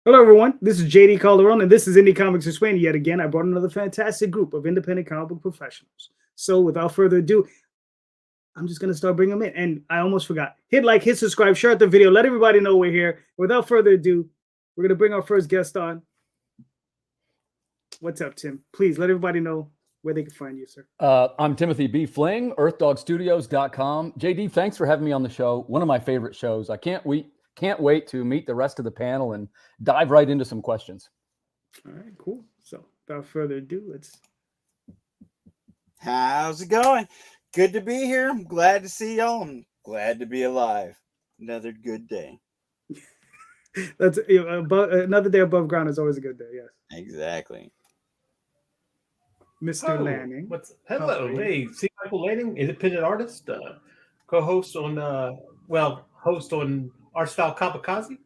Hello, everyone. This is JD Calderon, and this is Indy Comics Explained. Yet again, I brought another fantastic group of independent comic book professionals. So, without further ado, I'm just going to start bringing them in. And I almost forgot. Hit like, hit subscribe, share the video. Let everybody know we're here. Without further ado, we're going to bring our first guest on. What's up, Tim? Please let everybody know where they can find you, sir. I'm Timothy B Fling, earthdogstudios.com. JD, thanks for having me on the show. One of my favorite shows. I can't wait to meet the rest of the panel and dive right into some questions. All right, cool. So without further ado, let's. How's it going? Good to be here. I'm glad to see y'all. I'm glad to be alive. Another good day. That's another day above ground is always a good day. Yes. Exactly. Mr. Lanning. Hello. Hey, C. Michael Lanning, independent artist, co-host on host on Art Style Kamikaze,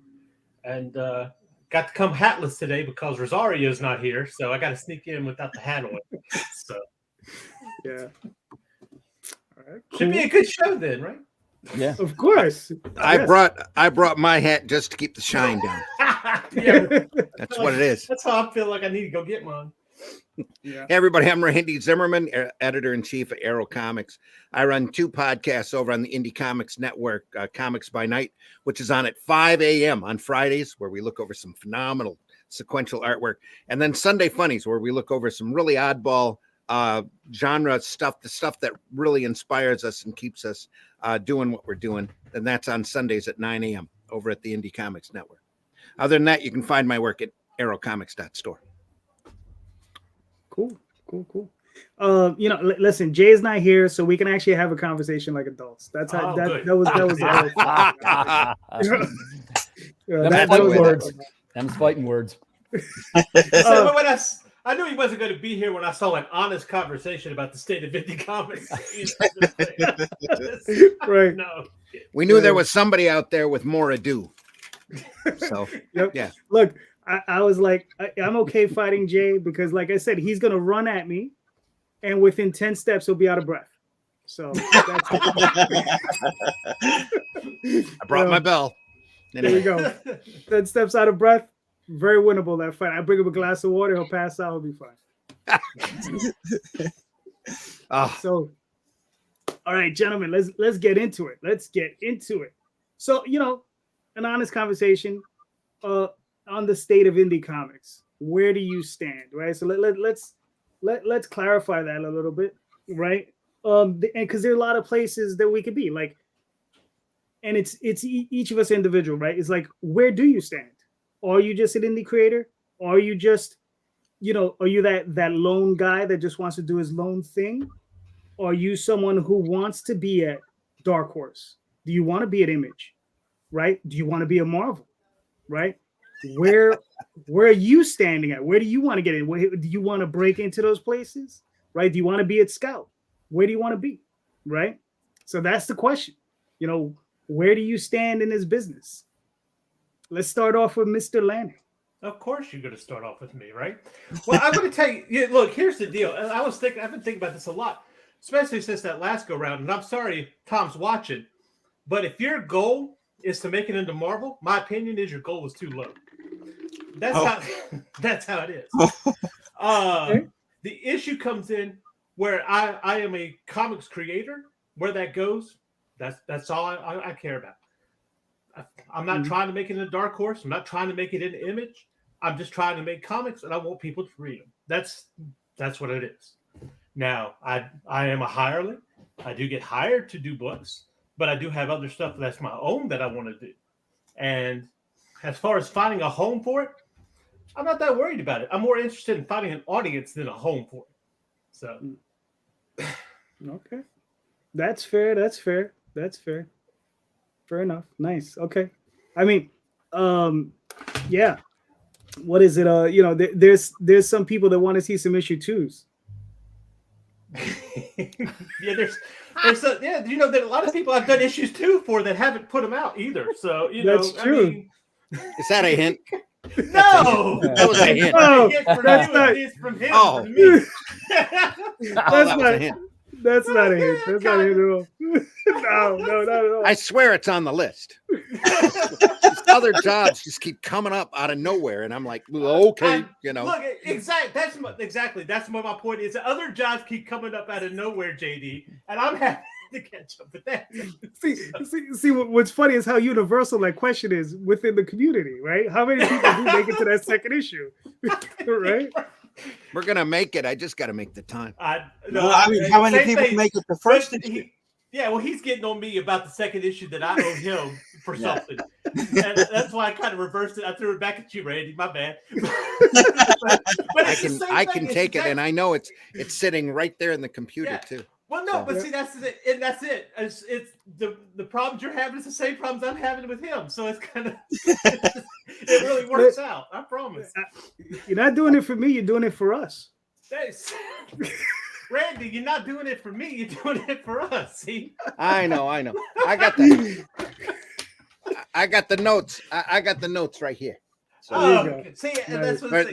and got to come hatless today because Rosario's not here, so I got to sneak in without the hat on. So yeah. All right. Cool. Should be a good show then, right? Yeah, of course. I brought my hat just to keep the shine down. Yeah, that's what it is. That's how I feel like I need to go get mine. Yeah. Hey everybody, I'm Randy Zimmerman, editor-in-chief of Arrow Comics. I run two podcasts over on the Indy Comics Network, Comics by Night, which is on at 5 a.m. on Fridays, where we look over some phenomenal sequential artwork, and then Sunday Funnies, where we look over some really oddball genre stuff, the stuff that really inspires us and keeps us doing what we're doing, and that's on Sundays at 9 a.m. over at the Indy Comics Network. Other than that, you can find my work at arrowcomics.store. Cool. Listen, Jay's not here, so we can actually have a conversation like adults. That's how that was Them's fighting words. I knew he wasn't going to be here when I saw an honest conversation about the state of indie comics. Right. No. We knew there was somebody out there with more ado. So, yep. Yeah. Look, I was like, I'm okay fighting Jay because, like I said, he's going to run at me, and within 10 steps, he'll be out of breath. So that's I brought my bell. There we go. 10 steps out of breath. Very winnable, that fight. I bring him a glass of water. He'll pass out. He'll be fine. So, all right, gentlemen, let's get into it. So, an honest conversation on the state of indie comics. Where do you stand, right? So let's clarify that a little bit, right? And because there are a lot of places that we could be, like, and it's each of us individual, right? It's like, where do you stand? Are you just an indie creator? Or are you just, are you that lone guy that just wants to do his lone thing? Or are you someone who wants to be at Dark Horse? Do you want to be at Image? Right? Do you want to be a Marvel? Right? Where are you standing at? Where do you want to get in? Do you want to break into those places? Right? Do you want to be at Scout? Where do you want to be? Right? So that's the question. Where do you stand in this business? Let's start off with Mr. Lanning. Of course you're going to start off with me, right? Well, I'm going to tell you, look, here's the deal. And I've been thinking about this a lot, especially since that last go round. And I'm sorry Tom's watching, but if your goal is to make it into Marvel, my opinion is your goal was too low. That's how it is. The issue comes in where I am a comics creator. Where that goes, that's all I care about. I'm not trying to make it in a Dark Horse. I'm not trying to make it in Image. I'm just trying to make comics, and I want people to read them. That's what it is. Now, I am a hireling. I do get hired to do books, but I do have other stuff that's my own that I want to do. And as far as finding a home for it, I'm not that worried about it. I'm more interested in finding an audience than a home for it. So, okay, that's fair. Fair enough. Nice. Okay. I mean, yeah. What is it? There's some people that want to see some issue 2s. Yeah, there's there are a lot of people I've done issues 2 for that haven't put them out either. So that's true. I mean, is that a hint? No, that was a hint. Oh, that's not. It's from him. Oh, to me. That's that was a hint. That's not a hint. That's not a hint at all. No, not at all. I swear it's on the list. These other jobs just keep coming up out of nowhere, and I'm like, well, okay, Look, exactly. That's what my point is. Other jobs keep coming up out of nowhere, JD, and I'm having to catch up with that. See, what's funny is how universal that question is within the community, right? How many people do make it to that second issue, right? We're gonna make it. I just got to make the time. I mean, how many people make it the first issue? He's getting on me about the second issue that I owe him for something. And that's why I kind of reversed it. I threw it back at you, Randy. My bad. but I can take it, and I know it's sitting right there in the computer too. Well, no, but see, that's it. And that's it. It's the problems you're having is the same problems I'm having with him. So it's kind of it really works out. I promise. You're not doing it for me. You're doing it for us. Thanks. Randy, you're not doing it for me. You're doing it for us. See? I know. I got the notes. I got the notes right here. So, see, and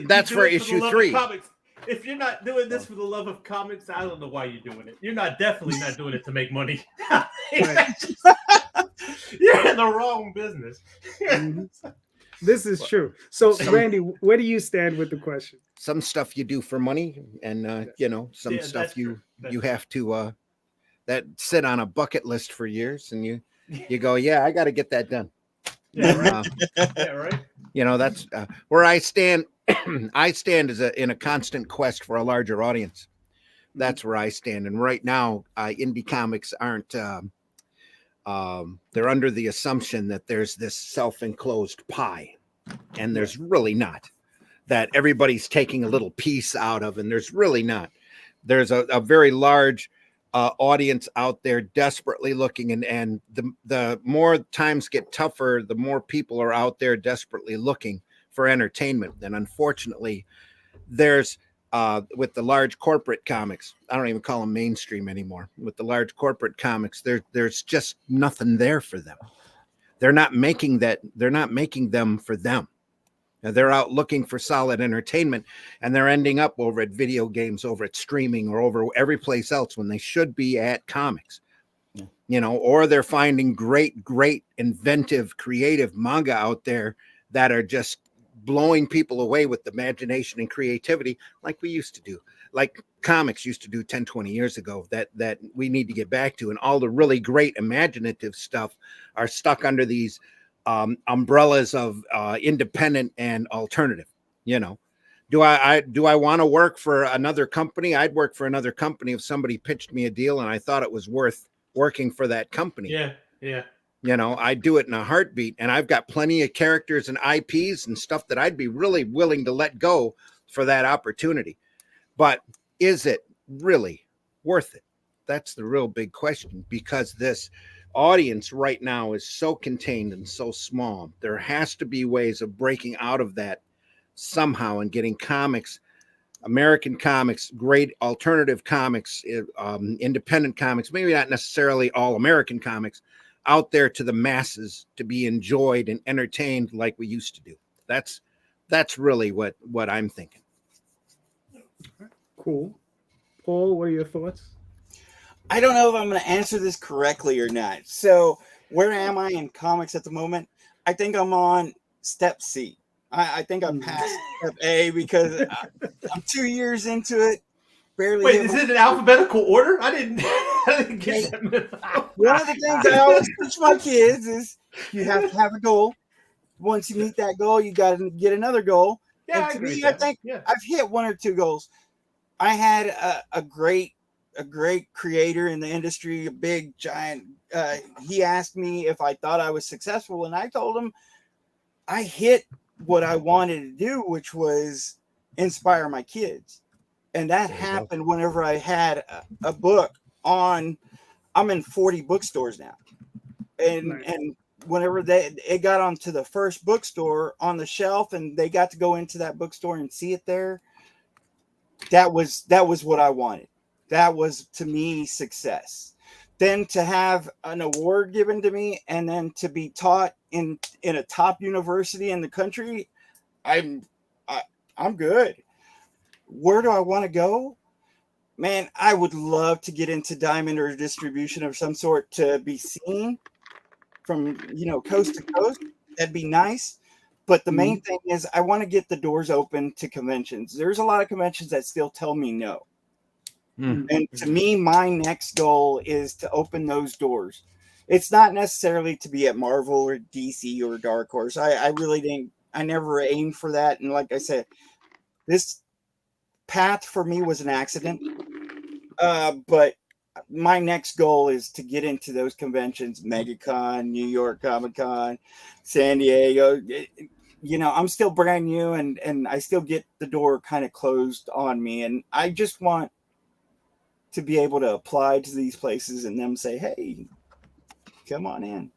that's for issue 3. If you're not doing this for the love of comics, I don't know why you're doing it. You're definitely not doing it to make money. You're in the wrong business. This is true. So, Randy, where do you stand with the question? Some stuff you do for money, and some stuff you have to that sit on a bucket list for years, and you go, yeah, I got to get that done. Yeah, right. Right. That's where I stand. I stand in a constant quest for a larger audience. That's where I stand. And right now, indie comics aren't. They're under the assumption that there's this self-enclosed pie, and there's really not. That everybody's taking a little piece out of, and there's really not. There's a very large audience out there desperately looking, and the more times get tougher, the more people are out there desperately looking for entertainment. And unfortunately, there's with the large corporate comics, I don't even call them mainstream anymore. With the large corporate comics, there's just nothing there for them. They're not making them for them. They're out looking for solid entertainment, and they're ending up over at video games, over at streaming, or over every place else when they should be at comics. Or they're finding great, inventive, creative manga out there that are just blowing people away with imagination and creativity like we used to do, like comics used to do 10, 20 years ago, that we need to get back to. And all the really great imaginative stuff are stuck under these umbrellas of independent and alternative. Do I want to work for another company? I'd work for another company if somebody pitched me a deal and I thought it was worth working for that company. Yeah. I'd do it in a heartbeat, and I've got plenty of characters and IPs and stuff that I'd be really willing to let go for that opportunity. But is it really worth it? That's the real big question, because this audience right now is so contained and so small. There has to be ways of breaking out of that somehow and getting comics, American comics, great alternative comics, independent comics, maybe not necessarily all American comics, out there to the masses to be enjoyed and entertained like we used to do. That's really what I'm thinking. Cool. Paul, what are your thoughts? I don't know if I'm going to answer this correctly or not. So where am I in comics at the moment? I think I'm on step C. I think I'm past step A because I'm 2 years into it. Barely. Wait, is it in alphabetical order? I didn't get that. One of the things I always teach my kids is you have to have a goal. Once you meet that goal, you got to get another goal. Yeah, and to me, I think I've hit 1 or 2 goals. I had a great creator in the industry, a big giant. He asked me if I thought I was successful, and I told him I hit what I wanted to do, which was inspire my kids. And that happened whenever I had a book on. I'm in 40 bookstores now, and whenever it got onto the first bookstore on the shelf, and they got to go into that bookstore and see it there, that was what I wanted. That was, to me, success. Then to have an award given to me, and then to be taught in a top university in the country, I'm good. Where do I want to go? man, I would love to get into diamond or distribution of some sort to be seen from, coast to coast. That'd be nice. But the main thing is I want to get the doors open to conventions. There's a lot of conventions that still tell me no. And to me, my next goal is to open those doors. It's not necessarily to be at Marvel or DC or Dark Horse. I never aimed for that. And like I said, this path for me was an accident. But my next goal is to get into those conventions, MegaCon, New York Comic Con, San Diego. I'm still brand new and I still get the door kind of closed on me. And I just want to be able to apply to these places and them say, hey, come on in.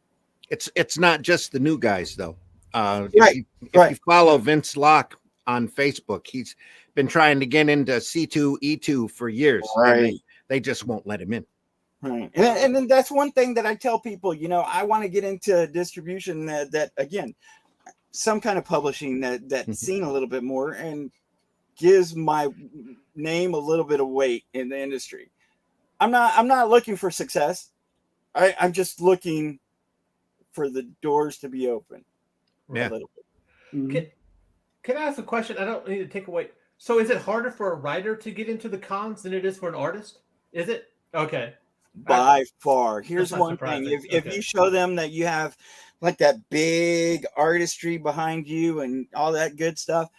It's not just the new guys though. Right. If you follow Vince Locke on Facebook, he's been trying to get into C2E2 for years. Right. They just won't let him in. Right. And then that's one thing that I tell people, I want to get into distribution that again, some kind of publishing that's seen a little bit more and gives my name a little bit of weight in the industry. I'm not looking for success. I'm just looking for the doors to be open. Yeah. A little bit. Can I ask a question? I don't need to take away. So is it harder for a writer to get into the cons than it is for an artist? Is it? Okay. By far. Here's not one surprising. thing. If you show them that you have like that big artistry behind you and all that good stuff,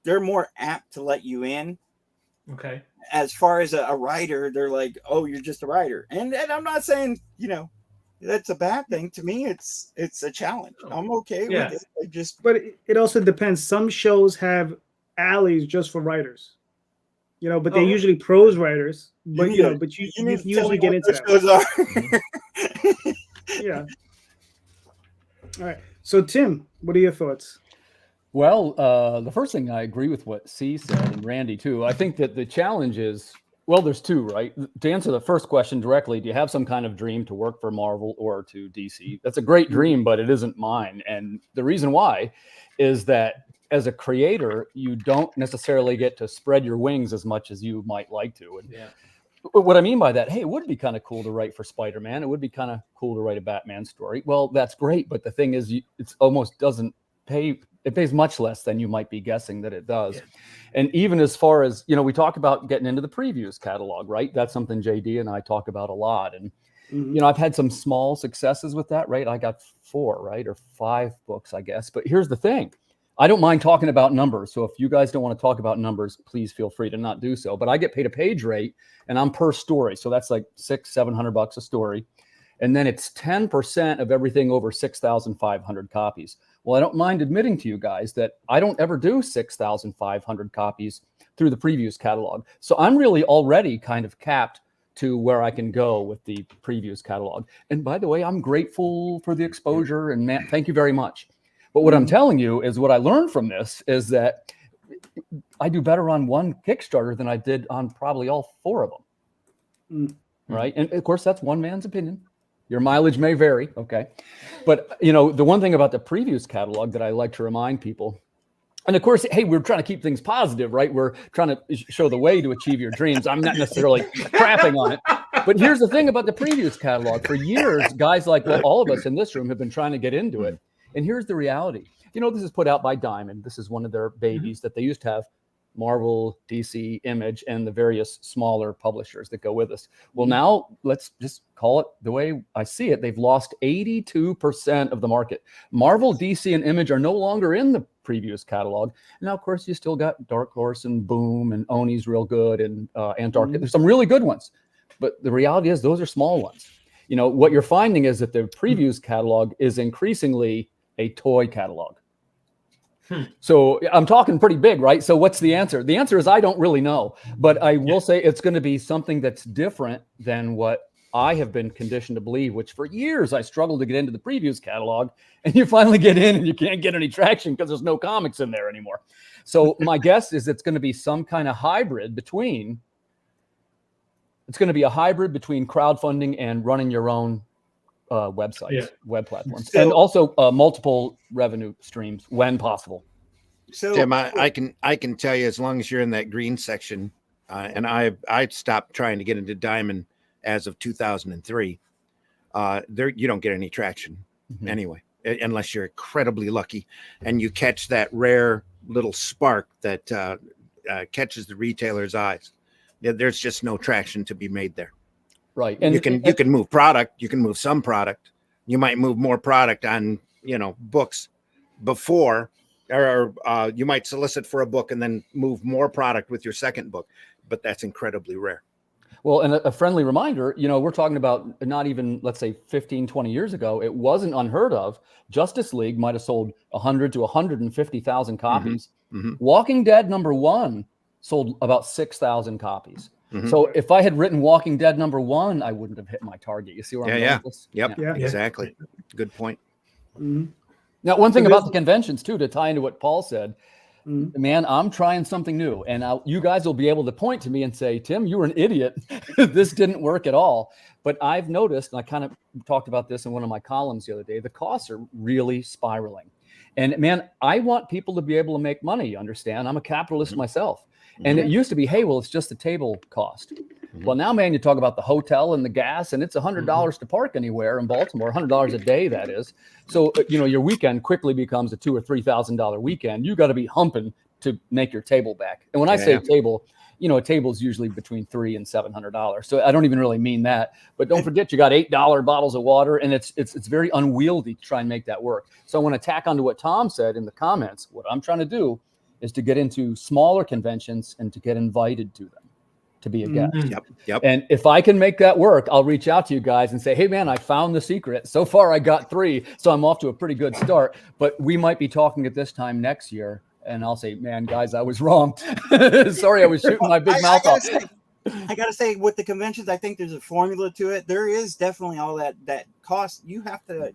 they're more apt to let you in. Okay. As far as a writer, they're like, oh, you're just a writer. And I'm not saying, that's a bad thing. To me, it's a challenge. I'm okay with it. But it also depends. Some shows have alleys just for writers. But they're usually prose writers. But you usually get into that. Yeah. All right. So Tim, what are your thoughts? Well, the first thing, I agree with what C said, and Randy too. I think that the challenge is, there's two, right? To answer the first question directly, do you have some kind of dream to work for Marvel or to DC? That's a great dream, but it isn't mine. And the reason why is that as a creator, you don't necessarily get to spread your wings as much as you might like to. And what I mean by that, hey, it would be kind of cool to write for Spider-Man. It would be kind of cool to write a Batman story. Well, that's great. But the thing is, it almost doesn't pay. It pays much less than you might be guessing that it does. Yeah. And even as far as, we talk about getting into the previews catalog, right? That's something JD and I talk about a lot. And, I've had some small successes with that, right? I got 4, right? Or 5 books, I guess. But here's the thing. I don't mind talking about numbers. So if you guys don't want to talk about numbers, please feel free to not do so. But I get paid a page rate and I'm per story. So that's like $600-700 a story. And then it's 10% of everything over 6,500 copies. Well, I don't mind admitting to you guys that I don't ever do 6,500 copies through the previews catalog. So I'm really already kind of capped to where I can go with the previews catalog. And by the way, I'm grateful for the exposure and thank you very much. But what I'm telling you is what I learned from this is that I do better on one Kickstarter than I did on probably all 4 of them. Right. And of course, that's one man's opinion. Your mileage may vary. Okay. But, the one thing about the previews catalog that I like to remind people, and of course, hey, we're trying to keep things positive, right? We're trying to show the way to achieve your dreams. I'm not necessarily crapping on it. But here's the thing about the previews catalog. For years, guys like all of us in this room have been trying to get into it. And here's the reality. This is put out by Diamond. This is one of their babies that they used to have Marvel, DC, Image, and the various smaller publishers that go with us. Well, now let's just call it the way I see it. They've lost 82% of the market. Marvel, DC, and Image are no longer in the previews catalog. Now, of course, you still got Dark Horse and Boom and Oni's real good and Antarctica. There's some really good ones. But the reality is those are small ones. What you're finding is that the previews catalog is increasingly a toy catalog. So I'm talking pretty big, right? So what's the answer? The answer is I don't really know, but I will say it's going to be something that's different than what I have been conditioned to believe, which for years I struggled to get into the previews catalog, and you finally get in and you can't get any traction because there's no comics in there anymore. So my guess is it's going to be some kind of hybrid between, crowdfunding and running your own websites, web platforms, and also multiple revenue streams when possible. So Tim, I can tell you, as long as you're in that green section, and I stopped trying to get into diamond as of 2003. There you don't get any traction anyway, unless you're incredibly lucky and you catch that rare little spark that catches the retailer's eyes. There's just no traction to be made there. Right. And you can move product, you can move some product. You might move more product on, books before, or you might solicit for a book and then move more product with your second book, but that's incredibly rare. Well, and a friendly reminder, we're talking about not even, let's say 15, 20 years ago, it wasn't unheard of. Justice League might have sold 100 to 150,000 copies. Walking Dead #1 sold about 6,000 copies. So if I had written Walking Dead #1, I wouldn't have hit my target. You see where I'm going with this? Yep. Yeah. Exactly. Good point. Now, one thing about the conventions too, to tie into what Paul said, man, I'm trying something new. And you guys will be able to point to me and say, Tim, you were an idiot. This didn't work at all. But I've noticed, and I kind of talked about this in one of my columns the other day, the costs are really spiraling. And man, I want people to be able to make money. You understand? I'm a capitalist myself. And it used to be, hey, well, it's just the table cost. Well, now, man, you talk about the hotel and the gas, and it's $100 to park anywhere in Baltimore, $100 a day, that is. So, your weekend quickly becomes a $2,000 or $3,000 weekend. You got to be humping to make your table back. And when I say table, a table is usually between $300 and $700. So I don't even really mean that. But don't forget, you got $8 bottles of water, and it's very unwieldy to try and make that work. So I want to tack onto what Tom said in the comments. What I'm trying to do is to get into smaller conventions and to get invited to them, to be a guest. Yep. And if I can make that work, I'll reach out to you guys and say, hey, man, I found the secret. So far, I got 3, so I'm off to a pretty good start. But we might be talking at this time next year, and I'll say, man, guys, I was wrong. Sorry, I was shooting my big mouth off. I got to say, with the conventions, I think there's a formula to it. There is definitely all that cost. You have to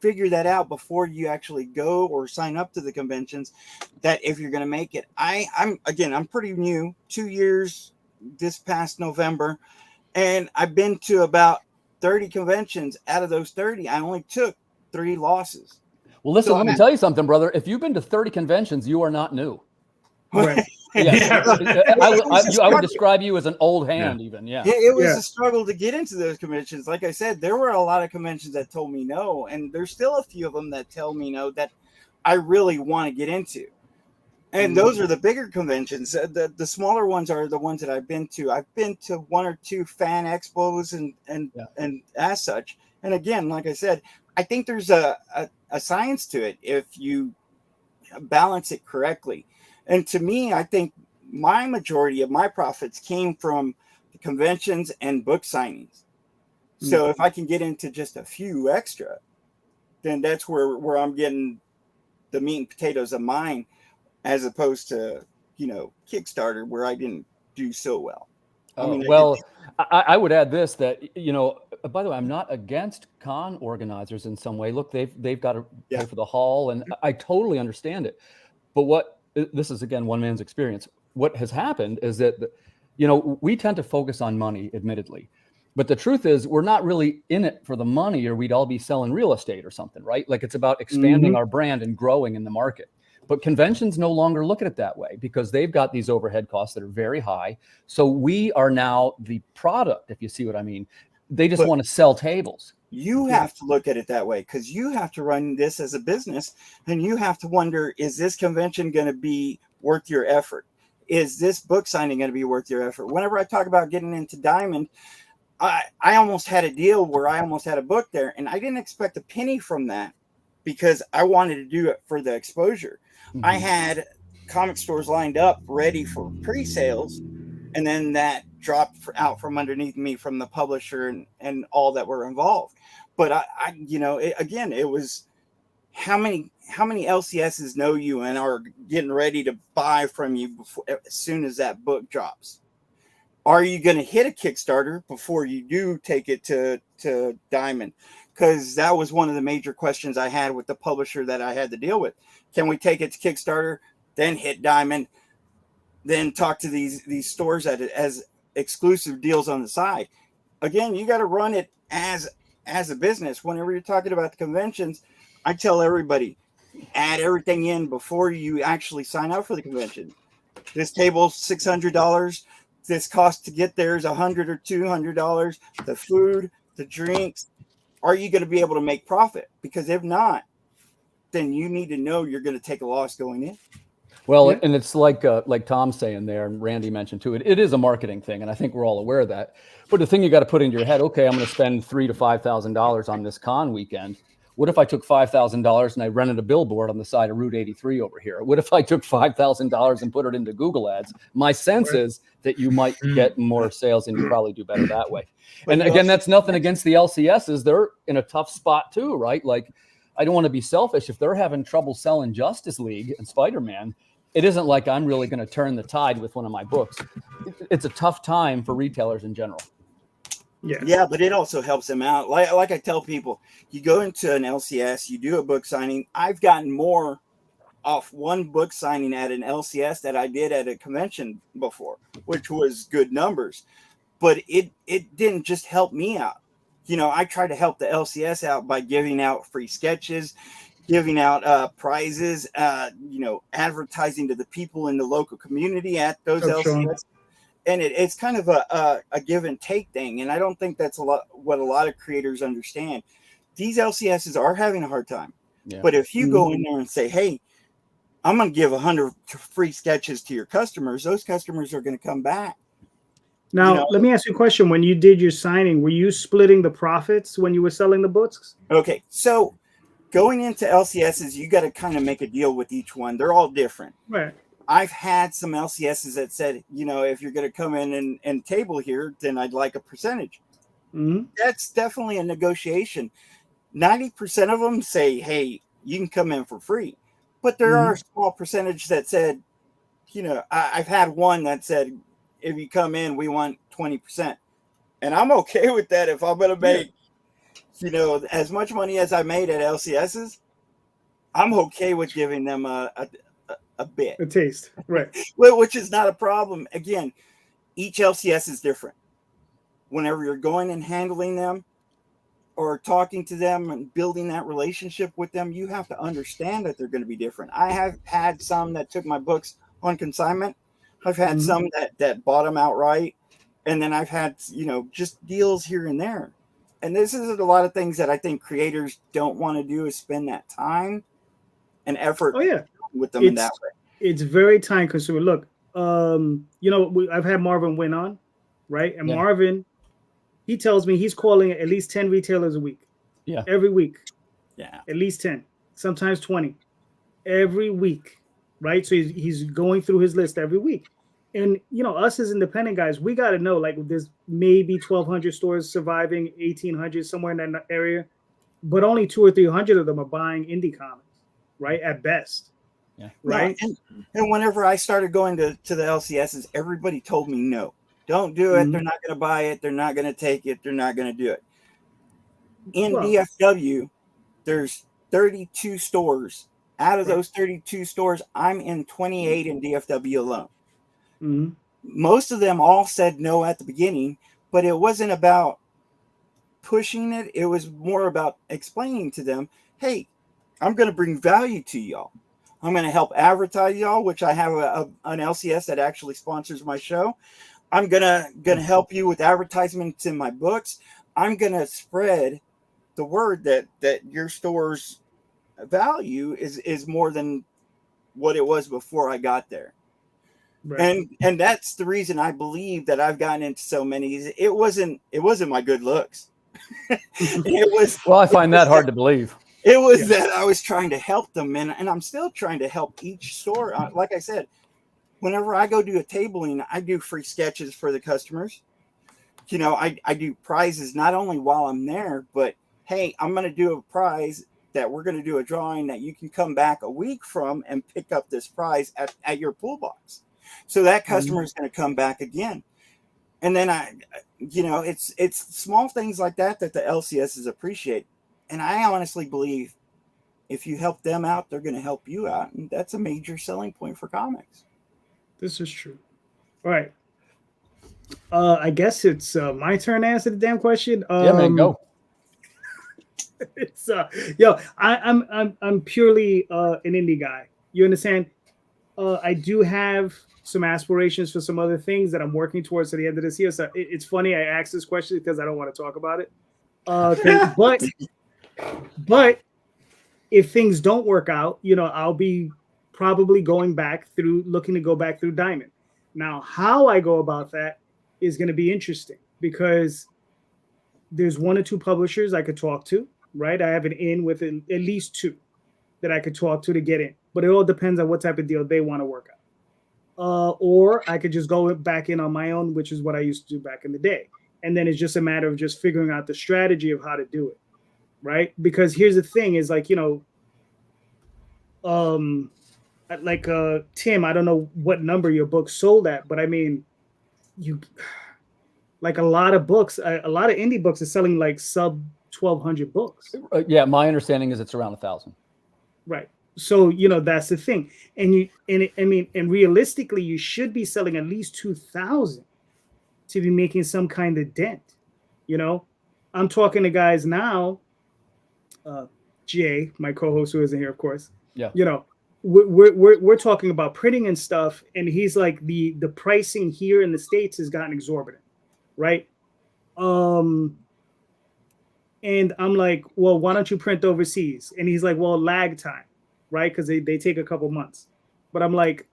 figure that out before you actually go or sign up to the conventions, that if you're going to make it. I'm pretty new, 2 years this past November, and I've been to about 30 conventions. Out of those 30, I only took 3 losses. Well, listen, let me tell you something, brother. If you've been to 30 conventions, you are not new. Right. I would describe you as an old hand, even. Yeah. It was a struggle to get into those conventions. Like I said, there were a lot of conventions that told me no, and there's still a few of them that tell me no that I really want to get into. And those are the bigger conventions. The smaller ones are the ones that I've been to. I've been to 1 or 2 fan expos and as such. And again, like I said, I think there's a science to it if you balance it correctly. And to me, I think my majority of my profits came from the conventions and book signings. So if I can get into just a few extra, then that's where I'm getting the meat and potatoes of mine, as opposed to, Kickstarter, where I didn't do so well. I would add this, that, by the way, I'm not against con organizers in some way. Look, they've got to pay for the hall, and I totally understand it. But this is, again, one man's experience. What has happened is that, we tend to focus on money, admittedly. But the truth is, we're not really in it for the money, or we'd all be selling real estate or something, right? Like, it's about expanding our brand and growing in the market. But conventions no longer look at it that way, because they've got these overhead costs that are very high. So we are now the product, if you see what I mean. They just want to sell tables. You have to look at it that way, because you have to run this as a business, and you have to wonder, is this convention going to be worth your effort? Is this book signing going to be worth your effort? Whenever I talk about getting into Diamond, I almost had a deal where I almost had a book there, and I didn't expect a penny from that, because I wanted to do it for the exposure. I had comic stores lined up ready for pre-sales, and then that dropped out from underneath me from the publisher and all that were involved. But it was how many LCSs know you and are getting ready to buy from you as soon as that book drops. Are you going to hit a Kickstarter before you do take it to Diamond? Because that was one of the major questions I had with the publisher that I had to deal with. Can we take it to Kickstarter, then hit Diamond, then talk to these stores as exclusive deals on the side? Again, you got to run it as a business. Whenever you're talking about the conventions, I tell everybody, add everything in before you actually sign up for the convention. This table's $600. this cost to get there is $100 or $200. The food, the drinks. Are you going to be able to make profit? Because if not, then you need to know you're going to take a loss going in. Well, Yeah. and it's like Tom's saying there, and Randy mentioned too, it is a marketing thing, and I think we're all aware of that. But the thing you got to put into your head, okay, I'm going to spend $3,000 to $5,000 on this con weekend. What if I took $5,000 and I rented a billboard on the side of Route 83 over here? What if I took $5,000 and put it into Google Ads? My sense is that you might get more sales, and you probably do better that way. And again, that's nothing against the LCSs. They're in a tough spot too, right? Like, I don't want to be selfish. If they're having trouble selling Justice League and Spider-Man, it isn't like I'm really going to turn the tide with one of my books. It's a tough time for retailers in general. Yeah, but it also helps them out. Like I tell people, you go into an LCS, you do a book signing. I've gotten more off one book signing at an LCS that I did at a convention before, which was good numbers. But it didn't just help me out. You know, I try to help the LCS out by giving out free sketches, giving out prizes, you know, advertising to the people in the local community at those LCS. And it's kind of a give and take thing. And I don't think that's what a lot of creators understand. These LCSs are having a hard time. Yeah. But if you go in there and say, hey, I'm going to give 100 free sketches to your customers, those customers are going to come back. Now, you know, let me ask you a question. When you did your signing, were you splitting the profits when you were selling the books? Okay. So going into LCSs, you got to kind of make a deal with each one. They're all different. Right. I've had some LCSs that said, you know, if you're going to come in and table here, then I'd like a percentage. Mm-hmm. That's definitely a negotiation. 90% of them say, hey, you can come in for free. But there are a small percentage that said, you know, I've had one that said, if you come in, we want 20%. And I'm okay with that if I'm going to make, you know, as much money as I made at LCSs. I'm okay with giving them a bit. A taste, right. Which is not a problem. Again, each LCS is different. Whenever you're going and handling them or talking to them and building that relationship with them, you have to understand that they're going to be different. I have had some that took my books on consignment. I've had some that bought them outright. And then I've had, you know, just deals here and there. And this is a lot of things that I think creators don't want to do, is spend that time and effort with them in that way. It's very time consuming. Look, you know, I've had Marvin Wynn on, right? And Marvin, he tells me he's calling at least 10 retailers a week. Yeah. Every week. Yeah. At least 10, sometimes 20 every week, right? So he's going through his list every week. And, you know, us as independent guys, we got to know, like, there's maybe 1,200 stores surviving, 1,800, somewhere in that area. But only 200 or 300 of them are buying indie comics, right? At best. Yeah. Right. And whenever I started going to the LCSs, everybody told me, no, don't do it. They're not going to buy it. They're not going to take it. They're not going to do it. In DFW, there's 32 stores. Out of those 32 stores, I'm in 28 in DFW alone. Most of them all said no at the beginning, but it wasn't about pushing it. It was more about explaining to them, hey, I'm going to bring value to y'all. I'm going to help advertise y'all, which I have an LCS that actually sponsors my show. I'm gonna help you with advertisements in my books. I'm going to spread the word that your store's value is more than what it was before I got there. Right. And that's the reason I believe that I've gotten into so many. It wasn't my good looks. It was. Well, I find that hard to believe. It was that I was trying to help them, and I'm still trying to help each store. Like I said, whenever I go do a tabling, I do free sketches for the customers. You know, I do prizes not only while I'm there, but hey, I'm going to do a prize that we're going to do a drawing that you can come back a week from and pick up this prize at your pool box. So that customer is going to come back again. And then it's small things like that the LCSs appreciate. And I honestly believe if you help them out, they're going to help you out. And that's a major selling point for comics. This is true. All right. I guess it's my turn to answer the damn question. Yeah, man, go. It's I'm purely an indie guy. You understand? I do have some aspirations for some other things that I'm working towards at the end of this year. So it's funny I asked this question because I don't want to talk about it. But if things don't work out, I'll be probably looking to go back through Diamond. Now, how I go about that is going to be interesting because there's one or two publishers I could talk to, right? I have an in with at least two that I could talk to get in, but it all depends on what type of deal they want to work out. Or I could just go back in on my own, which is what I used to do back in the day. And then it's just a matter of just figuring out the strategy of how to do it, right? Because here's the thing is like, Tim, I don't know what number your book sold at, but I mean, like a lot of indie books are selling like sub 1,200 books. Yeah, my understanding is it's around 1,000. Right. So that's the thing, and realistically, you should be selling at least 2,000 to be making some kind of dent. I'm talking to guys now. Jay, my co-host, who isn't here, of course. Yeah. We're talking about printing and stuff, and he's like the pricing here in the States has gotten exorbitant, right? And I'm like, well, why don't you print overseas? And he's like, well, lag time, right? Because they take a couple months. But I'm like,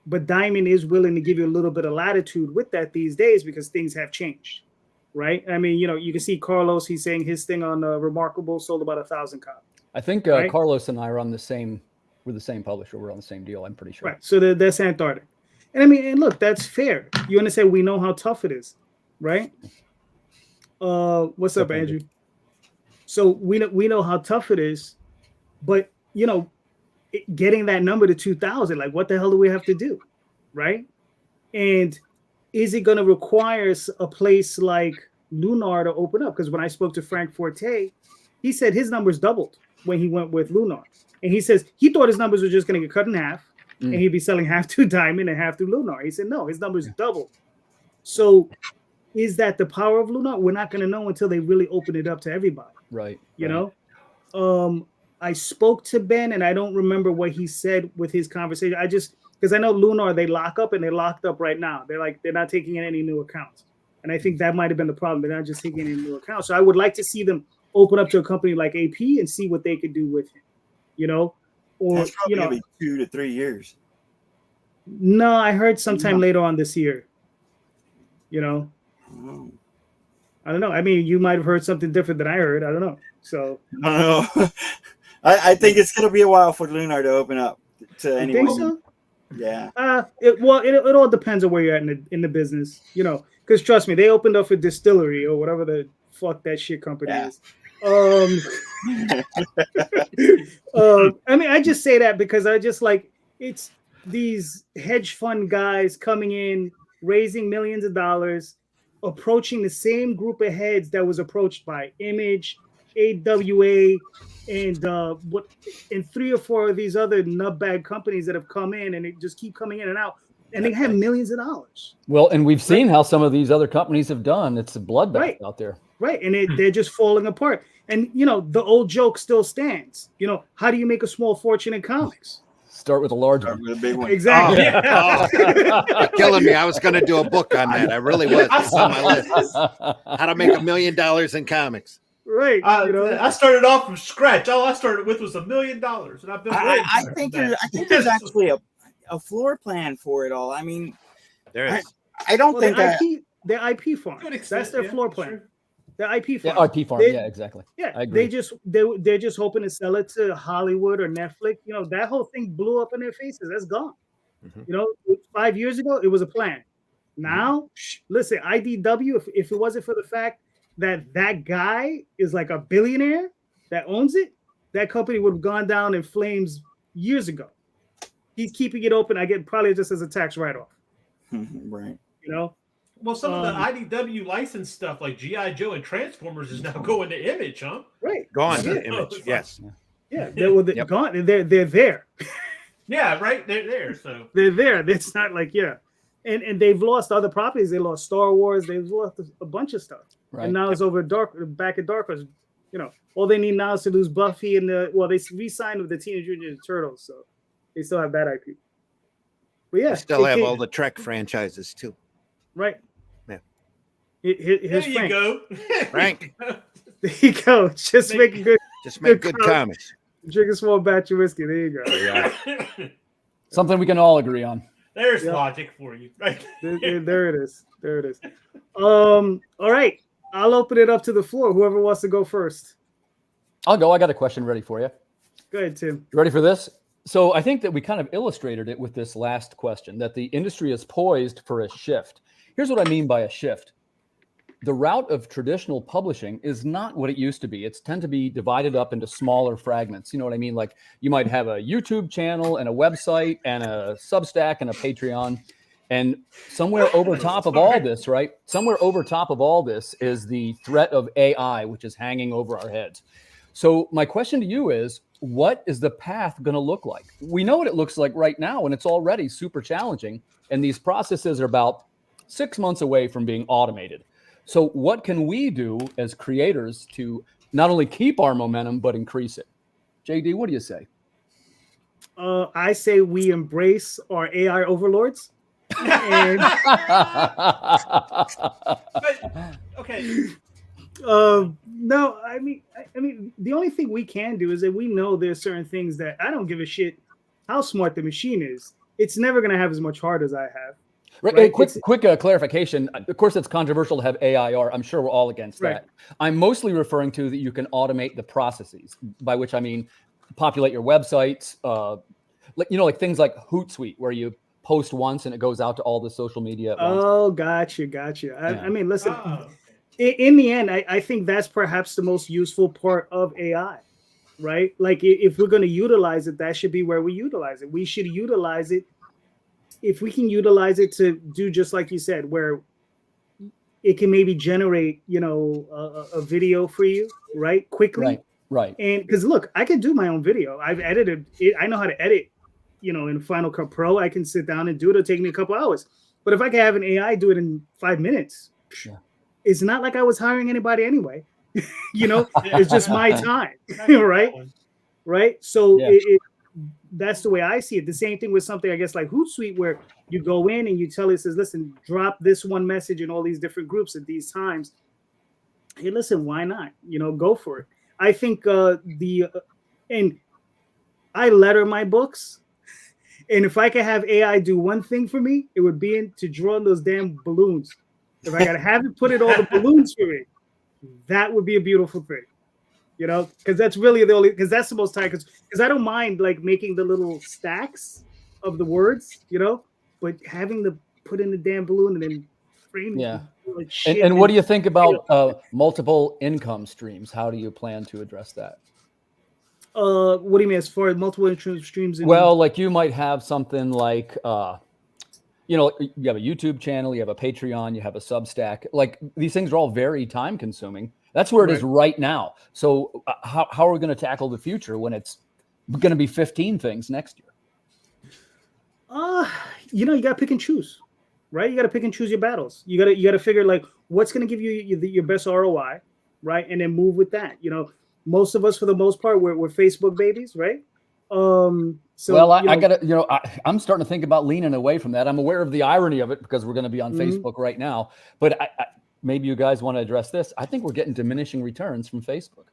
but Diamond is willing to give you a little bit of latitude with that these days because things have changed, right? I mean, you can see Carlos, he's saying his thing on Remarkable sold about 1,000 copies. I think right? Carlos and I are on the same publisher. We're on the same deal, I'm pretty sure. Right. So that's Antarctic. And I mean, and look, that's fair. You understand? We know how tough it is, right? What's up, Andrew? So we know how tough it is, but getting that number to 2,000, like what the hell do we have to do, right? And is it going to require a place like Lunar to open up? Because when I spoke to Frank Forte, he said his numbers doubled when he went with Lunar, and he says he thought his numbers were just going to get cut in half, and he'd be selling half through Diamond and half through Lunar. He said no, his numbers doubled. So is that the power of Lunar? We're not going to know until they really open it up to everybody. Right. You know, I spoke to Ben, and I don't remember what he said with his conversation. Because I know Lunar, they lock up, and they're locked up right now. They're not taking in any new accounts. And I think that might have been the problem. They're not just taking any new accounts. So I would like to see them open up to a company like AP and see what they could do with him, or, that's probably gonna be 2 to 3 years. No, I heard sometime later on this year, I don't know. I mean, you might have heard something different than I heard. I don't know. So I don't know. I think it's going to be a while for Lunar to open up to anyone. You think so? Yeah. It all depends on where you're at in the business, because trust me, they opened up a distillery or whatever the fuck that shit company is. I mean, I just say that because I just like it's these hedge fund guys coming in, raising millions of dollars, approaching the same group of heads that was approached by Image, AWA, and 3 or 4 of these other nutbag companies that have come in, and it just keep coming in and out, and they have millions of dollars. Well, and we've seen how some of these other companies have done. It's a bloodbath out there. Right, and they're just falling apart. And the old joke still stands. How do you make a small fortune in comics? Start with a large one. With a big one. Exactly. You're killing me. I was going to do a book on that. I really was. It's on my list. How to make $1 million in comics. Right. I started off from scratch. All I started with was $1 million, and I've been. I think there's actually a floor plan for it all. I mean, there is. I don't think their IP farm. That's their floor plan. Sure. The IP farm. Yeah, IP farm. Yeah, exactly. Yeah, I agree. they're just hoping to sell it to Hollywood or Netflix. That whole thing blew up in their faces. That's gone. Mm-hmm. 5 years ago, it was a plan. Now, listen, IDW. If it wasn't for the fact that guy is like a billionaire that owns it, that company would have gone down in flames years ago. He's keeping it open. I get probably just as a tax write-off. Right. Well, some of the IDW licensed stuff like G.I. Joe and Transformers is now going to Image, huh? Right. Gone to Image, yes. Yeah, they're gone. They're there. Yeah, right. They're there. So they're there. It's not like and they've lost other properties. They lost Star Wars. They've lost a bunch of stuff. Right. And now it's over back at Dark Horse. All they need now is to lose Buffy and they re-signed with the Teenage Mutant Ninja Turtles, so they still have that IP. But yeah, I still it have can- all the Trek franchises too. right. Yeah. Here's There you Frank. go. Frank. There you go. Just make good, Just make good Good comics. drink a small batch of whiskey. There you go. Yeah. Something we can all agree on. There's Yep. logic for you. Right There it is. There it is. All right. I'll open it up to the floor. Whoever wants to go first. I'll go. I got a question ready for you. Go ahead, Tim. You ready for this? So I think that we kind of illustrated it with this last question, that the industry is poised for a shift. Here's what I mean by a shift. The route of traditional publishing is not what it used to be. It's tend to be divided up into smaller fragments. You know what I mean? Like you might have a YouTube channel and a website and a Substack and a Patreon. And somewhere over top of all this, right? Somewhere over top of all this is the threat of AI, which is hanging over our heads. So my question to you is, what is the path going to look like? We know what it looks like right now, and it's already super challenging. And these processes are about 6 months away from being automated. So what can we do as creators to not only keep our momentum, but increase it? JD, what do you say? I say we embrace our AI overlords. And But, okay. no, I mean, the only thing we can do is that we know there's certain things that I don't give a shit how smart the machine is. It's never going to have as much heart as I have. Right. Quick clarification. Of course, it's controversial to have AIR. I'm sure we're all against that. I'm mostly referring to that you can automate the processes, by which I mean populate your websites, like things like Hootsuite, where you post once and it goes out to all the social media at once. Oh, gotcha. I mean, listen, Oh. in the end, I think that's perhaps the most useful part of AI, right? Like if we're going to utilize it, that should be where we utilize it. We should utilize it. If we can utilize it to do just like you said, where it can maybe generate, a video for you, right? Quickly. Right. And because look, I can do my own video. I've edited it. I know how to edit, in Final Cut Pro. I can sit down and do it. It'll take me a couple hours. But if I can have an AI do it in 5 minutes, it's not like I was hiring anybody anyway. It's just my time, right? So that's the way I see it. The same thing with something, I guess, like Hootsuite, where you go in and you tell it, says, listen, drop this one message in all these different groups at these times. Hey, listen, why not? Go for it. I think and I letter my books. And if I could have AI do one thing for me, it would be to draw those damn balloons. If I got to have it put in all the balloons for me, that would be a beautiful thing. Because that's really because that's the most time. Because I don't mind like making the little stacks of the words, but having to put in the damn balloon and then frame it. Like shit and what do you think about multiple income streams? How do you plan to address that? What do you mean as far as multiple income streams? Well, like you might have something like, you have a YouTube channel, you have a Patreon, you have a Substack. Like these things are all very time consuming. That's where it is right now. So how are we going to tackle the future when it's going to be 15 things next year? You got to pick and choose, right? You got to pick and choose your battles. You got to figure like what's going to give you your best ROI, right? And then move with that. Most of us, for the most part, we're Facebook babies, right? So I gotta, I'm starting to think about leaning away from that. I'm aware of the irony of it because we're going to be on Facebook right now. But maybe you guys want to address this. I think we're getting diminishing returns from Facebook.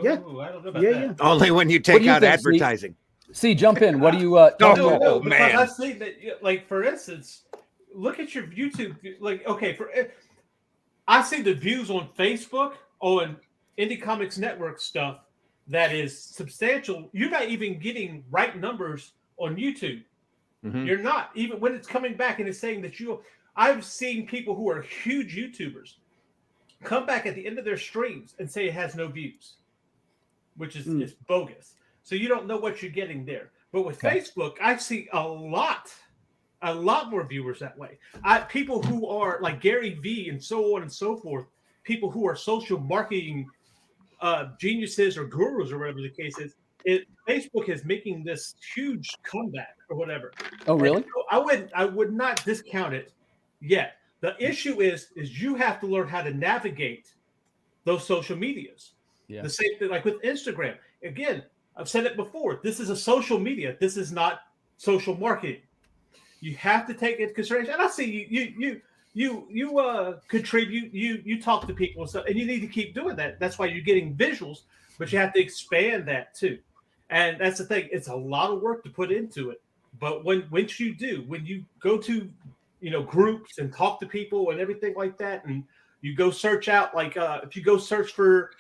Yeah. I don't know about that. Only when you take out advertising. See, jump in. What do you? No, man. because I see that, like for instance, look at your YouTube. Like, okay, I see the views on Facebook on Indy Comics Network stuff that is substantial. You're not even getting right numbers on YouTube. Mm-hmm. You're not, even when it's coming back and it's saying that I've seen people who are huge YouTubers come back at the end of their streams and say it has no views, which is it's bogus. So you don't know what you're getting there. But with Facebook, I see a lot more viewers that way. People who are like Gary Vee and so on and so forth, people who are social marketing geniuses or gurus or whatever the case is, Facebook is making this huge comeback or whatever. Oh, really? So I would not discount it yet. The issue is you have to learn how to navigate those social medias. Yeah. The same thing like with Instagram. Again, I've said it before. This is a social media. This is not social marketing. you have to take into consideration. And I see you contribute, you talk to people and stuff, and you need to keep doing that. That's why you're getting visuals, but you have to expand that too. And that's the thing. It's a lot of work to put into it. But once you do, when you go to, groups and talk to people and everything like that, and you go search out, like if you go search for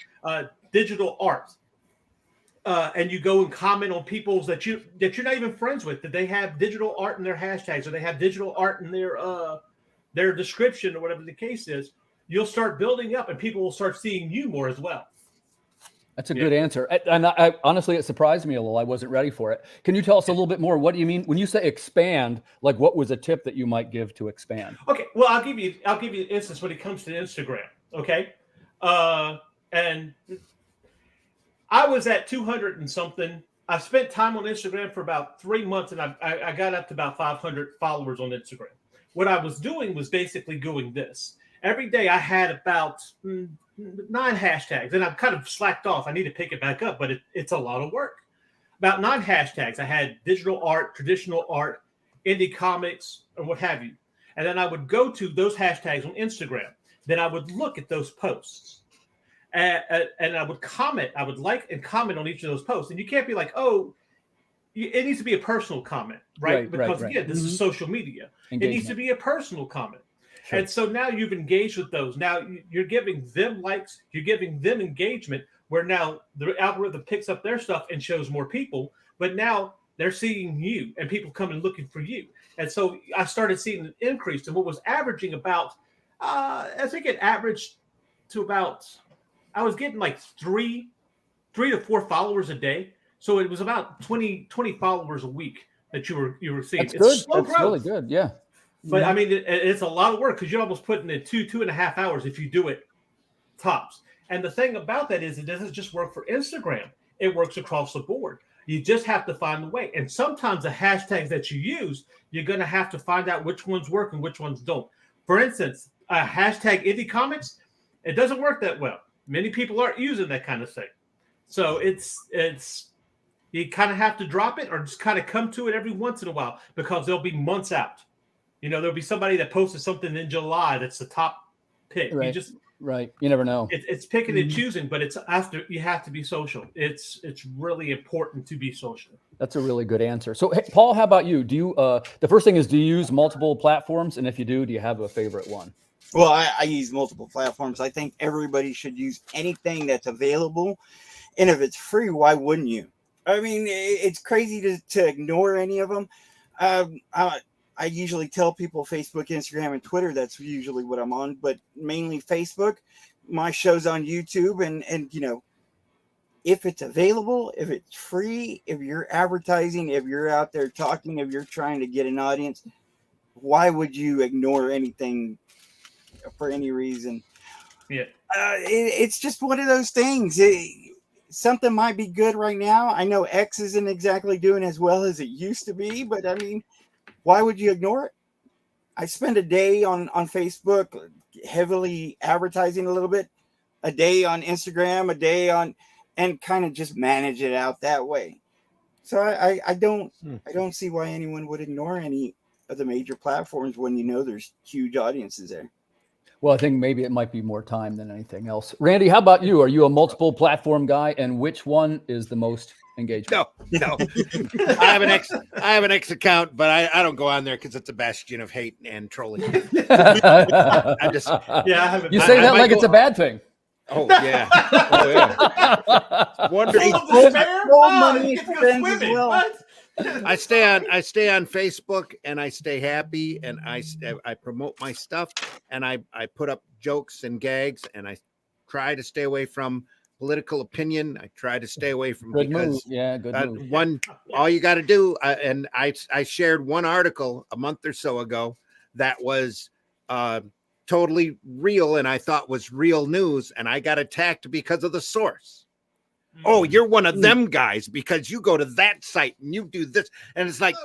digital art, and you go and comment on people's that you're not even friends with, that they have digital art in their hashtags, or they have digital art in their description, or whatever the case is, you'll start building up, and people will start seeing you more as well. That's a good answer. And I honestly, it surprised me a little. I wasn't ready for it. Can you tell us a little bit more? What do you mean when you say expand? Like, what was a tip that you might give to expand? Okay, well, I'll give you an instance when it comes to Instagram. Okay, and I was at 200 and something. I spent time on Instagram for about 3 months, and I got up to about 500 followers on Instagram. What I was doing was basically doing this. Every day I had about 9 hashtags, and I've kind of slacked off. I need to pick it back up, but it's a lot of work. About 9 hashtags. I had digital art, traditional art, indie comics, or what have you. And then I would go to those hashtags on Instagram. Then I would look at those posts. And I would comment. I would like and comment on each of those posts. And you can't be like, oh, it needs to be a personal comment, right? Because again, this is social media. Engagement. It needs to be a personal comment. Sure. And so now you've engaged with those. Now you're giving them likes, you're giving them engagement, where now the algorithm picks up their stuff and shows more people. But now they're seeing you, and people come and looking for you. And so I started seeing an increase in what was averaging about, I think it averaged to about, I was getting like 3 to 4 followers a day. So it was about 20 followers a week that you were seeing. That's good. That's really good. Yeah. But I mean, it's a lot of work, because you're almost putting in 2.5 hours if you do it tops. And the thing about that is, it doesn't just work for Instagram. It works across the board. You just have to find the way. And sometimes the hashtags that you use, you're going to have to find out which ones work and which ones don't. For instance, hashtag Indie Comics, it doesn't work that well. Many people aren't using that kind of thing. So it's you kind of have to drop it, or just kind of come to it every once in a while, because there'll be months out. There'll be somebody that posted something in July that's the top pick. Right. You never know. It's picking and choosing, but it's after you have to be social. It's really important to be social. That's a really good answer. So, hey, Paul, how about you? Do you the first thing is, do you use multiple platforms? And if you do you have a favorite one? Well, I use multiple platforms. I think everybody should use anything that's available. And if it's free, why wouldn't you? I mean, it's crazy to ignore any of them. I usually tell people Facebook, Instagram, and Twitter. That's usually what I'm on, but mainly Facebook. My show's on YouTube, and if it's available, if it's free, if you're advertising, if you're out there talking, if you're trying to get an audience, why would you ignore anything for any reason? Yeah, it's just one of those things. Something might be good right now. I know X isn't exactly doing as well as it used to be, but I mean, why would you ignore it? I spend a day on Facebook heavily advertising a little bit, a day on Instagram, a day on, and kind of just manage it out that way. So I don't see why anyone would ignore any of the major platforms when there's huge audiences there. Well, I think maybe it might be more time than anything else. Randy, how about you? Are you a multiple platform guy, and which one is the most engagement? No. I have an X account, but I don't go on there because it's a bastion of hate and trolling. I haven't. You say that like it's a bad thing. Oh yeah. Wonderful. Money spends as well. I stay on Facebook, and I stay happy, and I promote my stuff, and I put up jokes and gags, and I try to stay away from political opinion. I try to stay away from good move. Yeah, good move. All you got to do, and I shared one article a month or so ago that was totally real, and I thought was real news, and I got attacked because of the source. Oh, you're one of them guys because you go to that site and you do this. And it's like,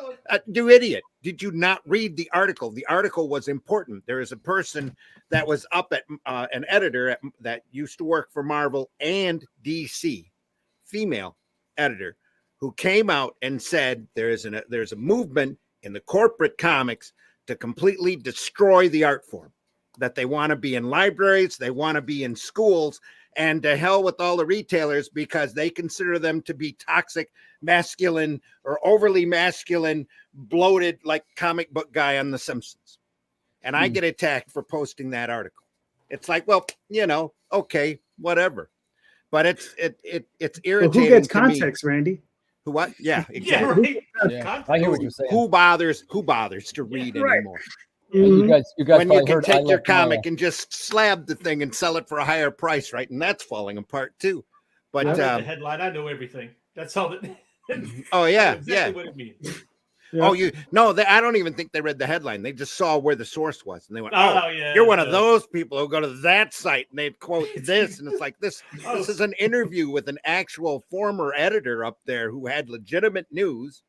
you idiot. Did you not read the article? The article was important. There is a person that was up at an editor that used to work for Marvel and DC, female editor, who came out and said there's a movement in the corporate comics to completely destroy the art form, that they want to be in libraries, they want to be in schools, and to hell with all the retailers because they consider them to be toxic, masculine, or overly masculine, bloated, like comic book guy on The Simpsons. And I get attacked for posting that article. It's like, well, okay, whatever. But it's irritating. Well, who gets to me. context, Randy? Who what? Yeah, exactly. Yeah, right. Yeah, I hear what you're saying. Who bothers to read right. anymore? You guys When you probably can heard take your left my, comic and just slab the thing and sell it for a higher price, right? And that's falling apart too. But I read the headline. I know everything. That's all that. Oh yeah, exactly what it means. Yeah. Oh, I don't even think they read the headline. They just saw where the source was, and they went, "Oh, yeah, you're one of those people who go to that site and they'd quote this." And it's like this is an interview with an actual former editor up there who had legitimate news,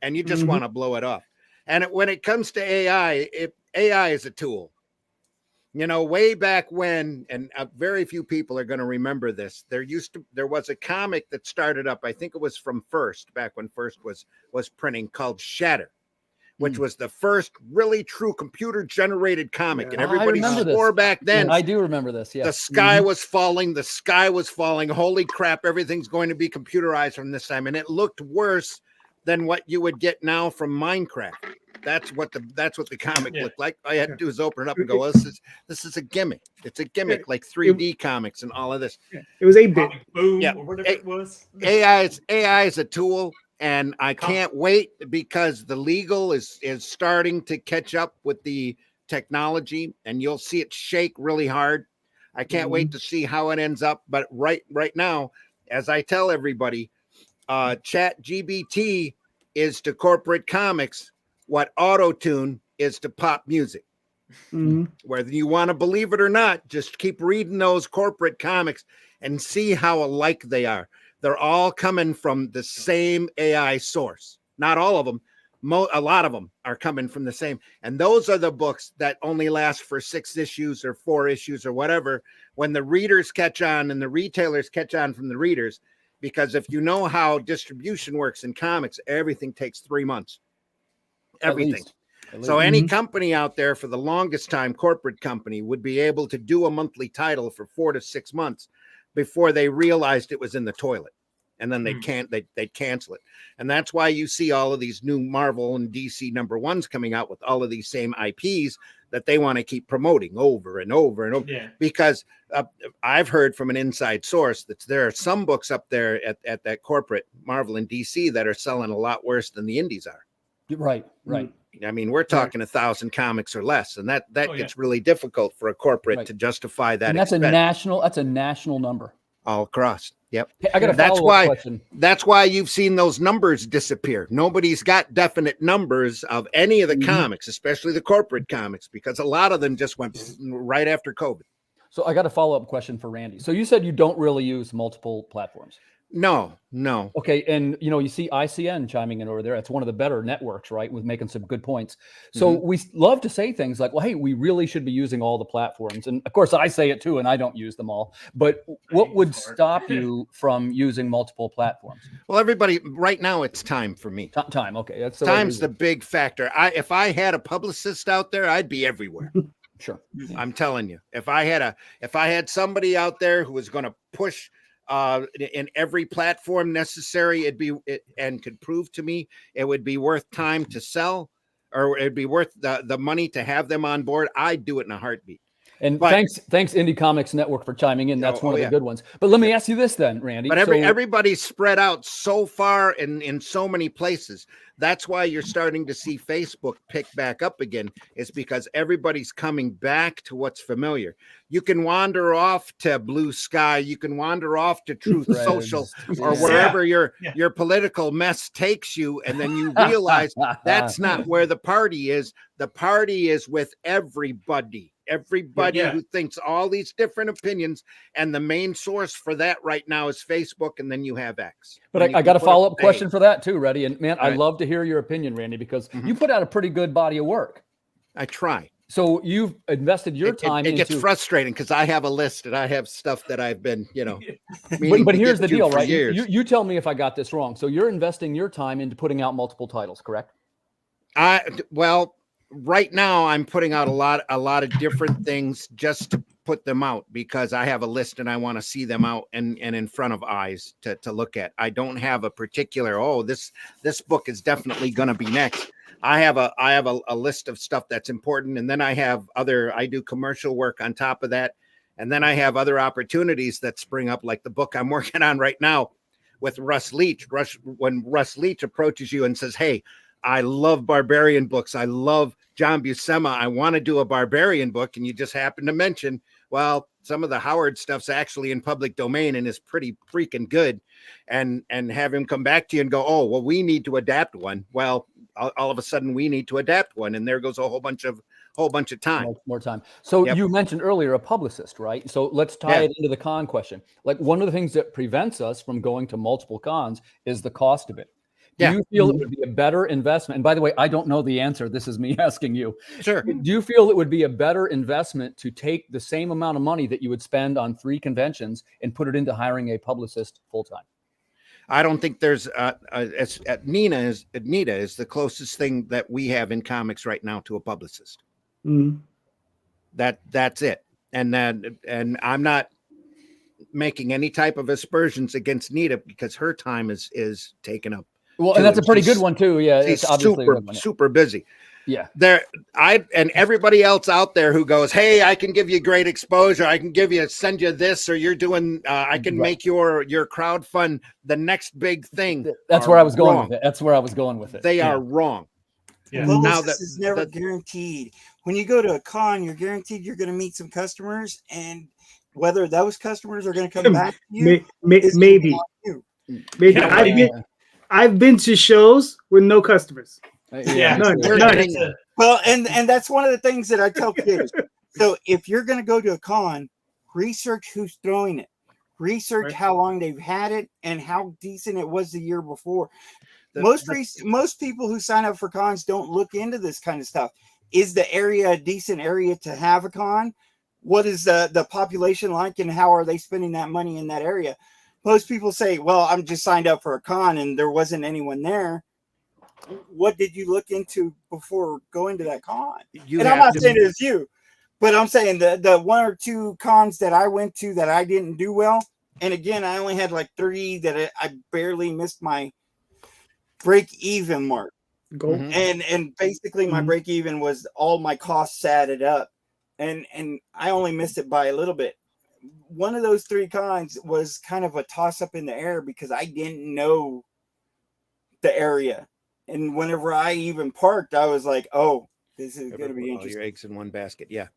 and you just want to blow it off. And when it comes to AI, AI is a tool. Way back when, and very few people are going to remember this. There was a comic that started up. I think it was from First, back when First was printing, called Shatter, which was the first really true computer generated comic. And everybody swore back then. I do remember this. Yeah, the sky was falling. The sky was falling. Holy crap! Everything's going to be computerized from this time, and it looked worse than what you would get now from Minecraft. That's what the comic looked like. All you had to do is open it up and go, well, this is a gimmick. It's a gimmick, like 3D comics and all of this. It was 8-bit. Boom, or whatever it was. AI is a tool, and I can't wait because the legal is starting to catch up with the technology, and you'll see it shake really hard. I can't wait to see how it ends up. But right now, as I tell everybody, ChatGPT is to corporate comics what auto-tune is to pop music. Whether you want to believe it or not, just keep reading those corporate comics and see how alike they are. They're all coming from the same AI source. Not all of them. A lot of them are coming from the same. And those are the books that only last for 6 issues or 4 issues or whatever, when the readers catch on and the retailers catch on from the readers. Because if you know how distribution works in comics, everything takes 3 months. Everything. At least. So any company out there for the longest time, corporate company, would be able to do a monthly title for 4 to 6 months before they realized it was in the toilet. And then they'd cancel it. And that's why you see all of these new Marvel and DC #1s coming out with all of these same IPs that they want to keep promoting over and over and over. Yeah. Because I've heard from an inside source that there are some books up there at that corporate Marvel and DC that are selling a lot worse than the indies are. Right. I mean, we're talking 1,000 comics or less, and that gets really difficult for a corporate to justify that. And that's a national number all across. Yep. Hey, I got a follow-up question. That's why you've seen those numbers disappear. Nobody's got definite numbers of any of the comics, especially the corporate comics, because a lot of them just went right after COVID. So I got a follow-up question for Randy. So you said you don't really use multiple platforms. No. Okay, and you see ICN chiming in over there. It's one of the better networks, right? With making some good points. So we love to say things like, well, hey, we really should be using all the platforms. And of course, I say it too, and I don't use them all. But what would stop you from using multiple platforms? Well, everybody, right now it's time for me. Time, okay. That's Time's the big factor. If I had a publicist out there, I'd be everywhere. Sure. I'm telling you. If I had somebody out there who was going to push in every platform necessary, and could prove to me it would be worth time to sell, or it'd be worth the money to have them on board, I'd do it in a heartbeat. And thanks Indy Comics Network for chiming in. That's one of the good ones. But let me ask you this then, Randy. But everybody's spread out so far in so many places. That's why you're starting to see Facebook pick back up again, is because everybody's coming back to what's familiar. You can wander off to Blue Sky. You can wander off to Truth Social or wherever your political mess takes you. And then you realize that's not where the party is. The party is with everybody. Who thinks all these different opinions, and the main source for that right now is Facebook, and then you have X. But I got a follow-up question for that too, Reddy. And man, I'd love to hear your opinion, Randy, because you put out a pretty good body of work. I try. So you've invested your time. It gets frustrating because I have a list and I have stuff that I've been, but here's the deal, right? You tell me if I got this wrong. So you're investing your time into putting out multiple titles, correct? Well, right now I'm putting out a lot of different things just to put them out because I have a list and I want to see them out and in front of eyes to look at. I don't have a particular, this book is definitely going to be next. I have a list of stuff that's important, and then I do commercial work on top of that, and then I have other opportunities that spring up, like the book I'm working on right now with Russ Leach. When Russ Leach approaches you and says, "Hey, I love barbarian books. I love John Buscema. I want to do a barbarian book," and you just happen to mention, well, some of the Howard stuff's actually in public domain and is pretty freaking good, and have him come back to you and go, "Oh, well, we need to adapt one." Well, all of a sudden we need to adapt one, and there goes a whole bunch of time. More time. So Yep. you mentioned earlier a publicist, right? So let's tie it into the con question. Like, one of the things that prevents us from going to multiple cons is the cost of it. Do you feel it would be a better investment? And by the way, I don't know the answer. This is me asking you. Sure. Do you feel it would be a better investment to take the same amount of money that you would spend on 3 conventions and put it into hiring a publicist full time? I don't think there's Nina is the closest thing that we have in comics right now to a publicist. Mm. That's it. And I'm not making any type of aspersions against Nita because her time is taken up. Well, and that's a pretty good one too. Yeah, it's obviously super busy. Yeah. And everybody else out there who goes, "Hey, I can give you great exposure. I can send you this, or you're doing, I can make your crowd fund the next big thing." That's where I was going with it. That's where I was going with it. They are wrong. Yeah. Now this is never guaranteed. When you go to a con, you're guaranteed you're going to meet some customers, and whether those customers are going to come back to you, maybe. I've been to shows with no customers. None. Well, and that's one of the things that I tell kids. So if you're going to go to a con, research who's throwing it, research how long they've had it, and how decent it was the year before. Most people who sign up for cons don't look into this kind of stuff. Is the area a decent area to have a con? What is the population like, and how are they spending that money in that area? Most people say, "Well, I'm just signed up for a con and there wasn't anyone there." What did you look into before going to that con? And I'm not saying it was you, but I'm saying the 1 or 2 cons that I went to that I didn't do well. And again, I only had like 3 that I barely missed my break-even mark. And basically my break-even was all my costs added up. And I only missed it by a little bit. One of those 3 cons was kind of a toss-up in the air because I didn't know the area. And whenever I even parked, I was like, "Oh, this is going to be interesting." All your eggs in one basket. Yeah.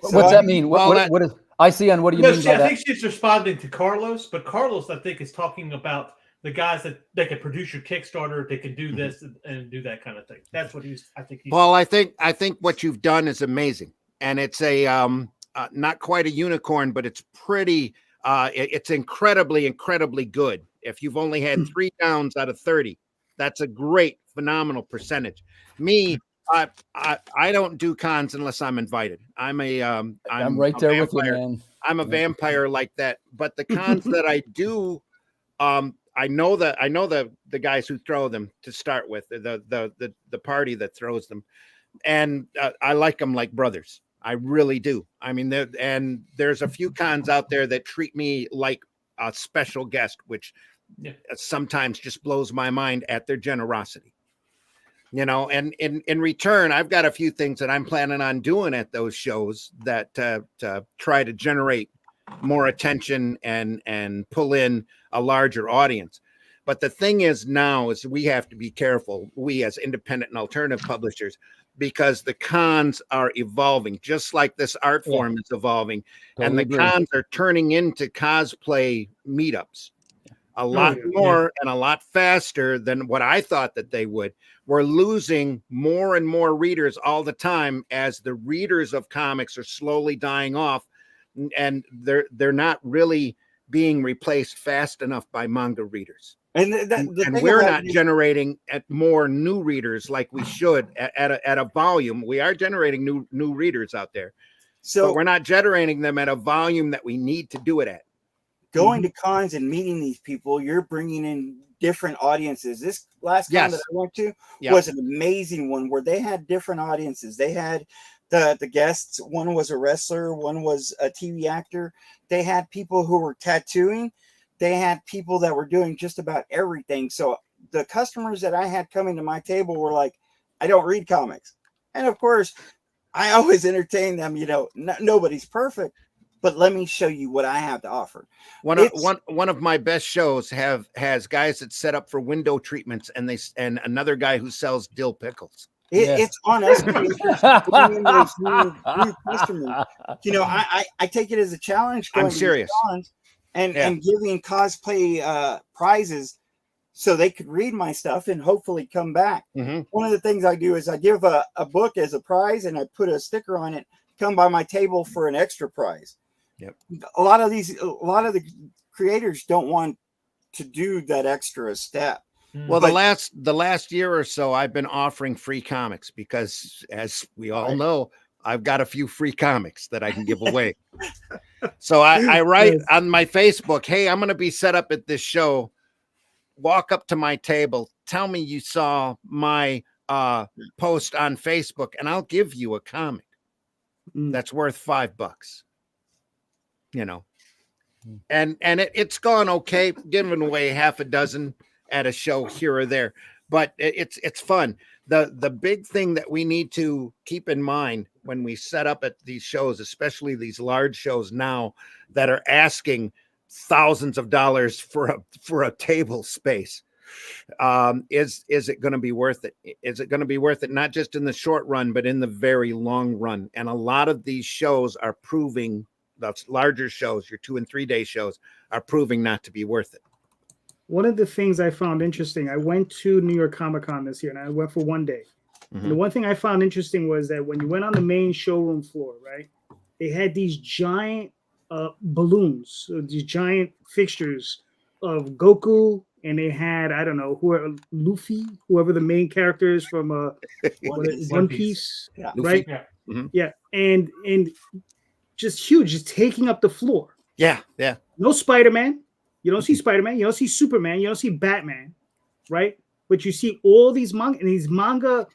So what's that mean? What is I see on? What do you mean by that? I think she's responding to Carlos, but Carlos, I think, is talking about the guys that they can produce your Kickstarter, they can do this and do that kind of thing. That's what I think. Well, I think what you've done is amazing, and it's a not quite a unicorn, but it's pretty. It's incredibly good. If you've only had 3 downs out of 30. That's a great, phenomenal percentage. Me, I don't do cons unless I'm invited. I'm right there with you, man. I'm a vampire like that. But the cons that I do, I know the guys who throw them to start with, the party that throws them, and I like them like brothers. I really do. I mean, there's a few cons out there that treat me like a special guest, which sometimes just blows my mind at their generosity, and in return, I've got a few things that I'm planning on doing at those shows that to try to generate more attention and pull in a larger audience. But the thing is now is we have to be careful, we as independent and alternative publishers, because the cons are evolving, just like this art form is evolving. And the cons are turning into cosplay meetups. A lot more and a lot faster than what I thought that they would. We're losing more and more readers all the time as the readers of comics are slowly dying off, and they're not really being replaced fast enough by manga readers. And we're not generating more new readers like we should at a volume. We are generating new readers out there, but we're not generating them at a volume that we need to do it at. Going to cons and meeting these people, you're bringing in different audiences. This last con Yes. that I went to Yep. was an amazing one where they had different audiences. They had the guests. One was a wrestler, one was a TV actor. They had people who were tattooing. They had people that were doing just about everything. So the customers that I had coming to my table were like, I don't read comics. And of course, I always entertain them, you know, nobody's perfect, but let me show you what I have to offer. One of my best shows has guys that set up for window treatments, and another guy who sells dill pickles. It's on us creators to bring in those new customers. You know, I take it as a challenge going I'm serious. to cons and giving cosplay prizes so they could read my stuff and hopefully come back. Mhm. One of the things I do is I give a book as a prize and I put a sticker on it, come by my table for an extra prize. Yep. A lot of the creators don't want to do that extra step. Well, the last year or so, I've been offering free comics because, as we all know, I've got a few free comics that I can give away. So I write on my Facebook, hey, I'm going to be set up at this show. Walk up to my table. Tell me you saw my post on Facebook, and I'll give you a comic that's worth $5. You know, and it's gone okay, giving away half a dozen at a show here or there, but it's fun. The big thing that we need to keep in mind when we set up at these shows, especially these large shows now that are asking thousands of dollars for a table space, is it going to be worth it? Is it going to be worth it not just in the short run, but in the very long run? And a lot of these shows are proving, those larger shows, your 2 and 3 day shows, are proving not to be worth it. One of the things I found interesting, I went to New York Comic Con this year, and I went for one day. And the one thing I found interesting was that when you went on the main showroom floor, right, they had these giant balloons, these giant fixtures of Goku, and they had, I don't know, Luffy, whoever the main character is from One Piece, Yeah. right? Yeah. Mhm. Yeah, and just huge, just taking up the floor. Yeah. No Spider-Man. You don't see Spider-Man. You don't see Superman. You don't see Batman, right? But you see all these manga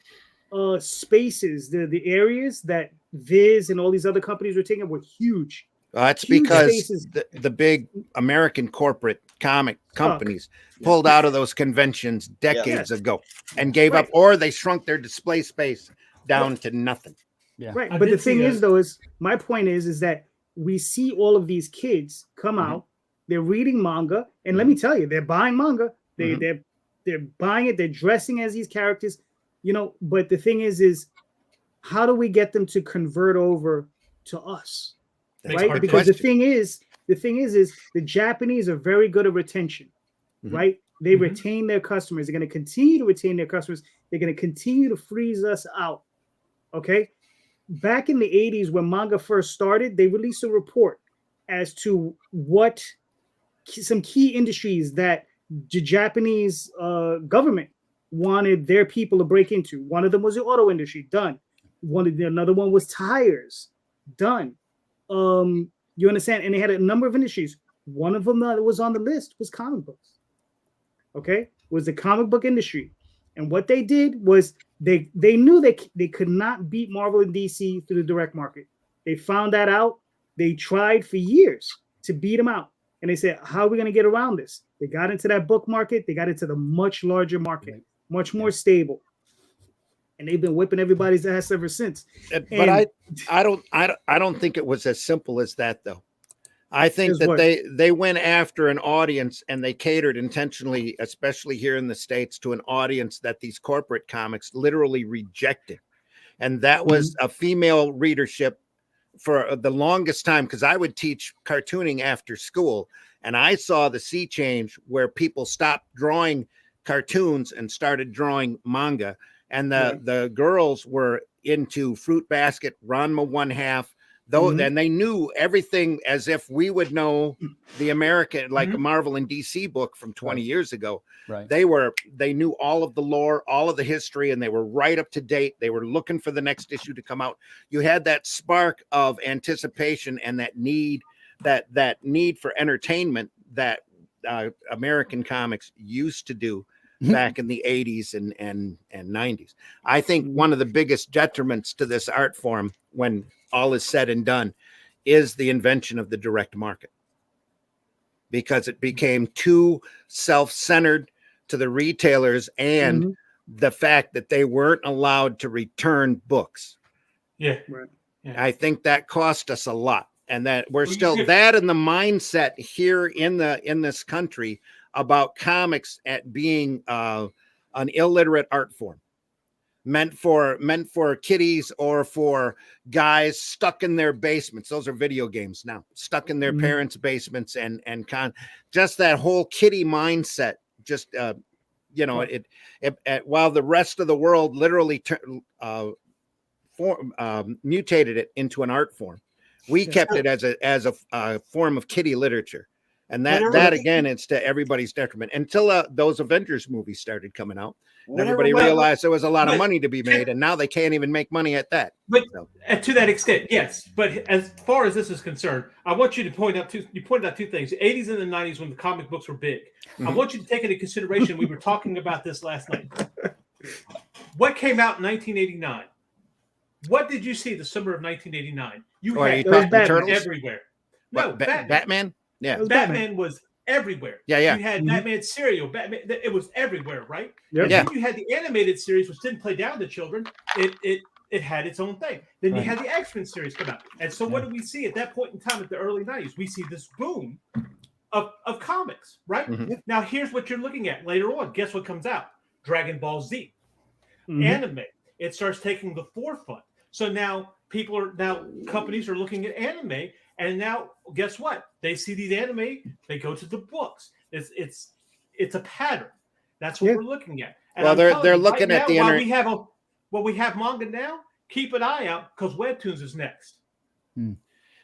spaces, the areas that Viz and all these other companies were taking were huge. That's Huge because spaces. the big American corporate comic companies pulled out of those conventions decades ago and gave up, or they shrunk their display space down to nothing. Yeah. Right. I But the did see thing a- is, though, is my point is that we see all of these kids come out, they're reading manga, and let me tell you, they're buying manga. They're buying it, they're dressing as these characters, you know. But the thing is how do we get them to convert over to us? That's Right? a hard Because question. the thing is the Japanese are very good at retention, right? They retain their customers. They're going to continue to retain their customers. They're going to continue to freeze us out. Okay. Back in the 80s, when manga first started, they released a report as to what some key industries that the Japanese government wanted their people to break into. One of them was the auto industry, done. Another one was tires, done. You understand? And they had a number of industries. One of them that was on the list was comic books. Okay, was the comic book industry. And what they did was they knew they could not beat Marvel and DC through the direct market. They found that out. They tried for years to beat them out. And they said, how are we going to get around this? They got into that book market. They got into the much larger market, much more stable. And they've been whipping everybody's ass ever since. But I don't think it was as simple as that, though. I think As that what? they went after an audience, and they catered intentionally, especially here in the States, to an audience that these corporate comics literally rejected. And that was a female readership for the longest time, because I would teach cartooning after school, and I saw the sea change where people stopped drawing cartoons and started drawing manga. And the girls were into Fruit Basket, Ranma 1/2, though, and they knew everything as if we would know the American, like a Marvel and DC book from 20 years ago. Right. They knew all of the lore, all of the history, and they were right up to date. They were looking for the next issue to come out. You had that spark of anticipation and that need for entertainment that American comics used to do back in the 80s and 90s. I think one of the biggest detriments to this art form, when all is said and done, is the invention of the direct market, because it became too self-centered to the retailers, and the fact that they weren't allowed to return books. Yeah. Right. Yeah. I think that cost us a lot, and that we're still that in the mindset here in this country about comics at being an illiterate art form, meant for kiddies or for guys stuck in their basements. Those are video games now, stuck in their parents' basements, and just that whole kiddie mindset. Just while the rest of the world literally mutated it into an art form, we kept it as a form of kiddie literature. And that again, it's to everybody's detriment until those Avengers movies started coming out. And everybody realized there was a lot of money to be made, and now they can't even make money at that. But to that extent, yes. But as far as this is concerned, I want you to point out you pointed out two things: the 80s and the 90s, when the comic books were big. I want you to take into consideration. We were talking about this last night. What came out in 1989? What did you see the summer of 1989? You had Batman everywhere. No, Batman. Yeah, Batman was everywhere. Yeah. You had Batman cereal. Batman. It was everywhere, right? Yep. And then you had the animated series, which didn't play down to children. It had its own thing. Then you had the X-Men series come out. And so what do we see at that point in time, at the early 90s? We see this boom of comics, right? Now here's what you're looking at later on. Guess what comes out? Dragon Ball Z, anime. It starts taking the forefront. So now companies are looking at anime, and now guess what? They see these anime, they go to the books. It's a pattern. That's what we're looking at. And well, they're looking at the internet. We have manga now. Keep an eye out, because Webtoons is next.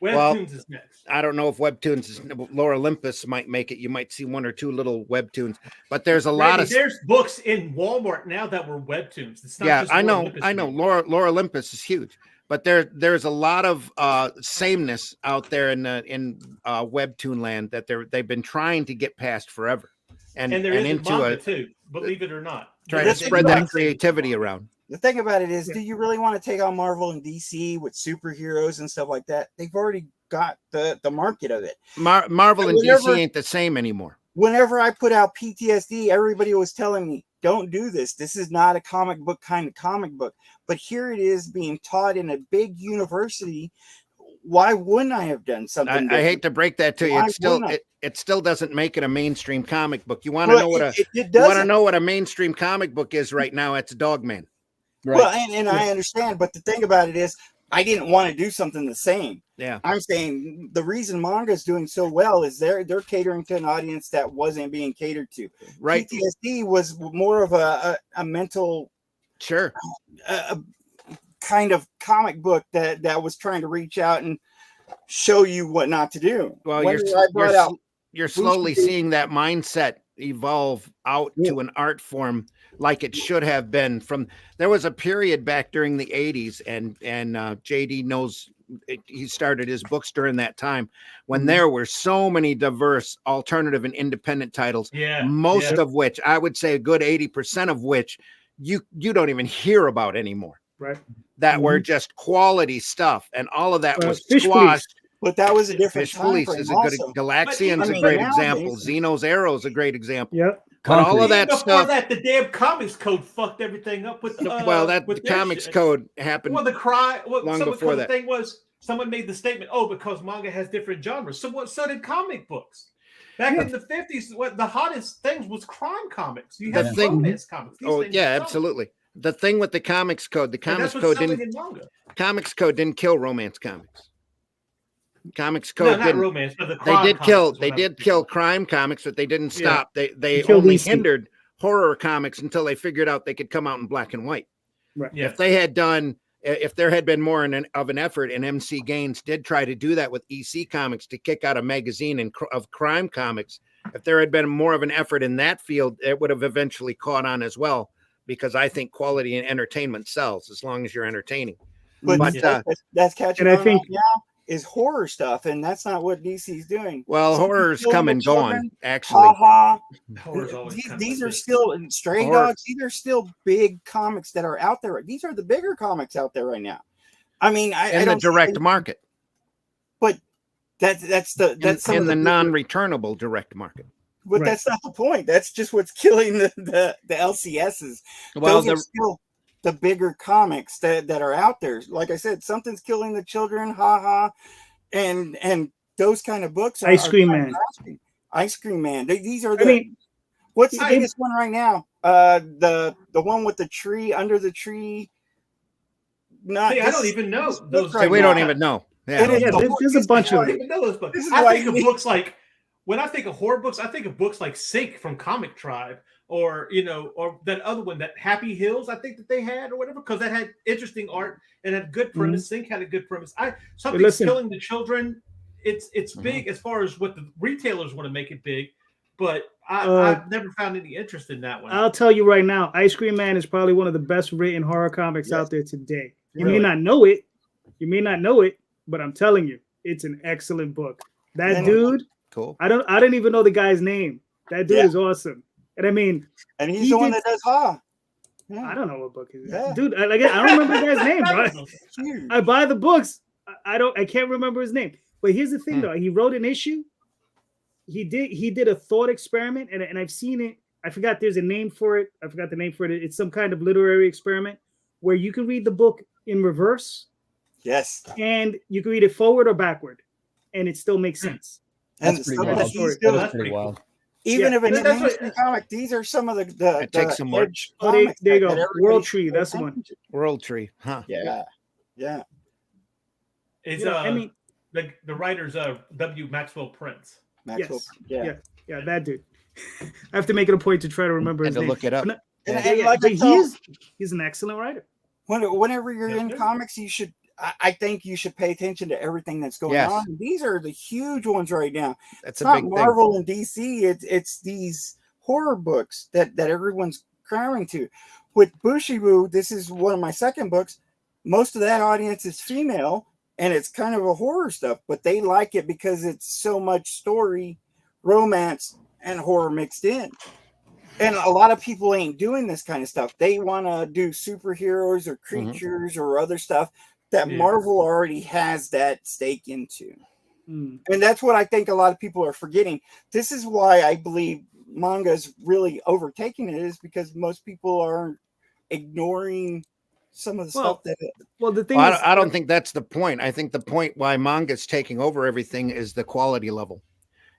Webtoons is next. I don't know if Webtoons is Lore Olympus might make it. You might see one or two little Webtoons, but there's a lot of books in Walmart now that were Webtoons. It's not just I know. Lore Olympus is huge, but there's a lot of sameness out there in Webtoon land that they've been trying to get past forever, and there is into manga too, believe it or not. Trying to spread that creativity around. The thing about it is, do you really want to take on Marvel and DC with superheroes and stuff like that? They've already got the market of it. Marvel and DC ain't the same anymore. Whenever I put out PTSD, everybody was telling me, don't do this. This is not a comic book kind of comic book. But here it is being taught in a big university. Why wouldn't I have done something? I hate to break that to you. It still doesn't make it a mainstream comic book. You want to know what a mainstream comic book is right now? It's Dogman. Right. Well, and I understand, but the thing about it is, I didn't want to do something the same. Yeah, I'm saying the reason manga is doing so well is they're catering to an audience that wasn't being catered to. Right. PTSD was more of a mental, kind of comic book that was trying to reach out and show you what not to do. Well, you're slowly seeing that mindset evolve out to an art form like it should have been. There was a period back during the 80s, and JD knows, he started his books during that time, when there were so many diverse alternative and independent titles, most of which, I would say a good 80% of which you don't even hear about anymore, right? That were just quality stuff, and all of that was squashed. But that was a different Fish Police is a good. Galaxian's a great example. Xeno's Arrow is a great example. Yep. But all of that before stuff. That, the damn Comics Code fucked everything up with. The Comics Code happened. Well, long before that. The thing was, someone made the statement, because manga has different genres. So did comic books. Back in the 50s, what the hottest things was crime comics. You had romance comics. Absolutely. The thing with the Comics Code, the Comics Code didn't kill romance comics. Comics Code not romance, but they did kill crime comics, but they didn't stop. They only hindered horror comics until they figured out they could come out in black and white. Right. Yeah. If there had been more of an effort, and MC Gaines did try to do that with EC Comics to kick out a magazine of crime comics, if there had been more of an effort in that field, it would have eventually caught on as well, because I think quality and entertainment sells as long as you're entertaining. But that's catching on right now. is horror stuff, and that's not what DC's doing. Well, Something's horror's killing come the and children. gone, actually. Ha ha. Horror's always kind of These like are this. still Stray Horror. Dogs. These are still big comics that are out there. These are the bigger comics out there right now. I mean, I In the don't direct market. but that's some In of the bigger- non-returnable direct market. But Right. that's not the point. That's just what's killing the LCSs. Well, Those are still the bigger comics that are out there. Like I said, something's killing the children, haha, and those kind of books. Ice Cream kind of Man. grasping. Ice Cream Man. These are the. I mean, what's the I- biggest one right now? The one with the tree under the tree. Not. See, I this- don't even know this book those. right we don't now. even know. It Yeah. is Yeah, the there's a bunch I of don't them. even know those books. This is I why think of you- books like when I think of horror books, I think of books like Sink from Comic Tribe, or or that other one, that Happy Hills, I think that they had, or whatever, because that had interesting art and had good premise. Sink had a good premise. Something's listen. killing the children. It's big as far as what the retailers want to make it big, but I've never found any interest in that one. I'll tell you right now, Ice Cream Man is probably one of the best written horror comics out there today. You Really? may not know it. You may not know it, but I'm telling you, it's an excellent book. That And- dude, Cool. I don't even know the guy's name. That dude Yeah. is awesome. And I mean, And he's he the one did- that does ha. Yeah. I don't know what book it is. Yeah. Dude, I don't remember the guy's name, bro. Huge. I buy the books. I can't remember his name. But here's the thing, though. He wrote an issue. He did a thought experiment, and I've seen it. I forgot there's a name for it. I forgot the name for it. It's some kind of literary experiment where you can read the book in reverse Yes. and you can read it forward or backward, and it still makes sense. And That's pretty some of wild. the- he's That That doing- is That's pretty pretty wild. even Yeah. if it's a That's what- mainstream comic, these are some of the It takes some work. edge Oh, there comics you that go. everybody World should Tree. pay That's the one. attention to. World Tree. Huh. Yeah. Yeah. It's You know, I mean, the writer's W. Maxwell Prince. Maxwell. Yes. Yeah. Yeah, that dude. I have to make it a point to try to remember And his to name. look it up. But no- And yeah, like but I tell- he's an excellent writer. Whenever you're Yeah, in sure. comics, you should. I think you should pay attention to everything that's going Yes. on. These are the huge ones right now. That's It's a not big thing. Marvel and DC. It's these horror books that everyone's crowding to. With Bushibu, this is one of my second books. Most of that audience is female, and it's kind of a horror stuff, but they like it because it's so much story, romance, and horror mixed in. And a lot of people ain't doing this kind of stuff. They want to do superheroes or creatures or other stuff that Yeah. Marvel already has that stake into. Mm. And that's what I think a lot of people are forgetting. This is why I believe manga is really overtaking it, is because most people are ignoring some of the Well, stuff that Well, the thing Well, is, I don't think that's the point. I think the point why manga's taking over everything is the quality level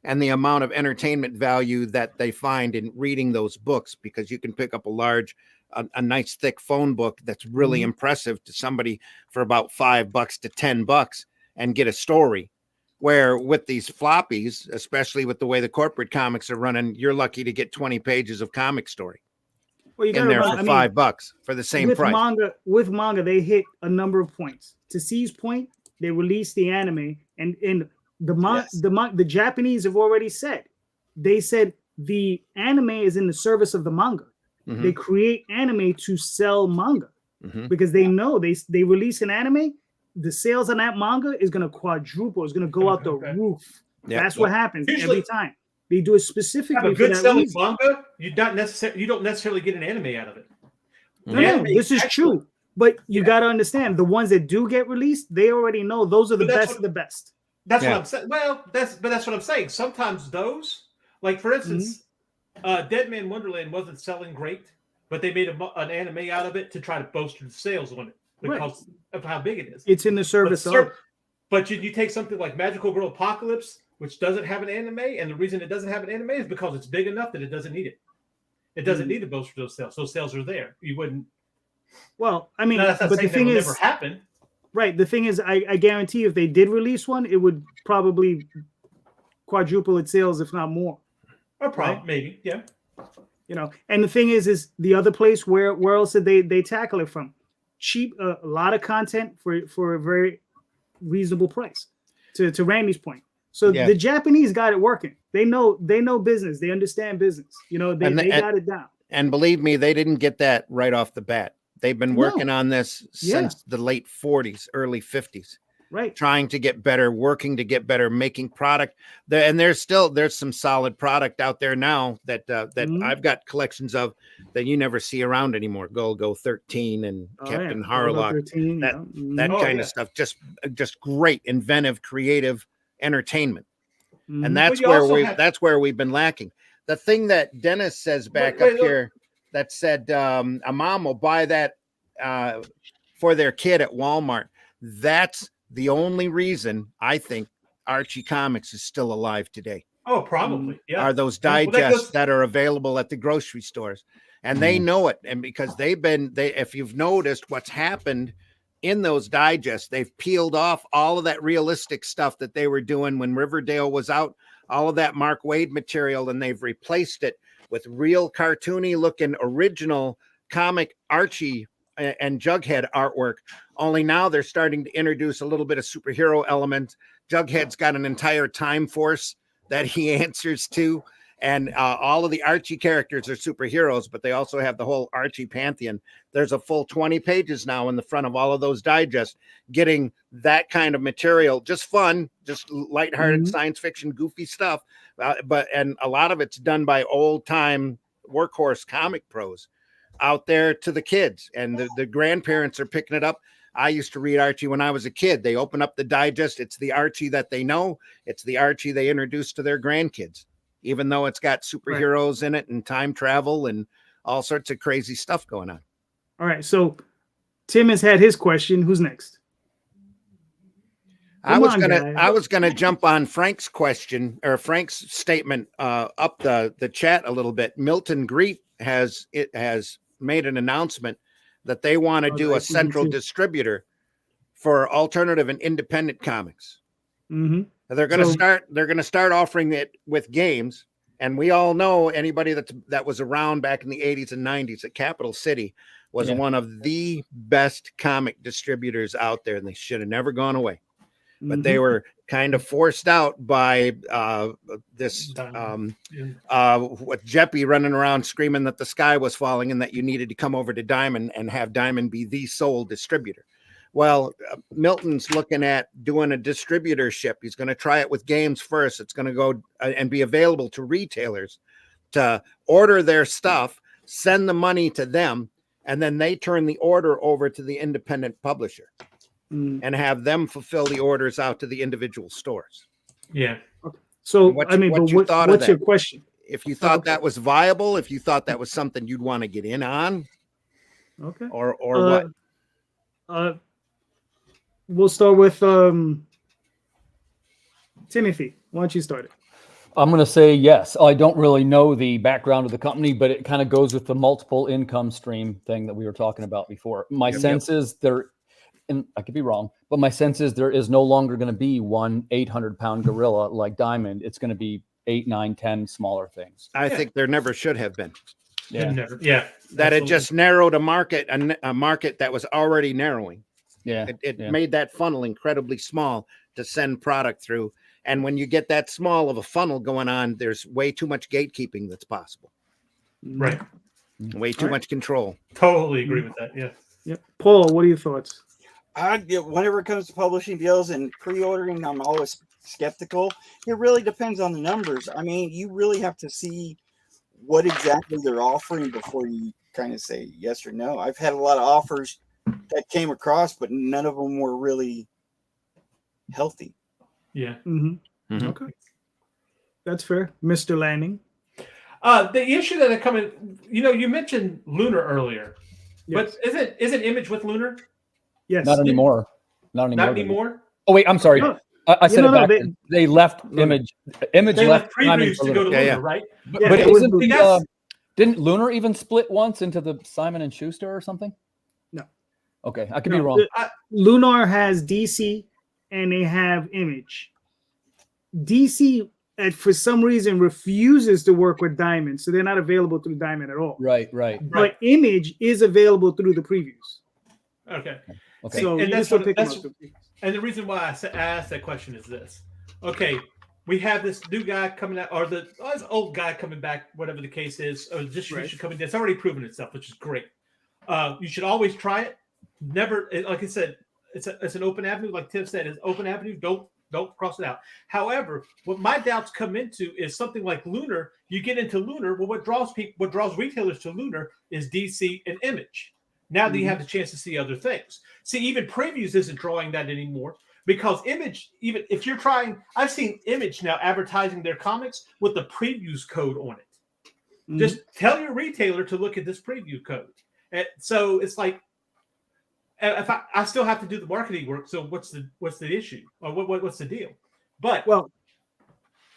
and the amount of entertainment value that they find in reading those books, because you can pick up a nice thick phone book that's really impressive to somebody for about $5 to $10 and get a story. Where with these floppies, especially with the way the corporate comics are running, you're lucky to get 20 pages of comic story well, you in gotta there remember, for I mean, $5 for the same with price. manga, they hit a number of points. To C's point, they released the anime, and Yes. the Japanese have already said, they said the anime is in the service of the manga. Mhm. They create anime to sell manga Mhm. because they know they release an anime, the sales on that manga is going to quadruple, is going to go out the Okay. roof. Yep. That's what happens Usually- every time. They do it Have specifically a for good that selling reason. manga, you don't necessarily get an anime out of it. No, The no, anime this is excellent. true. But you got to understand, the ones that do get released, they already know those are the But that's best what- of the best. That's Yeah. what I'm saying. Well, that's what I'm saying. Sometimes those, like for instance, Dead Man Wonderland wasn't selling great, but they made an anime out of it to try to bolster the sales on it because of how big it is. It's in the But, service of. but you take something like Magical Girl Apocalypse, which doesn't have an anime, and the reason it doesn't have an anime is because it's big enough that it doesn't need it. It doesn't need to bolster those sales. Those sales are there. You wouldn't. Well, I mean, No, that's not but the saying thing that'll is, never happen. right? The thing is, I guarantee if they did release one, it would probably quadruple its sales, if not more. Or probably, Right. maybe, yeah. You know, and the thing is the other place where else did they tackle it from? Cheap, a lot of content for a very reasonable price. To Randy's point, so Yeah. the Japanese got it working. They know business. They understand business. You know, they got it down. And believe me, they didn't get that right off the bat. They've been No. working on this Yeah. since the late 40s, early 50s. Right. trying to get better, working to get better, making product. And there's some solid product out there now that I've got collections of that you never see around anymore. Go 13 and Captain Harlock, 13, that kind of stuff. Just great, inventive, creative entertainment. And that's where we've been lacking. The thing that Dennis says back up here that said a mom will buy that for their kid at Walmart. That's the only reason I think Archie Comics is still alive today. Oh, probably. Yeah. Are those digests that are available at the grocery stores. And they know it. And because if you've noticed what's happened in those digests, they've peeled off all of that realistic stuff that they were doing when Riverdale was out, all of that Mark Waid material, and they've replaced it with real cartoony looking original comic Archie and Jughead artwork. Only now they're starting to introduce a little bit of superhero element. Jughead's got an entire time force that he answers to. And all of the Archie characters are superheroes, but they also have the whole Archie pantheon. There's a full 20 pages now in the front of all of those digests, getting that kind of material. Just fun, just lighthearted science fiction, goofy stuff. And a lot of it's done by old time workhorse comic pros out there to the kids. And the grandparents are picking it up. I used to read Archie when I was a kid. They open up the digest. It's the Archie that they know. It's the Archie they introduce to their grandkids, even though it's got superheroes in it and time travel and all sorts of crazy stuff going on. All right. So Tim has had his question. Who's next? I was gonna jump on Frank's question or Frank's statement up the chat a little bit. Milton Greet has made an announcement that they want to do a central distributor for alternative and independent comics. Mm-hmm. They're going to start offering it with games. And we all know anybody that was around back in the 80s and 90s at Capital City was one of the best comic distributors out there, and they should have never gone away. But they were kind of forced out by with Jeppy running around screaming that the sky was falling and that you needed to come over to Diamond and have Diamond be the sole distributor. Well, Milton's looking at doing a distributorship. He's going to try it with games first. It's going to go and be available to retailers to order their stuff, send the money to them, and then they turn the order over to the independent publisher and have them fulfill the orders out to the individual stores. Yeah. So, what's your question? If you thought that was viable, if you thought that was something you'd want to get in on, okay, or what? We'll start with Timothy. Why don't you start it? I'm going to say yes. I don't really know the background of the company, but it kind of goes with the multiple income stream thing that we were talking about before. My sense is there, and I could be wrong, but my sense is there is no longer going to be one 800-pound gorilla like Diamond. It's going to be 8, 9, 10 smaller things. I think there never should have been. Yeah. That it just narrowed a market that was already narrowing. Yeah. It made that funnel incredibly small to send product through. And when you get that small of a funnel going on, there's way too much gatekeeping that's possible. Right. Way too much control. Totally agree with that. Yeah. Yep. Paul, what are your thoughts? Whenever it comes to publishing deals and pre-ordering, I'm always skeptical. It really depends on the numbers. I mean, you really have to see what exactly they're offering before you kind of say yes or no. I've had a lot of offers that came across, but none of them were really healthy. Yeah. Okay. That's fair. Mr. Lanning. The issue that are coming, you mentioned Lunar earlier, but isn't Image with Lunar? Yes. Not anymore. Not anymore. Oh wait, I'm sorry. No. I said it back. They left Image. Image they left previews to go to Lunar, right? But didn't Lunar even split once into the Simon and Schuster or something? No. Okay, I could be wrong. Lunar has DC and they have Image. DC, for some reason, refuses to work with Diamond, so they're not available through Diamond at all. Right. But Image is available through the previews. Okay. So and the reason why I asked that question is this. Okay, we have this new guy coming out, or this old guy coming back, whatever the case is, or the distribution coming. It's already proven itself, which is great. You should always try it. Never, like I said, it's an open avenue, like Tim said, it's open avenue. Don't cross it out. However, what my doubts come into is something like Lunar. You get into Lunar, well, what draws retailers to Lunar is DC and Image. Now that you have the chance to see other things. See, even Previews isn't drawing that anymore because Image, even if you're trying, I've seen Image now advertising their comics with the Previews code on it. Just tell your retailer to look at this preview code. And so it's like, if I still have to do the marketing work, so what's the issue, or what's the deal? But well,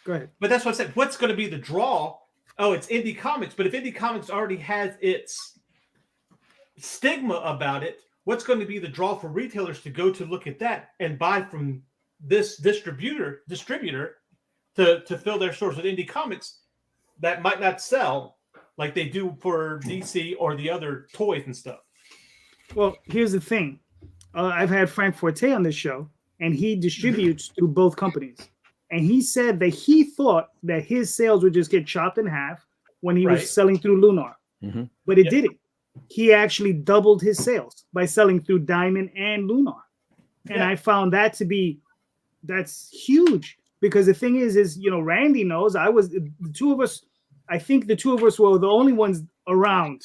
go ahead. But that's what I said. What's going to be the draw? Oh, it's Indie Comics. But if Indie Comics already has its stigma about it, what's going to be the draw for retailers to go to look at that and buy from this distributor to fill their stores with Indie Comics that might not sell like they do for DC or the other toys and stuff? Well, here's the thing. I've had Frank Forte on this show, and he distributes through both companies. And he said that he thought that his sales would just get chopped in half when he was selling through Lunar. But it didn't. He actually doubled his sales by selling through Diamond and Lunar. And I found that to be, that's huge. Because the thing is, Randy knows the two of us, I think the two of us were the only ones around,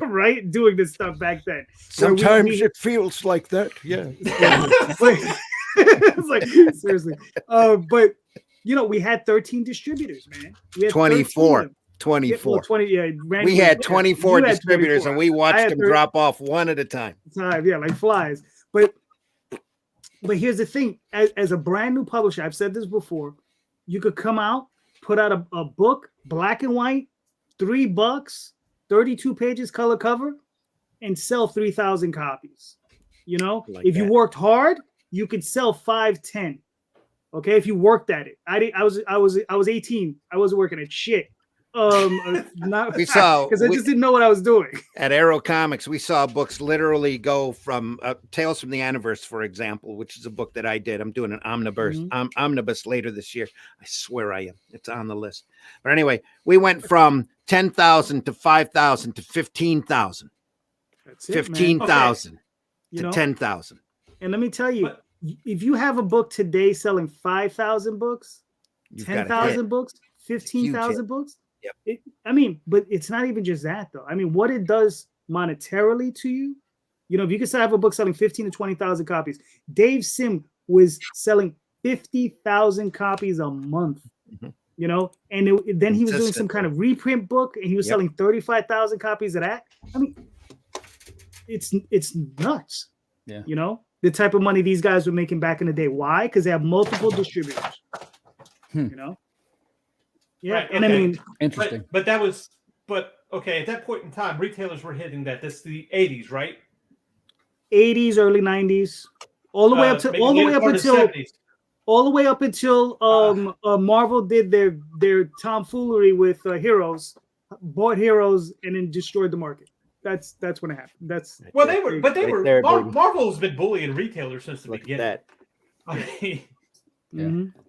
right? Doing this stuff back then. Sometimes it feels like that. Yeah. It's like, seriously. But, we had 13 distributors, man. We had 24. 24. 20, we had 24 distributors, and we watched them drop off one at a time. Yeah, like flies. But here's the thing. As a brand new publisher, I've said this before, you could come out, put out a book, black and white, $3, 32 pages color cover, and sell 3,000 copies. If you worked hard, you could sell 5, 10. Okay, if you worked at it. I was 18. I wasn't working at shit. Not because I just didn't know what I was doing. At Arrow Comics, we saw books literally go from Tales from the Aniverse, for example, which is a book that I did. I'm doing an omnibus later this year. I swear I am. It's on the list. But anyway, we went from 10,000 to 5,000 to 15,000. 15,000 to 10,000. And let me tell you, if you have a book today selling 5,000 books, 10,000 books, 15,000 books. Yep. But it's not even just that, though. What it does monetarily to you, if you could have a book selling 15 to 20,000 copies, Dave Sim was selling 50,000 copies a month, and then he was doing some kind of reprint book, and he was selling 35,000 copies of that. It's nuts. Yeah. The type of money these guys were making back in the day. Why? Because they have multiple distributors. Yeah, right, and interesting. But at that point in time, retailers were hitting that. That's the 80s, right? 80s, early 90s, all the way up until Marvel did their tomfoolery with Heroes, bought Heroes, and then destroyed the market. That's when it happened. Marvel's been bullying retailers since the beginning.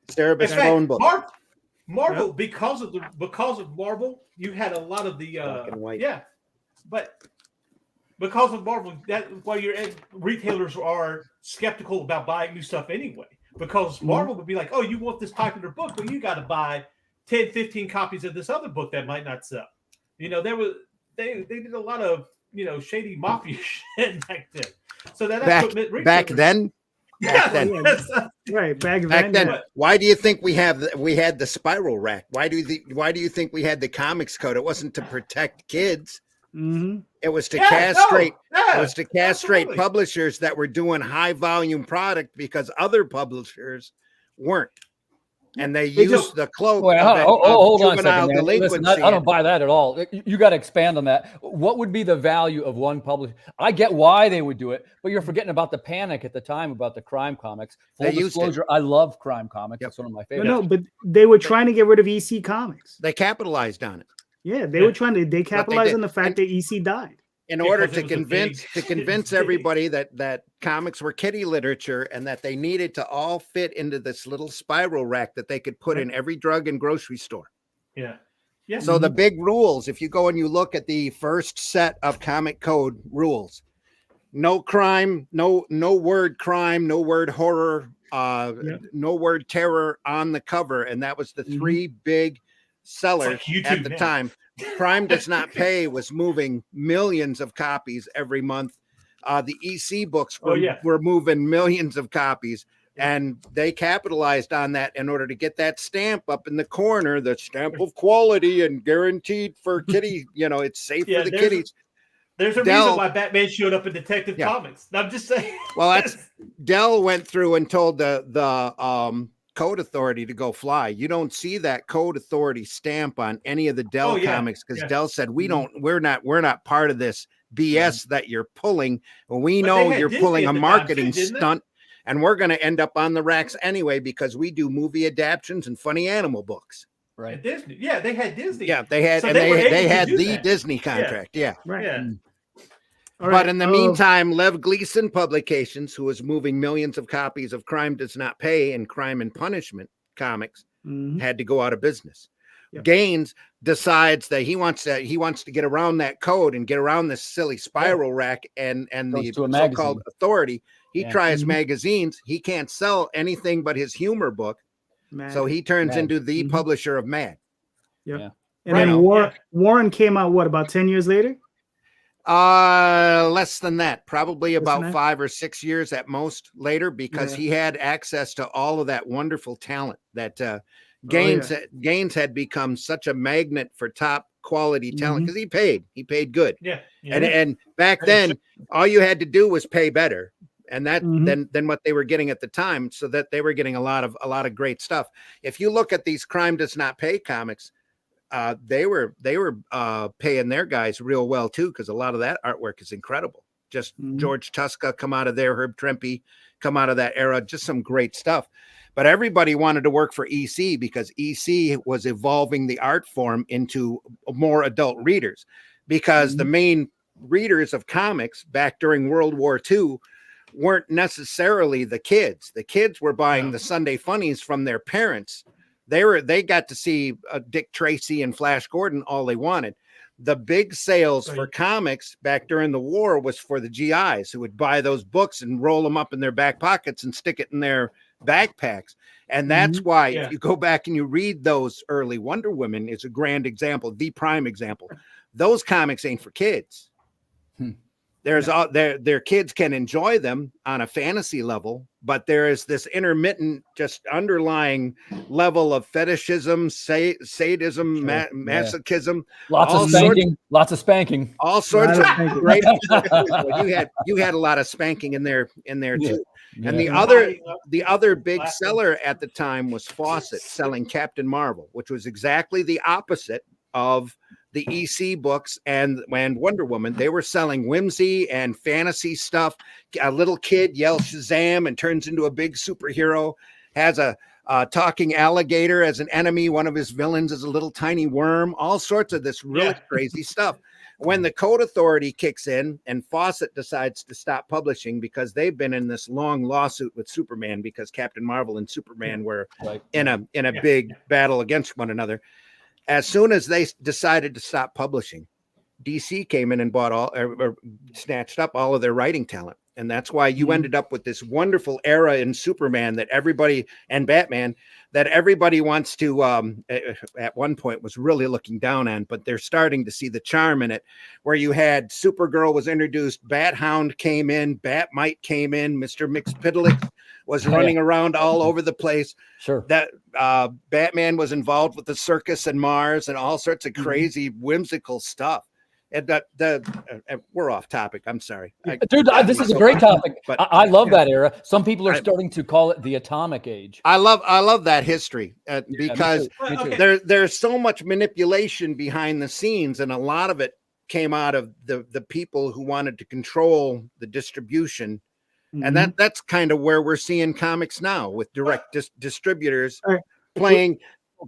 Cerebus phone book. Marvel, because of Marvel, you had a lot of the black and white. But because of Marvel, that's why retailers are skeptical about buying new stuff anyway. Because Marvel would be like, "Oh, you want this popular book, but you got to buy 10, 15 copies of this other book that might not sell." They did a lot of shady mafia shit back then. So back then. Right, back then. Yeah. Why do you think we had the spiral rack? Why do you think we had the comics code? It wasn't to protect kids. It was to castrate. It was to castrate publishers that were doing high volume product because other publishers weren't. And they used the cloak hold on a juvenile second, delinquency. Listen, I don't buy that at all. You got to expand on that. What would be the value of one publisher? I get why they would do it, but you're forgetting about the panic at the time about the crime comics. Full disclosure, I love crime comics. It's one of my favorites. No, but they were trying to get rid of EC Comics. They capitalized on it. Yeah, they were trying to. They capitalized on the fact that EC died. In order to convince everybody that comics were kiddie literature and that they needed to all fit into this little spiral rack that they could put in every drug and grocery store. Yeah. So the big rules, if you go and you look at the first set of comic code rules, no crime, no word crime, no word horror, no word terror on the cover, and that was the three big sellers at the time. Crime Does Not Pay was moving millions of copies every month. The EC books were moving millions of copies, and they capitalized on that in order to get that stamp up in the corner, the stamp of quality and guaranteed for kitty. It's safe for the kitties. There's a reason why Batman showed up in Detective Comics. I'm just saying. Well, that's Dell went through and told the code authority to go fly. You don't see that code authority stamp on any of the Dell comics because Dell said we're not part of this BS that you're pulling. We know you're pulling a marketing stunt, and we're going to end up on the racks anyway because we do movie adaptions and funny animal books. Right. And Disney. Yeah, they had Disney. Yeah, they had, so and they had the Disney contract. Yeah. Right. Yeah. But in the meantime, Lev Gleason Publications, who was moving millions of copies of Crime Does Not Pay and Crime and Punishment comics, had to go out of business. Yep. Gaines decides that he wants to get around that code and get around this silly spiral rack and the so-called authority. He tries magazines. He can't sell anything but his humor book. So he turns into the publisher of Mad. Yep. Yeah. And then Warren came out, about 10 years later? Less than that, probably about 5 or 6 years at most later, because he had access to all of that wonderful talent that Gaines had become such a magnet for top quality talent because he paid good. Yeah. And back then all you had to do was pay better. And that than what they were getting at the time, so that they were getting a lot of great stuff. If you look at these Crime Does Not Pay comics, they were paying their guys real well too, because a lot of that artwork is incredible. Just George Tuska come out of there, Herb Trimpe come out of that era, just some great stuff. But everybody wanted to work for EC because EC was evolving the art form into more adult readers, because the main readers of comics back during World War II weren't necessarily the kids. The kids were buying the Sunday funnies from their parents. They got to see Dick Tracy and Flash Gordon all they wanted. The big sales for comics back during the war was for the GIs, who would buy those books and roll them up in their back pockets and stick it in their backpacks. And that's why if you go back and you read those early Wonder Woman is a grand example, the prime example. Those comics ain't for kids. There's their kids can enjoy them on a fantasy level, but there is this intermittent, just underlying level of fetishism, sadism, masochism, lots of spanking, all sorts of great. you had a lot of spanking in there too. Yeah. And the other big seller at the time was Fawcett selling Captain Marvel, which was exactly the opposite of the EC books and Wonder Woman. They were selling whimsy and fantasy stuff. A little kid yells Shazam and turns into a big superhero, has a talking alligator as an enemy. One of his villains is a little tiny worm, all sorts of this really crazy stuff. When the code authority kicks in and Fawcett decides to stop publishing because they've been in this long lawsuit with Superman because Captain Marvel and Superman were in a big battle against one another. As soon as they decided to stop publishing, DC came in and bought or snatched up all of their writing talent. And that's why you ended up with this wonderful era in Superman that everybody, and Batman, that everybody wants to, at one point was really looking down on, but they're starting to see the charm in it, where you had Supergirl was introduced, Bat Hound came in, Batmite came in, Mr. Mxyzptlk was running around all over the place. Sure. That Batman was involved with the circus and Mars and all sorts of crazy, whimsical stuff. And we're off topic. I'm sorry. Dude, this is a great topic. But I love that era. Some people are starting to call it the atomic age. I love that history because there's so much manipulation behind the scenes, and a lot of it came out of the people who wanted to control the distribution. And that's kind of where we're seeing comics now, with direct distributors playing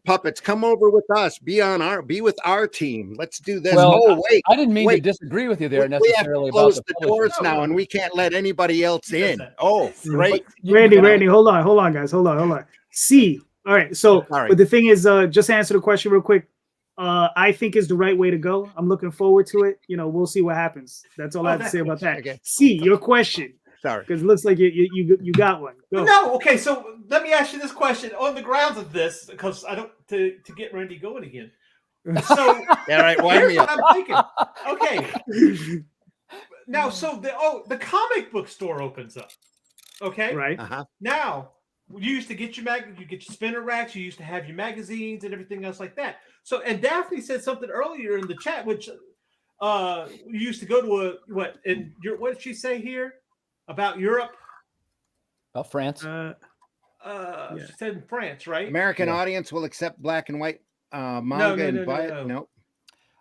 puppets. Come over with us, be with our team. Let's do this. Well, wait, I didn't mean to disagree with you there necessarily. We have to close the doors now, and we can't let anybody else in. Oh, great. Randy, hold on, guys. Hold on. See, all right. So, but the thing is, just answer the question real quick. I think is the right way to go. I'm looking forward to it. We'll see what happens. That's all I have to say about that. Okay. See your question, Sorry. because it looks like you got one. Go. No, okay. So let me ask you this question on the grounds of this, because I don't to get Randy going again. So Yeah, right. Wind here's me what up. I'm thinking. Okay. Now, so the comic book store opens up. Okay. Right. Uh-huh. Now, you used to get you get your spinner racks, you used to have your magazines and everything else like that. So, and Daphne said something earlier in the chat, which you used to go to what did she say here about Europe? France. She said in France, right? American Yeah. audience will accept black and white manga and buy it. No.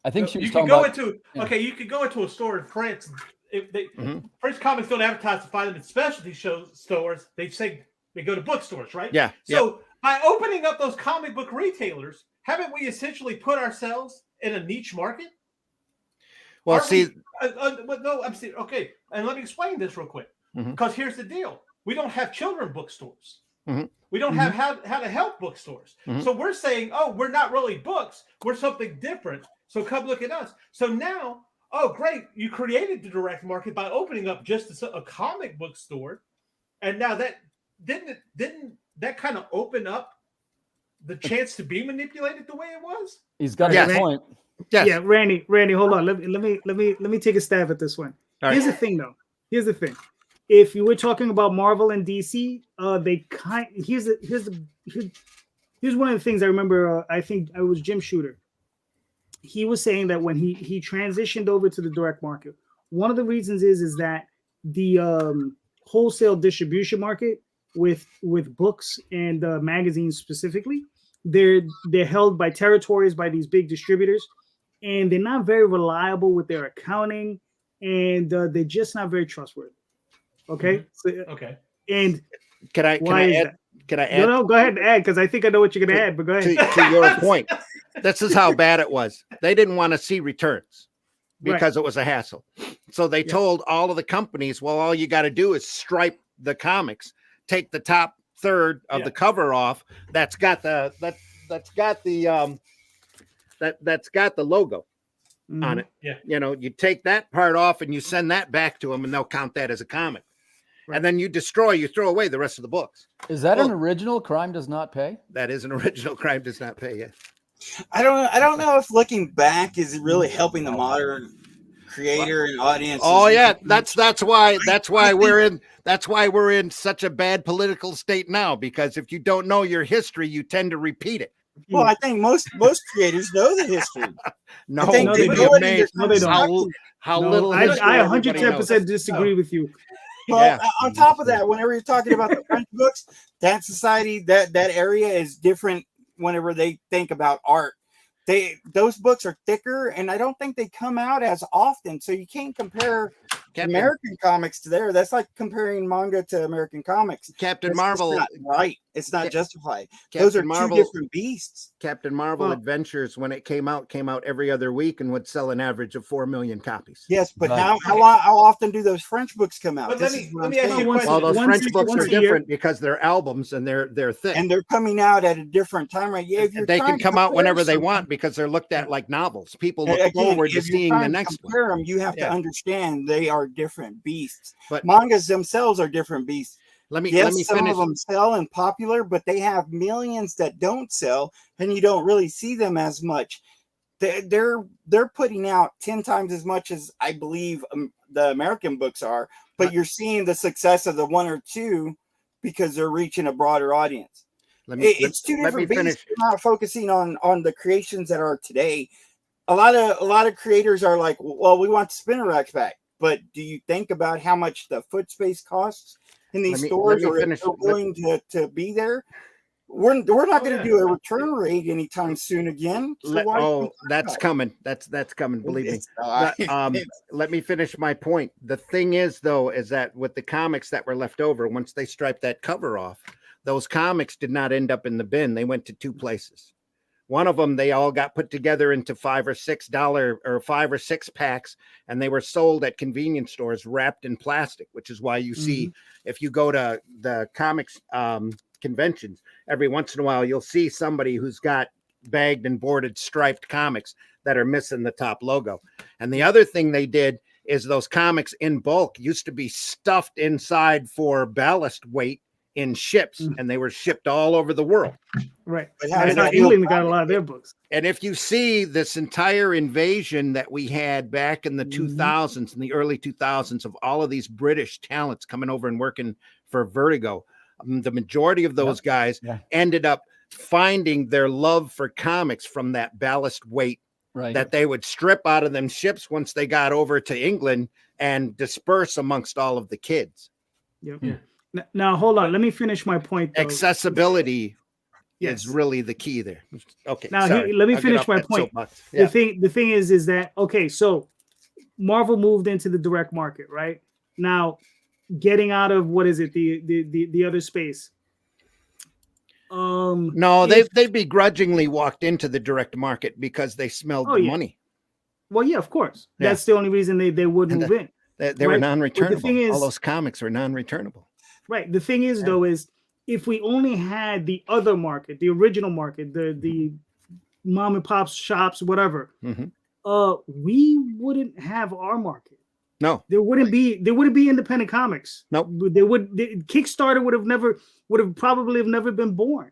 I think she was you could talking go about. into you could go into a store in France. If they Mhm. French comics don't advertise to find them in specialty stores. They say they go to bookstores, right? Yeah. So by opening up those comic book retailers, haven't we essentially put ourselves in a niche market? Well, Aren't see, no, I'm saying okay, and let me explain this real quick. Mhm. Because here's the deal: we don't have children bookstores. Mhm. We don't have how to help bookstores. Mhm. So we're saying, oh, we're not really books. We're something different. So come look at us. So now, oh, great, you created the direct market by opening up just a comic book store, and now that didn't that kind of open up the chance to be manipulated the way it was? He's got Yes. a point. yes. Yeah, Randy, hold on. Let me take a stab at this one. All right. Here's the thing, though. Here's the thing. If you were talking about Marvel and DC, here's one of the things I remember. I think it was Jim Shooter. He was saying that when he transitioned over to the direct market, one of the reasons is that the wholesale distribution market with books and magazines specifically, they're held by territories, by these big distributors, and they're not very reliable with their accounting, and they're just not very trustworthy. Okay. Okay. And Can I is add? Can I add? No, go ahead and add, because I think I know what you're going to add, but go ahead. To your point, this is how bad it was. They didn't want to see returns because it was a hassle. So they told all of the companies, well, all you got to do is stripe the comics, take the top third of the cover off. That's got the logo on it. Yeah. You take that part off and you send that back to them, and they'll count that as a comic. Right. And then you throw away the rest of the books. Is that an original Crime Does Not Pay? That is an original Crime Does Not Pay. Yeah. I don't know if looking back is really helping the modern creator and audience. Oh yeah, that's why we're in such a bad political state now, because if you don't know your history, you tend to repeat it. Well, I think most creators know the history. No, they don't. How little. I 110% disagree with you. Well, on top of that, whenever you're talking about the French books, that society, that area is different. Whenever they think about art, those books are thicker, and I don't think they come out as often. So you can't compare American comics to there. That's like comparing manga to American comics. Captain Marvel, right? It's not justified. Those are two different beasts. Captain Marvel Adventures, when it came out every other week and would sell an average of 4 million copies. Yes, but how often do those French books come out? But let me ask you a question. Well, those French books are different because they're albums and they're thick, and they're coming out at a different time. Right? Yeah, they can come out whenever they want because they're looked at like novels. People look forward to seeing the next one. You have to understand they are different beasts. But mangas themselves are different beasts. Let me finish. Some of them sell and popular, but they have millions that don't sell, and you don't really see them as much. They're putting out 10 times as much as I believe the American books are, but you're seeing the success of the one or two because they're reaching a broader audience. It's two different beasts. You're not focusing on the creations that are today. A lot of creators are like, well, we want the spinner racks back, but do you think about how much the foot space costs in these stores, or if they're willing to be there? We're not going to do a return rate anytime soon again. So that's coming. That's coming. Believe me. Let me finish my point. The thing is, though, is that with the comics that were left over, once they striped that cover off, those comics did not end up in the bin. They went to two places. One of them, they all got put together into $5 or $6 or 5 or 6 packs, and they were sold at convenience stores wrapped in plastic, which is why you see, if you go to the comics conventions, every once in a while, you'll see somebody who's got bagged and boarded striped comics that are missing the top logo. And the other thing they did is those comics in bulk used to be stuffed inside for ballast weight in ships, and they were shipped all over the world. Right. But how That's did how they do England it? got a lot of their books. And if you see this entire invasion that we had back in the Mhm. 2000s, in the early 2000s, of all of these British talents coming over and working for Vertigo, the majority of those guys ended up finding their love for comics from that ballast weight that they would strip out of them ships once they got over to England and disperse amongst all of the kids. Yep. Now, hold on. Let me finish my point, though. Accessibility Yes. is really the key there. Okay. Now, sorry. let me I'll get finish off my that point. soapbox. The thing is that, okay, so Marvel moved into the direct market, right? Now, getting out of, what is it, the other space. No, they begrudgingly walked into the direct market because they smelled the money. Well, yeah, of course. That's the only reason they would move in. They were right? non-returnable. But the thing is, all those comics were non-returnable. Right. The thing is, though, is if we only had the other market, the original market, the mom and pop shops, whatever, we wouldn't have our market. No, there wouldn't be independent comics. Nope. Kickstarter would have probably never been born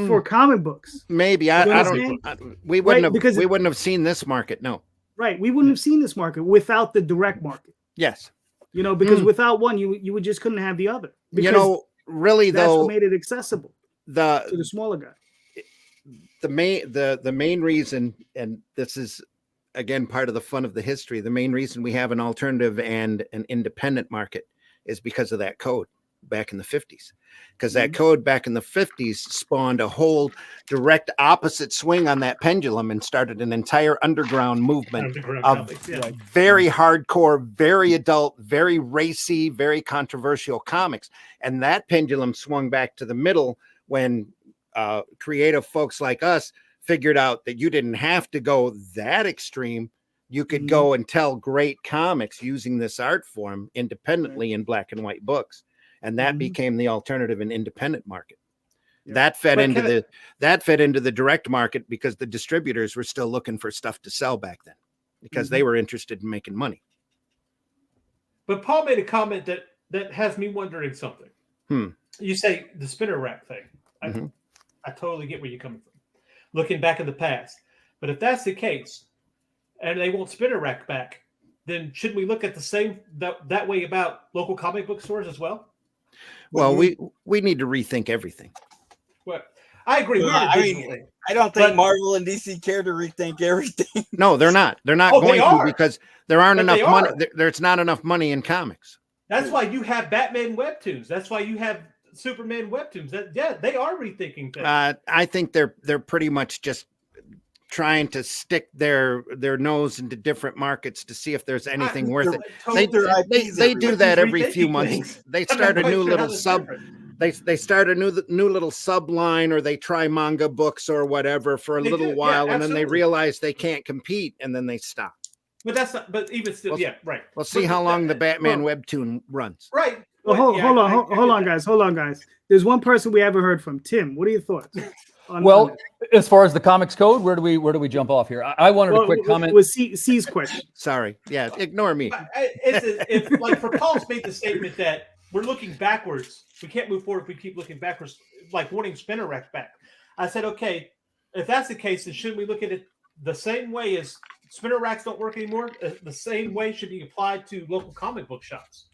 for comic books. Maybe I don't. We wouldn't have seen this market. No. Right. We wouldn't have seen this market without the direct market. Yes. Because without one, you would just couldn't have the other. Because really, that's though, what made it accessible to the smaller guy. The main reason, and this is again part of the fun of the history, the main reason we have an alternative and an independent market is because of that code back in the 50s. Because that code back in the 50s spawned a whole direct opposite swing on that pendulum and started an entire underground movement of very hardcore, very adult, very racy, very controversial comics. And that pendulum swung back to the middle when creative folks like us figured out that you didn't have to go that extreme. You could go and tell great comics using this art form independently in black and white books. And that became the alternative and independent market. That fed into the direct market because the distributors were still looking for stuff to sell back then because they were interested in making money. But Paul made a comment that has me wondering something. You say the spinner rack thing. I totally get where you're coming from. Looking back in the past. But if that's the case, and they want spinner rack back, then shouldn't we look at the same that way about local comic book stores as well? Well, we need to rethink everything. Well, I agree. I don't think Marvel and DC care to rethink everything. No, they're not. They're not going to because there aren't enough money. There's not enough money in comics. That's why you have Batman webtoons. That's why you have Superman webtoons. They are rethinking things. I think they're pretty much just trying to stick their nose into different markets to see if there's anything worth it. They do that every few months. They start a new little they start a new little sub line, or they try manga books or whatever for a little while, and then they realize they can't compete, and then they stop. But that's not. But even still, right. We'll see how long the Batman webtoon runs. Right. Well, hold on, guys. There's one person we haven't heard from. Tim, what are your thoughts? As far as the comics code, where do we jump off here? I wanted a quick comment. Was C's question? Sorry, ignore me. If like for Paul's made the statement that we're looking backwards, we can't move forward if we keep looking backwards, like wanting spinner rack back. I said, okay, if that's the case, then shouldn't we look at it the same way as spinner racks don't work anymore? The same way should be applied to local comic book shops.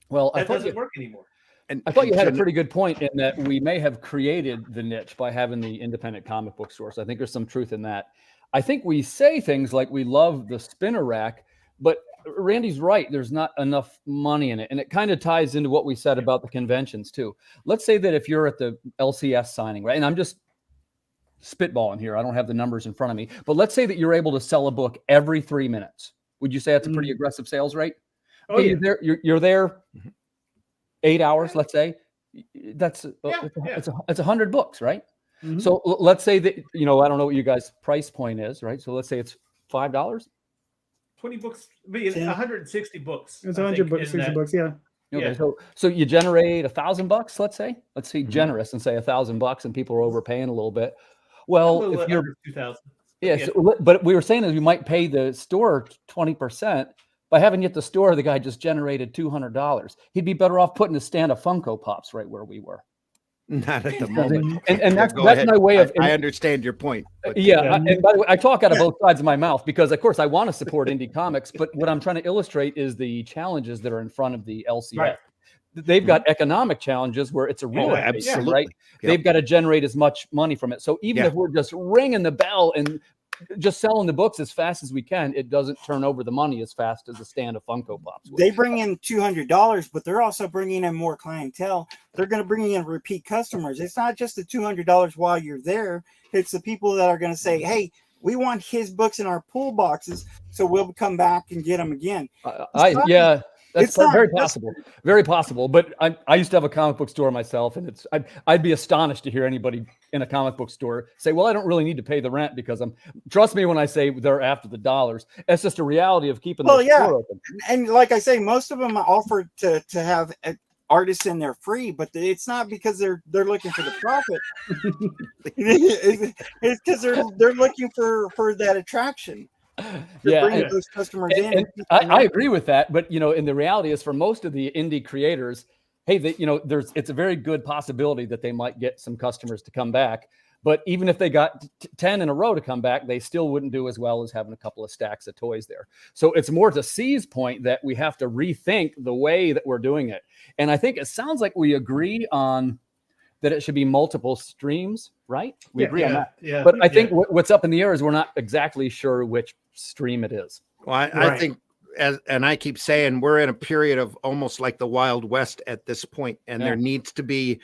Well, that doesn't work anymore. And I thought you had a pretty good point in that we may have created the niche by having the independent comic book stores. I think there's some truth in that. I think we say things like we love the spinner rack, but Randy's right. There's not enough money in it. And it kind of ties into what we said about the conventions too. Let's say that if you're at the LCS signing, right? And I'm just spitballing here. I don't have the numbers in front of me, but let's say that you're able to sell a book every 3 minutes. Would you say that's a pretty aggressive sales rate? Oh, yeah. You're there 8 hours, let's say. It's 100 books, right? So let's say that, I don't know what you guys' price point is, right? So let's say it's $5. 20 books, 160 books. It's 100 books, 60 books, yeah. Okay, so you generate $1,000, let's say. Let's be generous and say $1,000, and people are overpaying a little bit. Well, if you're 2,000. yeah, so, but we were saying that we might pay the store 20%. By having at the store, the guy just generated $200. He'd be better off putting a stand of Funko Pops right where we were. Not at the moment. And that's ahead. my way of. I understand your point. But, And by the way, I talk out of both sides of my mouth because, of course, I want to support indie comics, but what I'm trying to illustrate is the challenges that are in front of the LCS. Right. They've got economic challenges where it's a real absolutely. right? Yep. They've got to generate as much money from it. So even if we're just ringing the bell and just selling the books as fast as we can, it doesn't turn over the money as fast as a stand of Funko Pops would. They bring in $200, but they're also bringing in more clientele. They're going to bring in repeat customers. It's not just the $200 while you're there. It's the people that are going to say, hey, we want his books in our pool boxes, so we'll come back and get them again. That's very possible. Very possible. But I used to have a comic book store myself, and I'd be astonished to hear anybody in a comic book store say, well, I don't really need to pay the rent because trust me when I say they're after the dollars. It's just a reality of keeping the store open. And like I say, most of them offer to have artists in there free, but it's not because they're looking for the profit. It's because they're looking for that attraction. Bring those customers in. And I agree with that, but in the reality is for most of the indie creators, hey, it's a very good possibility that they might get some customers to come back. But even if they got 10 in a row to come back, they still wouldn't do as well as having a couple of stacks of toys there. So it's more to C's point that we have to rethink the way that we're doing it. And I think it sounds like we agree on that it should be multiple streams, right? We agree on that. Yeah. But I think what's up in the air is we're not exactly sure which stream it is. Well, I think, and I keep saying, we're in a period of almost like the Wild West at this point, and there needs to be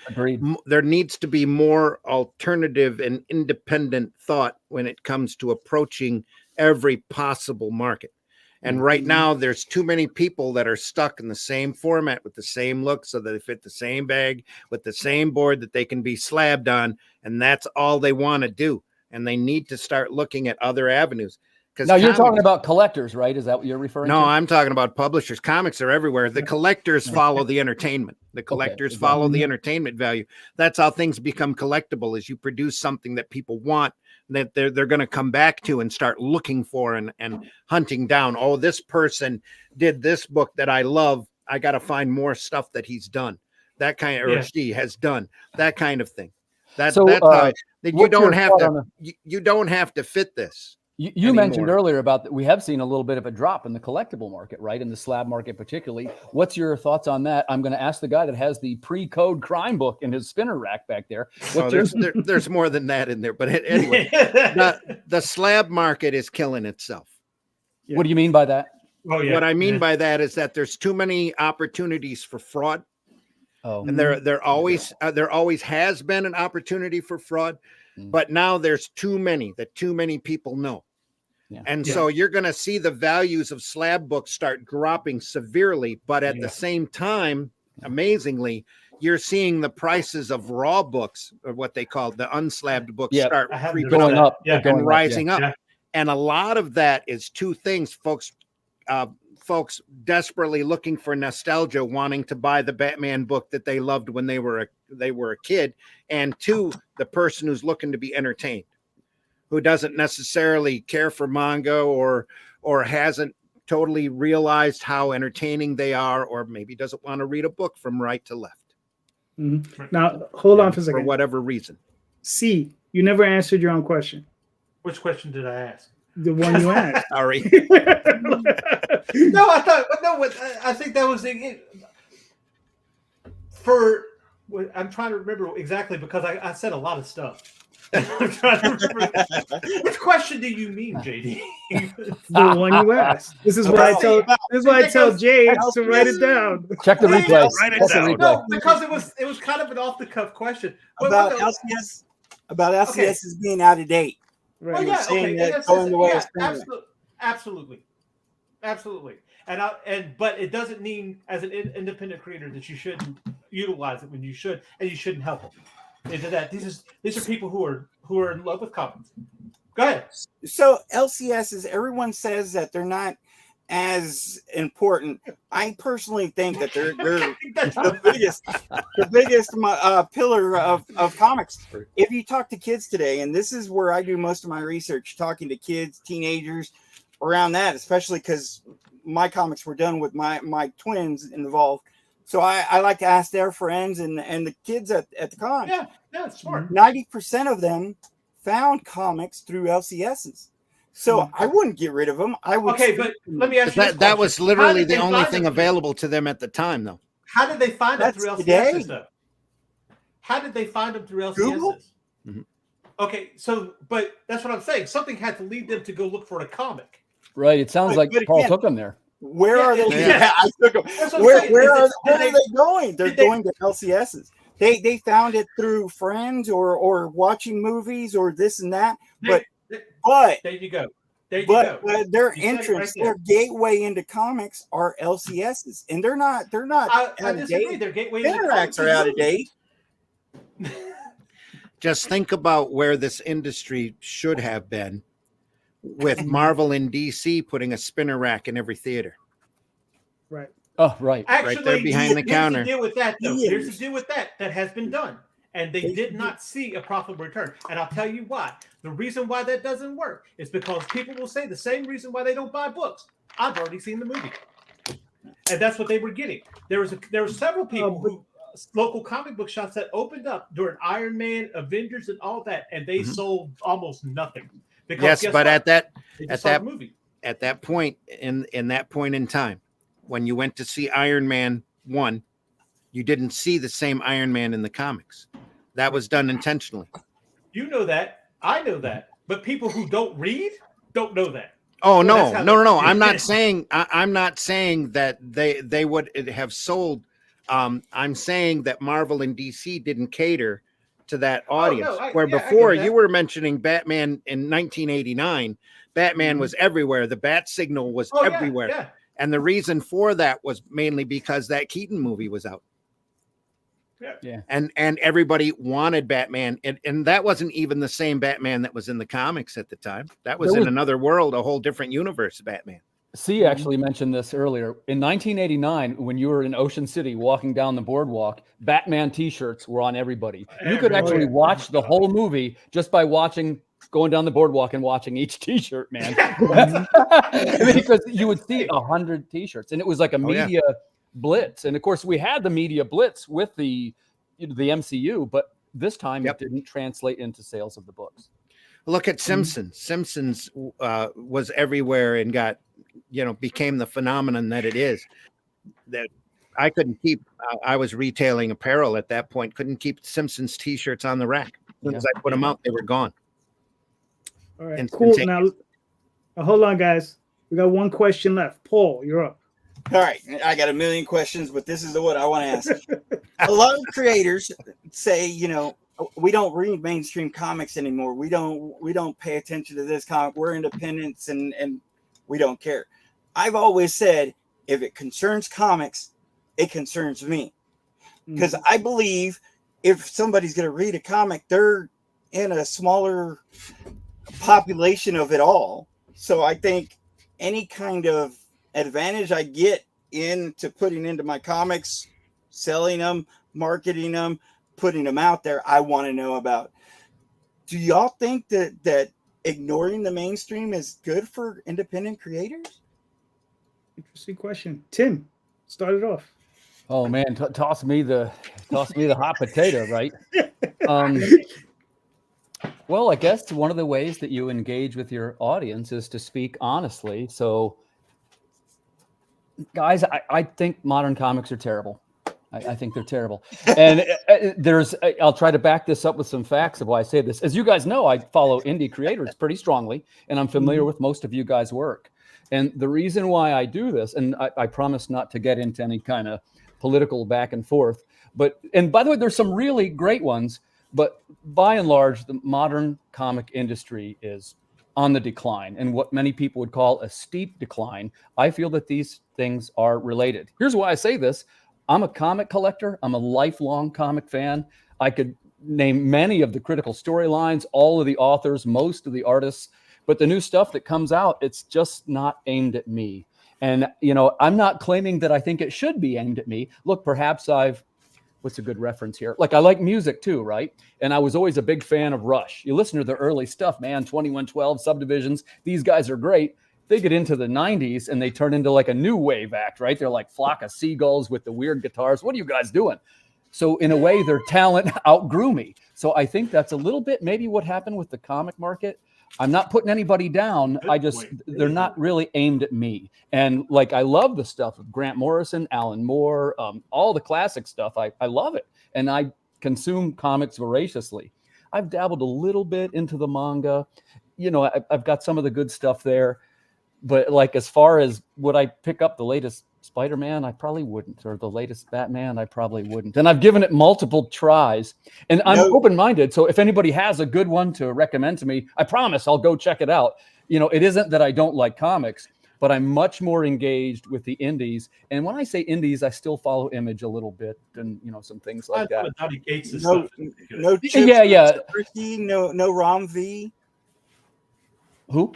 more alternative and independent thought when it comes to approaching every possible market. And right now, there's too many people that are stuck in the same format with the same look, so that they fit the same bag with the same board that they can be slabbed on, and that's all they want to do. And they need to start looking at other avenues. Now you're talking about collectors, right? Is that what you're referring to? No, I'm talking about publishers. Comics are everywhere. The collectors follow the entertainment. The collectors follow the entertainment value. That's how things become collectible, is you produce something that people want, that they're going to come back to and start looking for and hunting down. Oh, this person did this book that I love. I got to find more stuff that he's done. That kind of, or she has done that kind of thing. That's how you don't have to fit this. You mentioned earlier about that we have seen a little bit of a drop in the collectible market, right? In the slab market particularly. What's your thoughts on that? I'm going to ask the guy that has the pre-code crime book in his spinner rack back there. There's more than that in there. But anyway, the slab market is killing itself. What do you mean by that? What I mean by that is that there's too many opportunities for fraud. And there always has been an opportunity for fraud, but now there's too many that too many people know. So you're going to see the values of slab books start dropping severely, but at the same time, amazingly, you're seeing the prices of raw books, or what they call the unslabbed books, start going up and rising up. And a lot of that is two things, folks. Folks desperately looking for nostalgia, wanting to buy the Batman book that they loved when they were a kid, and two, the person who's looking to be entertained, who doesn't necessarily care for manga or hasn't totally realized how entertaining they are, or maybe doesn't want to read a book from right to left. Now, hold on for a second. For whatever reason. C, you never answered your own question. Which question did I ask? The one you asked. Sorry. No, I think that was I'm trying to remember exactly because I said a lot of stuff. I'm trying to remember. Which question do you mean, JD? The one you asked. This is why I tell Jay to write it down. Check the replay. Write it down. No, because it was kind of an off the cuff question about LCS. About LCS is being out of date. Right. Oh, yeah, okay. Absolutely. But it doesn't mean as an independent creator that you shouldn't utilize it when you should, and you shouldn't help it. Into that, these are people who are in love with comics. Go ahead. So LCS is, everyone says that they're not as important. I personally think that they're the biggest pillar of comics. If you talk to kids today, and this is where I do most of my research, talking to kids, teenagers, around that, especially because my comics were done with my twins involved. So I like to ask their friends and the kids at the con. Yeah, that's smart. 90% of them found comics through LCSs. So I wouldn't get rid of them. I would. Okay, but let me ask you that was literally the only thing available to them at the time, though. How did they find them through today. LCSs, though? How did they find them through LCSs? Google? Mm-hmm. Okay, so, but that's what I'm saying. Something had to lead them to go look for a comic. Right. It sounds like Paul took them there. Where are they? Yeah. I took them. Where are they going? They're going to LCSs. They found it through friends or watching movies or this and that. But there you go. There you go. Their entrance, their gateway into comics are LCSs, and they're not. I disagree. Their gateway Interacts are out of date. Just think about where this industry should have been, with Marvel and DC putting a spinner rack in every theater. Right. Oh, right. Actually, right there behind the counter. Here's the deal with that, though. Here's the deal with that has been done. And they did not see a profitable return. And I'll tell you why. The reason why that doesn't work is because people will say the same reason why they don't buy books. I've already seen the movie. And that's what they were getting. There were several people local comic book shops that opened up during Iron Man, Avengers, and all that, and they sold almost nothing. Because yes, but at that point in time, when you went to see Iron Man 1, you didn't see the same Iron Man in the comics. That was done intentionally. You know that. I know that. But people who don't read don't know that. Oh, no. I'm not saying that they would have sold. I'm saying that Marvel and DC didn't cater to that audience. Before you were mentioning Batman in 1989, Batman was everywhere. The bat signal was everywhere. Yeah. And the reason for that was mainly because that Keaton movie was out. Yeah. And everybody wanted Batman. And that wasn't even the same Batman that was in the comics at the time. That was in another world, a whole different universe, Batman. C actually mentioned this earlier. In 1989, when you were in Ocean City walking down the boardwalk, Batman t-shirts were on everybody. You could actually watch the whole movie just by going down the boardwalk and watching each t-shirt, man. Because you would see 100 t-shirts, and it was like a media blitz. And of course, we had the media blitz with the MCU, but this time it didn't translate into sales of the books. Look at Simpsons. Simpsons was everywhere and became the phenomenon that it is. That I couldn't keep. I was retailing apparel at that point. Couldn't keep Simpsons t-shirts on the rack. As soon as I put them out, they were gone. All right, cool. Now, hold on, guys. We got one question left. Paul, you're up. All right, I got a million questions, but this is what I want to ask. A lot of creators say, we don't read mainstream comics anymore. We don't pay attention to this comic. We're independents and we don't care. I've always said, if it concerns comics, it concerns me. Because I believe if somebody's going to read a comic, they're in a smaller population of it all. So I think any kind of advantage I get into putting into my comics, selling them, marketing them, putting them out there, I want to know about. Do y'all think that ignoring the mainstream is good for independent creators? Interesting question. Tim, start it off. Oh man, toss me the hot potato, right? Well, I guess one of the ways that you engage with your audience is to speak honestly. So, guys, I think modern comics are terrible. I think they're terrible. And I'll try to back this up with some facts of why I say this. As you guys know, I follow indie creators pretty strongly, and I'm familiar with most of you guys' work. And the reason why I do this, and I promise not to get into any kind of political back and forth, and by the way, there's some really great ones, but by and large, the modern comic industry is on the decline, and what many people would call a steep decline. I feel that these things are related. Here's why I say this. I'm a comic collector. I'm a lifelong comic fan. I could name many of the critical storylines, all of the authors, most of the artists, but the new stuff that comes out, it's just not aimed at me. And, I'm not claiming that I think it should be aimed at me. Look, perhaps what's a good reference here? Like, I like music too, right? And I was always a big fan of Rush. You listen to their early stuff, man, 2112, Subdivisions. These guys are great. They get into the 90s and they turn into like a new wave act, right? They're like Flock of Seagulls with the weird guitars. What are you guys doing? So in a way, their talent outgrew me. So I think that's a little bit maybe what happened with the comic market. I'm not putting anybody down. They're not really aimed at me. And like, I love the stuff of Grant Morrison, Alan Moore, all the classic stuff. I love it. And I consume comics voraciously. I've dabbled a little bit into the manga. I've got some of the good stuff there. But like, as far as would I pick up the latest Spider-Man, I probably wouldn't, or the latest Batman, I probably wouldn't. And I've given it multiple tries, and I'm open-minded. So if anybody has a good one to recommend to me, I promise I'll go check it out. It isn't that I don't like comics, but I'm much more engaged with the indies. And when I say indies, I still follow Image a little bit, and some things like that. No Chips Zdarsky, no Rom V. Who?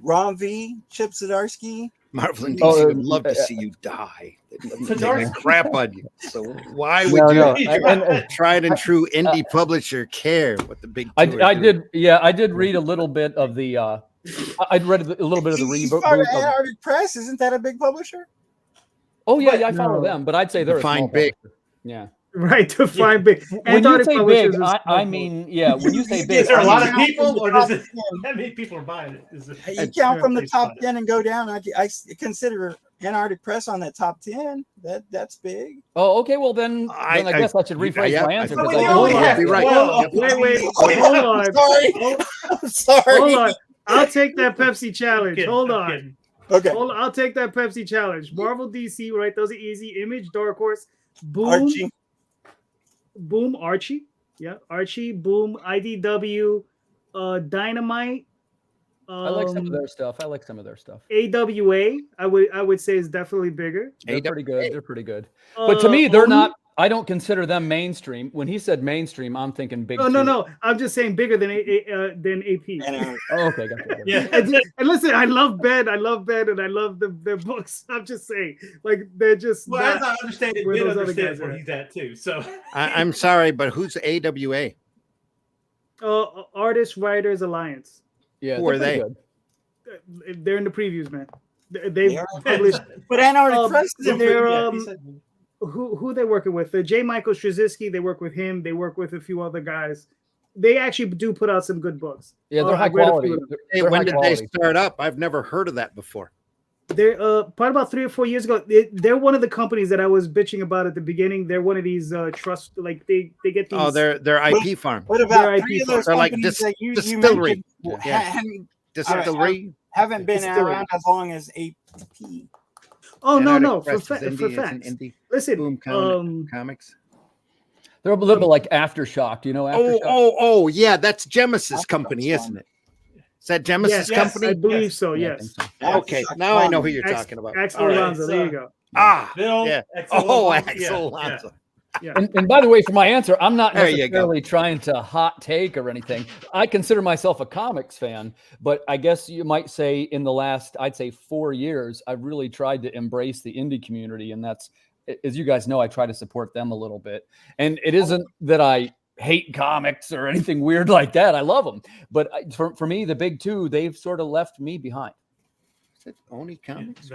Rom V, Chip Zdarsky. Marvel and DC would love to see you die. They're crap on you. So why would you tried and true indie publisher care what the big? I did read a little bit of the. I'd read a little bit of the reboot. Antarctic Press, isn't that a big publisher? Oh yeah, I follow them, but I'd say they're fine big. Publisher. Yeah. Right, to find big. When you say big, I mean, when you say big, is there a lot of people, or does it? How many people are buying it? You count from the top 10 and go down. I consider Antarctic Press on that top 10. That's big. Oh, okay. Well, then I guess I should rephrase my answer. Wait, hold on. I'm sorry. Hold on. I'll take that Pepsi challenge. Hold on. Okay. I'll take that Pepsi challenge. Marvel, DC, right? Those are easy. Image, Dark Horse, Boom. Archie. Yeah, Archie, Boom, IDW, Dynamite. I like some of their stuff. AWA, I would say is definitely bigger. They're pretty good. But to me, they're not. I don't consider them mainstream. When he said mainstream, I'm thinking big. No. I'm just saying bigger than AP. Okay, gotcha. Yeah. And listen, I love Ben, and I love their books. I'm just saying, like, they're just. Well, as I understand it, Ben understands where he's at too. So I'm sorry, but who's AWA? Artists Writers Alliance. Yeah, who are they? Good. They're in the previews, man. They published. But Antarctic Press is they're who they working with? J. Michael Straczynski. They work with him. They work with a few other guys. They actually do put out some good books. Yeah, they're high quality. When did they start up? I've never heard of that before. They're probably about 3 or 4 years ago. They're one of the companies that I was bitching about at the beginning. They're one of these trust, like they get these. Oh, they're IP farm. What about three of those they're like companies that you distillery? Distillery haven't been around as long as AP. Oh no, for facts. Listen, Boom Comics. They're a little bit like Aftershock. Do you know Aftershock? Oh, yeah. That's Gemis's company, isn't it? Is that Gemis's company? I believe so. Yes. Okay, now I know who you're talking about. Axel Alonso. There you go. Bill. Yeah. Axel Alonso. Yeah. And by the way, for my answer, I'm not necessarily trying to hot take or anything. I consider myself a comics fan, but I guess you might say in the last, I'd say 4 years, I've really tried to embrace the indie community. And that's, as you guys know, I try to support them a little bit. And it isn't that I hate comics or anything weird like that. I love them. But for me, the big two, they've sort of left me behind. Is it only comics?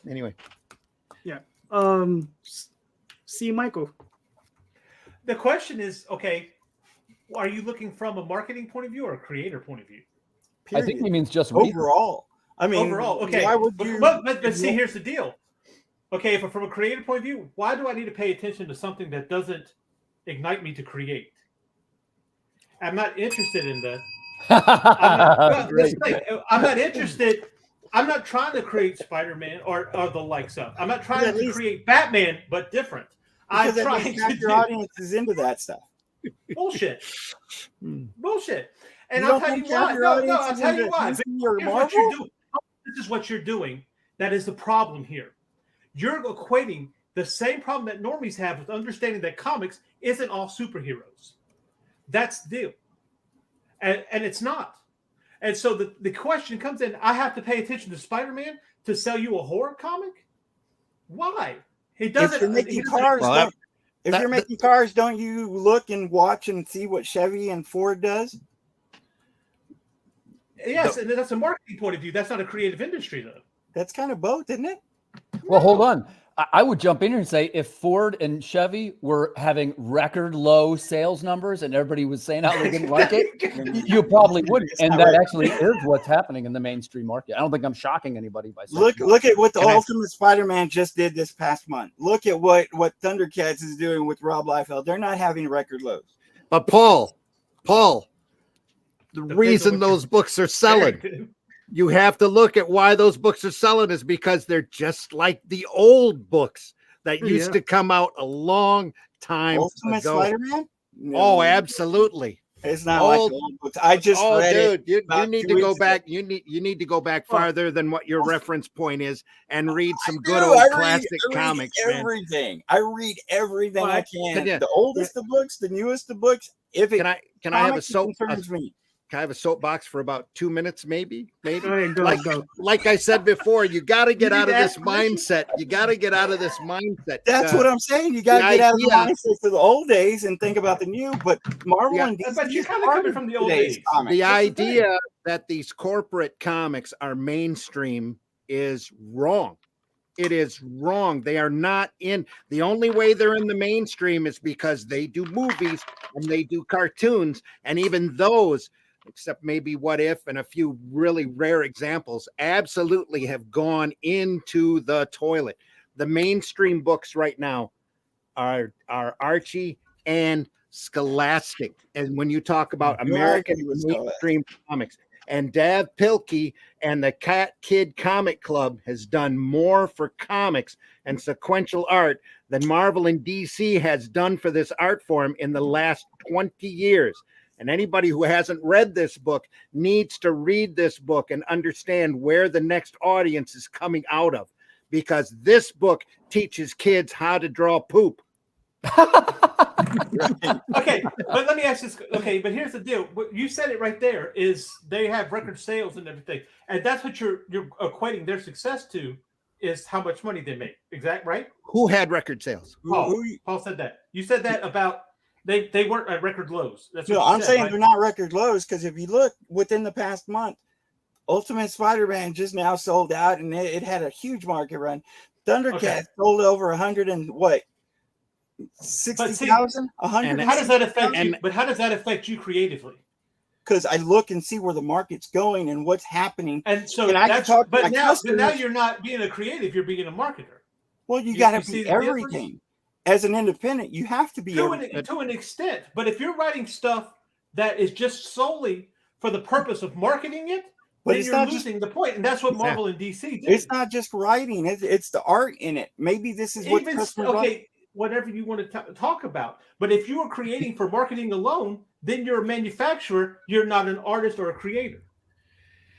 Anyway. Yeah. See, Michael. The question is, okay, are you looking from a marketing point of view or a creator point of view? Period. I think he means just overall. I mean, overall. Okay. Why would you? But see, here's the deal. Okay, if from a creator point of view, why do I need to pay attention to something that doesn't ignite me to create? I'm not interested in that. I'm not interested. I'm not trying to create Spider-Man or the likes of. I'm not trying to create Batman, but different. I'm trying to your audience is into that stuff. Bullshit. Bullshit. And I'll tell you why. No, I'll tell you why. This is what you're doing. That is the problem here. You're equating the same problem that normies have with understanding that comics isn't all superheroes. That's the deal. And it's not. And so the question comes in, I have to pay attention to Spider-Man to sell you a horror comic? Why? He doesn't. If you're making cars, Well, if you're making cars, don't you look and watch and see what Chevy and Ford does? Yes, and that's a marketing point of view. That's not a creative industry, though. That's kind of both, isn't it? Well, hold on. I would jump in here and say if Ford and Chevy were having record low sales numbers and everybody was saying how they didn't like it, you probably wouldn't. And that actually is what's happening in the mainstream market. I don't think I'm shocking anybody by saying Look at what the Ultimate Spider-Man just did this past month. Look at what Thundercats is doing with Rob Liefeld. They're not having record lows. But Paul, the reason those books are selling, you have to look at why those books are selling is because they're just like the old books that used to come out a long time Ultimate ago. Spider-Man? No. Oh, absolutely. It's not like the old books. I just read it. You need to go back. You need to go back farther than what your reference point is and read some good old classic comics. Everything. I read everything I can. Yeah. The oldest of books, the newest of books. If it can I have a concerns me. Can I have a soapbox for about 2 minutes, maybe? Go ahead, go. Like I said before, you got to get out of this mindset. You got to get out of this mindset. That's what I'm saying. You got to get out of the mindset for the old days and think about the new. But Marvel and DC, but you're kind of coming from the old days. The idea that these corporate comics are mainstream is wrong. It is wrong. They are not in. The only way they're in the mainstream is because they do movies and they do cartoons, and even those, except maybe What If and a few really rare examples, absolutely have gone into the toilet. The mainstream books right now are Archie and Scholastic. And when you talk about American mainstream comics, and Dav Pilkey and the Cat Kid Comic Club has done more for comics and sequential art than Marvel and DC has done for this art form in the last 20 years. And anybody who hasn't read this book needs to read this book and understand where the next audience is coming out of, because this book teaches kids how to draw poop. Okay, but let me ask this. Okay, but here's the deal. What you said it right there is they have record sales and everything, and that's what you're equating their success to is how much money they make. Exactly right? Who had record sales? Paul said that. You said that about they weren't at record lows. That's what I'm said, saying right? they're not record lows because if you look within the past month, Ultimate Spider-Man just now sold out and it had a huge market run. Thundercats sold over 100 and what? 60,000, 100. How does that affect you? But how does that affect you creatively? Because I look and see where the market's going and what's happening. And so and that's but now you're not being a creative, you're being a marketer. Well, you got to be everything. As an independent, you have to be to an extent. But if you're writing stuff that is just solely for the purpose of marketing it, but then you're losing the point. And that's what Marvel and DC do. It's not just writing; it's the art in it. Maybe this is what whatever you want to talk about. But if you are creating for marketing alone, then you're a manufacturer. You're not an artist or a creator.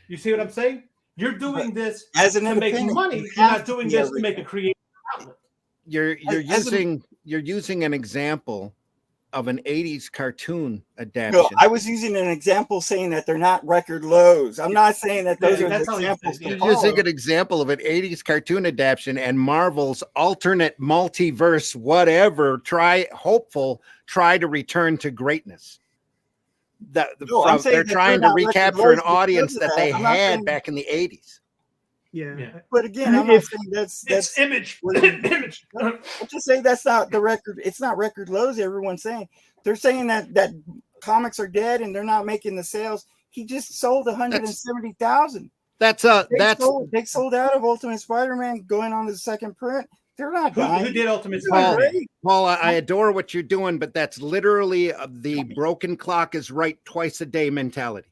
You see what I'm saying? You're doing this as an to make money. You're not doing this to make a creative outlet. You're using an example of an 80s cartoon adaptation. No, I was using an example saying that they're not record lows. I'm not saying that those are the examples. You're using an example of an 80s cartoon adaptation and Marvel's alternate multiverse, whatever, try to return to greatness. They're trying to recapture an audience that they had back in the 80s. Yeah. But again, I'm not saying that's image. Image. I'm just saying that's not the record. It's not record lows. Everyone's saying they're saying that comics are dead and they're not making the sales. He just sold 170,000. They sold out of Ultimate Spider-Man going on to the second print. They're not dying. Who did Ultimate Spider-Man? Paul, I adore what you're doing, but that's literally the broken clock is right twice a day mentality.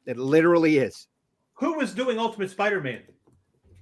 It literally is. Who was doing Ultimate Spider-Man?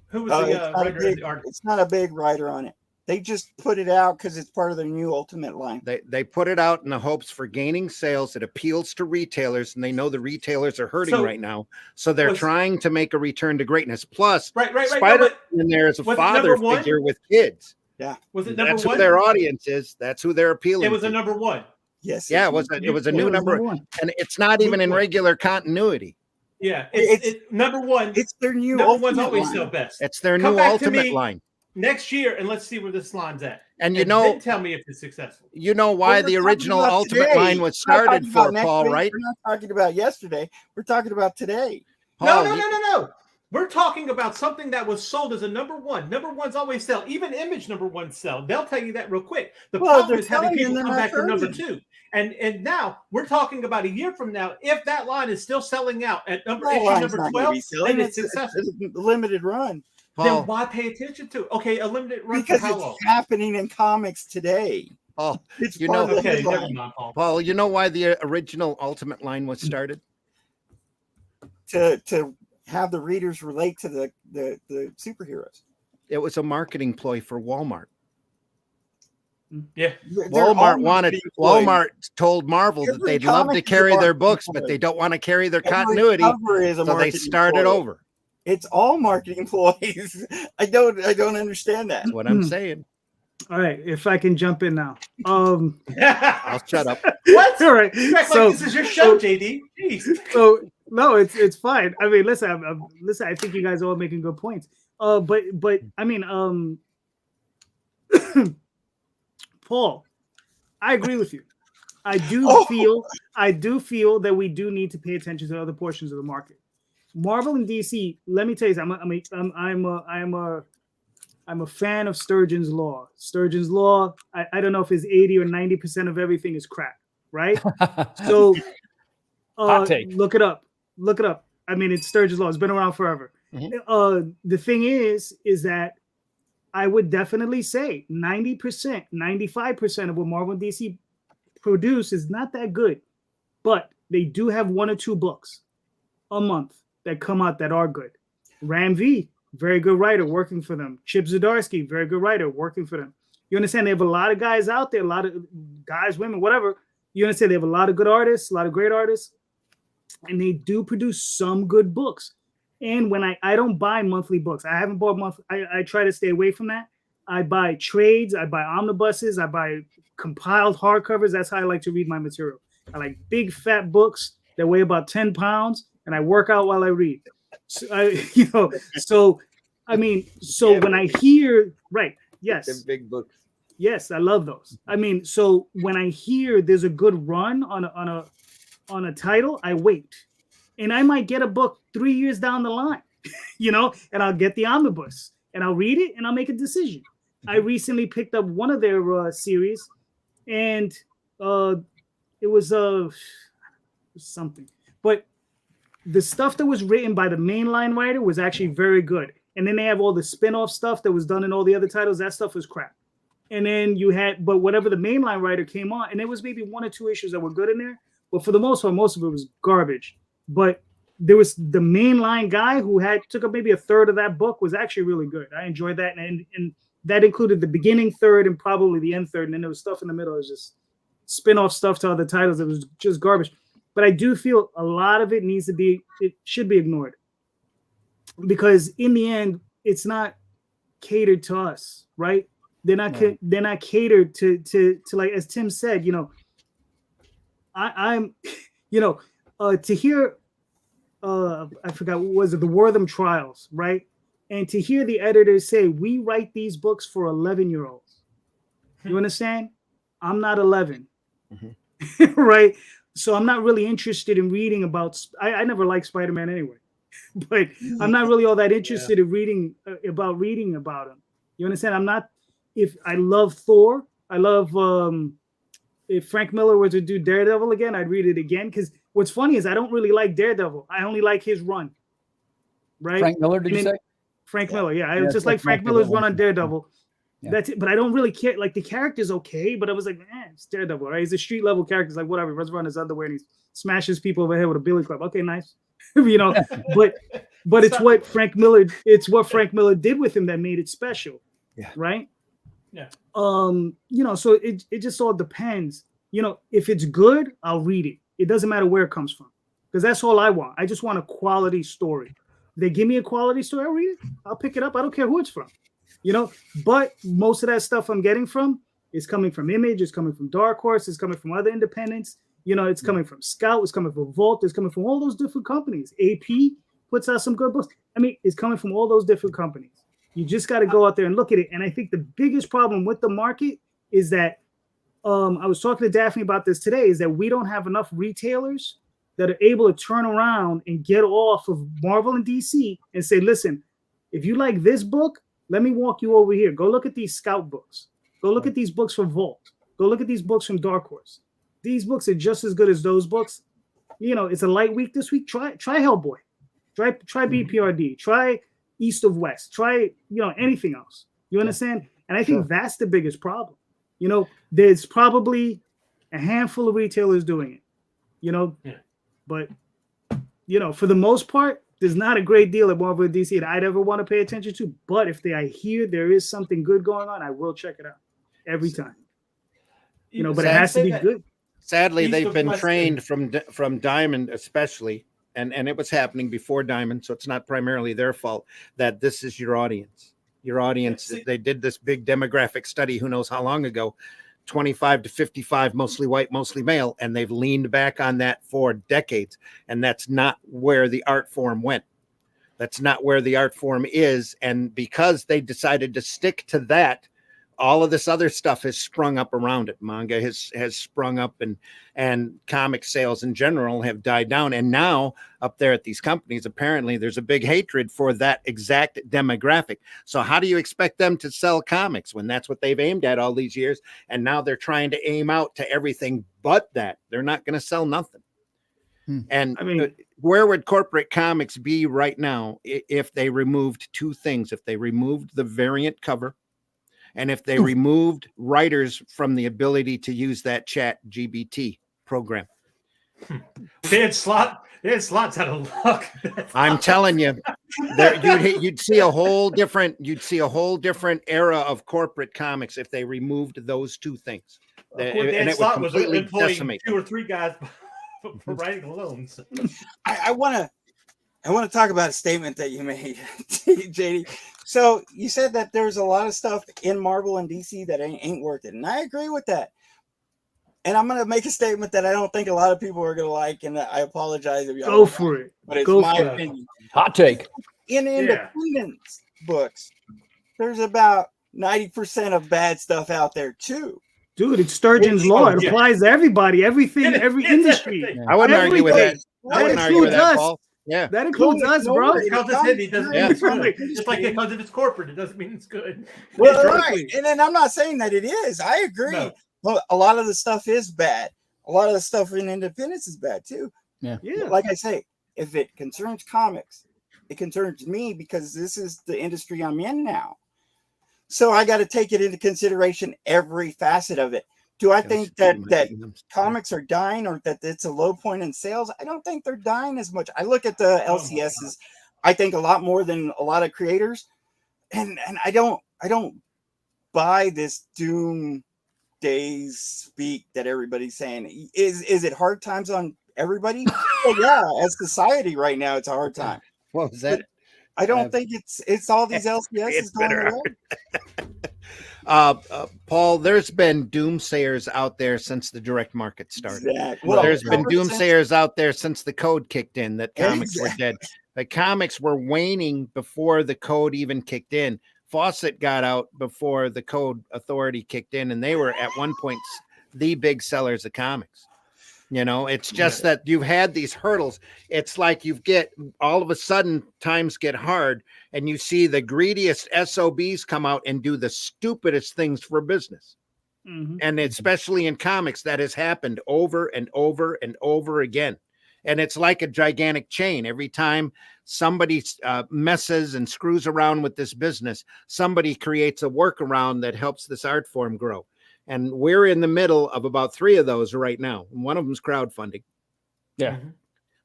Who was the writer of the artist? It's not a big writer on it. They just put it out because it's part of their new Ultimate line. They put it out in the hopes for gaining sales. It appeals to retailers, and they know the retailers are hurting right now. So they're trying to make a return to greatness. Plus, Spider-Man in there is a father figure with kids. Yeah. Was it number one? That's who their audience is. That's who they're appealing to. It was a number one. Yes. Yeah, it was a new number one. And it's not even in regular continuity. Yeah, it's number one. It's their new number one's Ultimate always line. sell best. It's their Come new back to Ultimate me line. next year, and let's see where this line's at. And then tell me if it's successful. You know why Well, the we're original talking about Ultimate today. line was We're not started talking about for, next Paul, week. right? We're not talking about yesterday. We're talking about today. Paul, No. We're talking about something that was sold as a number one. Number ones always sell. Even Image number one sell. They'll tell you that real quick. The problem is having people come back for number two. And now we're talking about a year from now. If that line is still selling out at issue number 12, then it's successful. It's a limited run. Paul, then why pay attention to? Okay, a limited run Because for how it's long? happening in comics today. Paul, It's you part know, of the Okay, headline. never mind, Paul. Paul, you know why the original Ultimate line was started? To have the readers relate to the superheroes. It was a marketing ploy for Walmart. Yeah. Walmart told Marvel that they'd love to carry their books, but they don't want to carry their continuity, so they started over. It's all marketing ploys. I don't understand that. That's what I'm saying. All right, if I can jump in now. I'll shut up. What? All right. You act So, like this is your show, JD. Jeez. so no, it's fine. I mean, listen, listen. I think you guys are all making good points. But I mean, Paul, I agree with you. I do feel that we do need to pay attention to other portions of the market. Marvel and DC. Let me tell you something. I'm a fan of Sturgeon's Law. Sturgeon's Law. I don't know if it's 80 or 90% of everything is crap, right? So Hot take. Look it up. I mean, it's Sturgeon's Law. It's been around forever. Mhm. The thing is that I would definitely say 90%, 95% of what Marvel and DC produce is not that good, but they do have one or two books a month that come out that are good. Ram V, very good writer working for them. Chip Zdarsky, very good writer working for them. You understand? They have a lot of guys out there, a lot of guys, women, whatever. You understand? They have a lot of good artists, a lot of great artists, and they do produce some good books. And when I don't buy monthly books, I haven't bought monthly. I try to stay away from that. I buy trades, I buy omnibuses, I buy compiled hardcovers. That's how I like to read my material. I like big fat books that weigh about 10 pounds, and I work out while I read. So when I hear, right, yes, Big books. yes, I love those. I mean, so when I hear there's a good run on a title, I wait, and I might get a book 3 years down the line, and I'll get the omnibus and I'll read it and I'll make a decision. I recently picked up one of their series, and it was something, but the stuff that was written by the mainline writer was actually very good. And then they have all the spin-off stuff that was done in all the other titles. That stuff was crap. And then but whatever the mainline writer came on, and there was maybe one or two issues that were good in there, but for the most part, most of it was garbage. But there was the mainline guy who took up maybe a third of that book was actually really good. I enjoyed that. And that included the beginning third and probably the end third. And then there was stuff in the middle. It was just spin-off stuff to other titles that was just garbage. But I do feel a lot of it should be ignored, because in the end, it's not catered to us, right? They're not catered to like, as Tim said, I'm to hear, I forgot, what was it, the Wortham Trials, right? And to hear the editors say, we write these books for 11-year-olds. You understand? I'm not 11, right? So I'm not really interested in reading about. I never liked Spider-Man anyway, but I'm not really all that interested in reading about him. You understand? I'm not. If I love Thor, I love. If Frank Miller were to do Daredevil again, I'd read it again. Because what's funny is I don't really like Daredevil. I only like his run. Right? Frank Miller, did you say? Frank Miller, yeah. I just like Frank Miller's run on Daredevil. Yeah. That's it. But I don't really care. Like, the character's okay, but I was like, it's Daredevil, right? He's a street level character. It's like, whatever. He runs around his underwear and he smashes people over the head with a billy club. Okay, nice. But it's what Frank Miller did with him that made it special. Yeah. Right? Yeah. So it just all depends. If it's good, I'll read it. It doesn't matter where it comes from. Because that's all I want. I just want a quality story. If they give me a quality story, I'll read it. I'll pick it up. I don't care who it's from. But most of that stuff I'm getting from is coming from Image, it's coming from Dark Horse, it's coming from other independents, You know, it's coming from Scout, it's coming from Vault, it's coming from all those different companies. AP puts out some good books. I mean, it's coming from all those different companies. You just got to go out there and look at it. And I think the biggest problem with the market is that I was talking to Daphne about this today, is that we don't have enough retailers that are able to turn around and get off of Marvel and DC and say, listen, if you like this book, let me walk you over here. Go look at these Scout books. Go look at these books from Vault. Go look at these books from Dark Horse. These books are just as good as those books. You know, it's a light week this week. Try Hellboy. Try BPRD. Try East of West. Try, anything else. You understand? And I think that's the biggest problem. You know, there's probably a handful of retailers doing it, but, for the most part, there's not a great deal at Marvel and DC that I'd ever want to pay attention to. But if I hear there is something good going on, I will check it out every time. But it has to be good. Sadly, they've been trained from Diamond, especially, and it was happening before Diamond, so it's not primarily their fault, that this is your audience. Your audience, they did this big demographic study, who knows how long ago, 25 to 55, mostly white, mostly male, and they've leaned back on that for decades. And that's not where the art form went. That's not where the art form is. And because they decided to stick to that, all of this other stuff has sprung up around it. Manga has sprung up, and comic sales in general have died down. And now up there at these companies, apparently there's a big hatred for that exact demographic. So how do you expect them to sell comics when that's what they've aimed at all these years? And now they're trying to aim out to everything but that. They're not going to sell nothing. And I mean, where would corporate comics be right now if they removed two things? If they removed the variant cover, and if they removed writers from the ability to use that chat GBT program. They had slots out of luck. I'm telling you, you'd see a whole different era of corporate comics if they removed those two things. And it would completely decimate 2 or 3 guys for writing alone. So. I want to talk about a statement that you made, JD. So you said that there's a lot of stuff in Marvel and DC that ain't worth it. And I agree with that. And I'm going to make a statement that I don't think a lot of people are going to like. And I apologize if you go for it. But it's my opinion. Hot take. In independence books, there's about 90% of bad stuff out there too. Dude, it's Sturgeon's law. It applies to everybody, everything, every industry. I wouldn't argue with that. I wouldn't argue with that, Paul. Yeah, that includes us, bro. Because it's indie doesn't mean it's good. Just like because if it's corporate, it doesn't mean it's good. Well, right. And then I'm not saying that it is. I agree. No. Well, a lot of the stuff is bad. A lot of the stuff in independence is bad too. Yeah. Like I say, if it concerns comics, it concerns me because this is the industry I'm in now. So I got to take it into consideration, every facet of it. Do I think that comics are dying or that it's a low point in sales? I don't think they're dying as much. I look at the LCSs, I think a lot more than a lot of creators. And I don't buy this doomsday speak that everybody's saying. Is it hard times on everybody? Well, yeah, as society right now, it's a hard time. What was that? But I don't think it's all these LCSs going around. Paul, there's been doomsayers out there since the direct market started. Exactly. Well, there's been doomsayers out there since the code kicked in that comics were dead. The comics were waning before the code even kicked in. Fawcett got out before the code authority kicked in, and they were at one point the big sellers of comics. It's just that you've had these hurdles. It's like all of a sudden times get hard and you see the greediest SOBs come out and do the stupidest things for business. Mm-hmm. And especially in comics, that has happened over and over and over again. And it's like a gigantic chain. Every time somebody messes and screws around with this business, somebody creates a workaround that helps this art form grow. And we're in the middle of about 3 of those right now. One of them's crowdfunding. Yeah.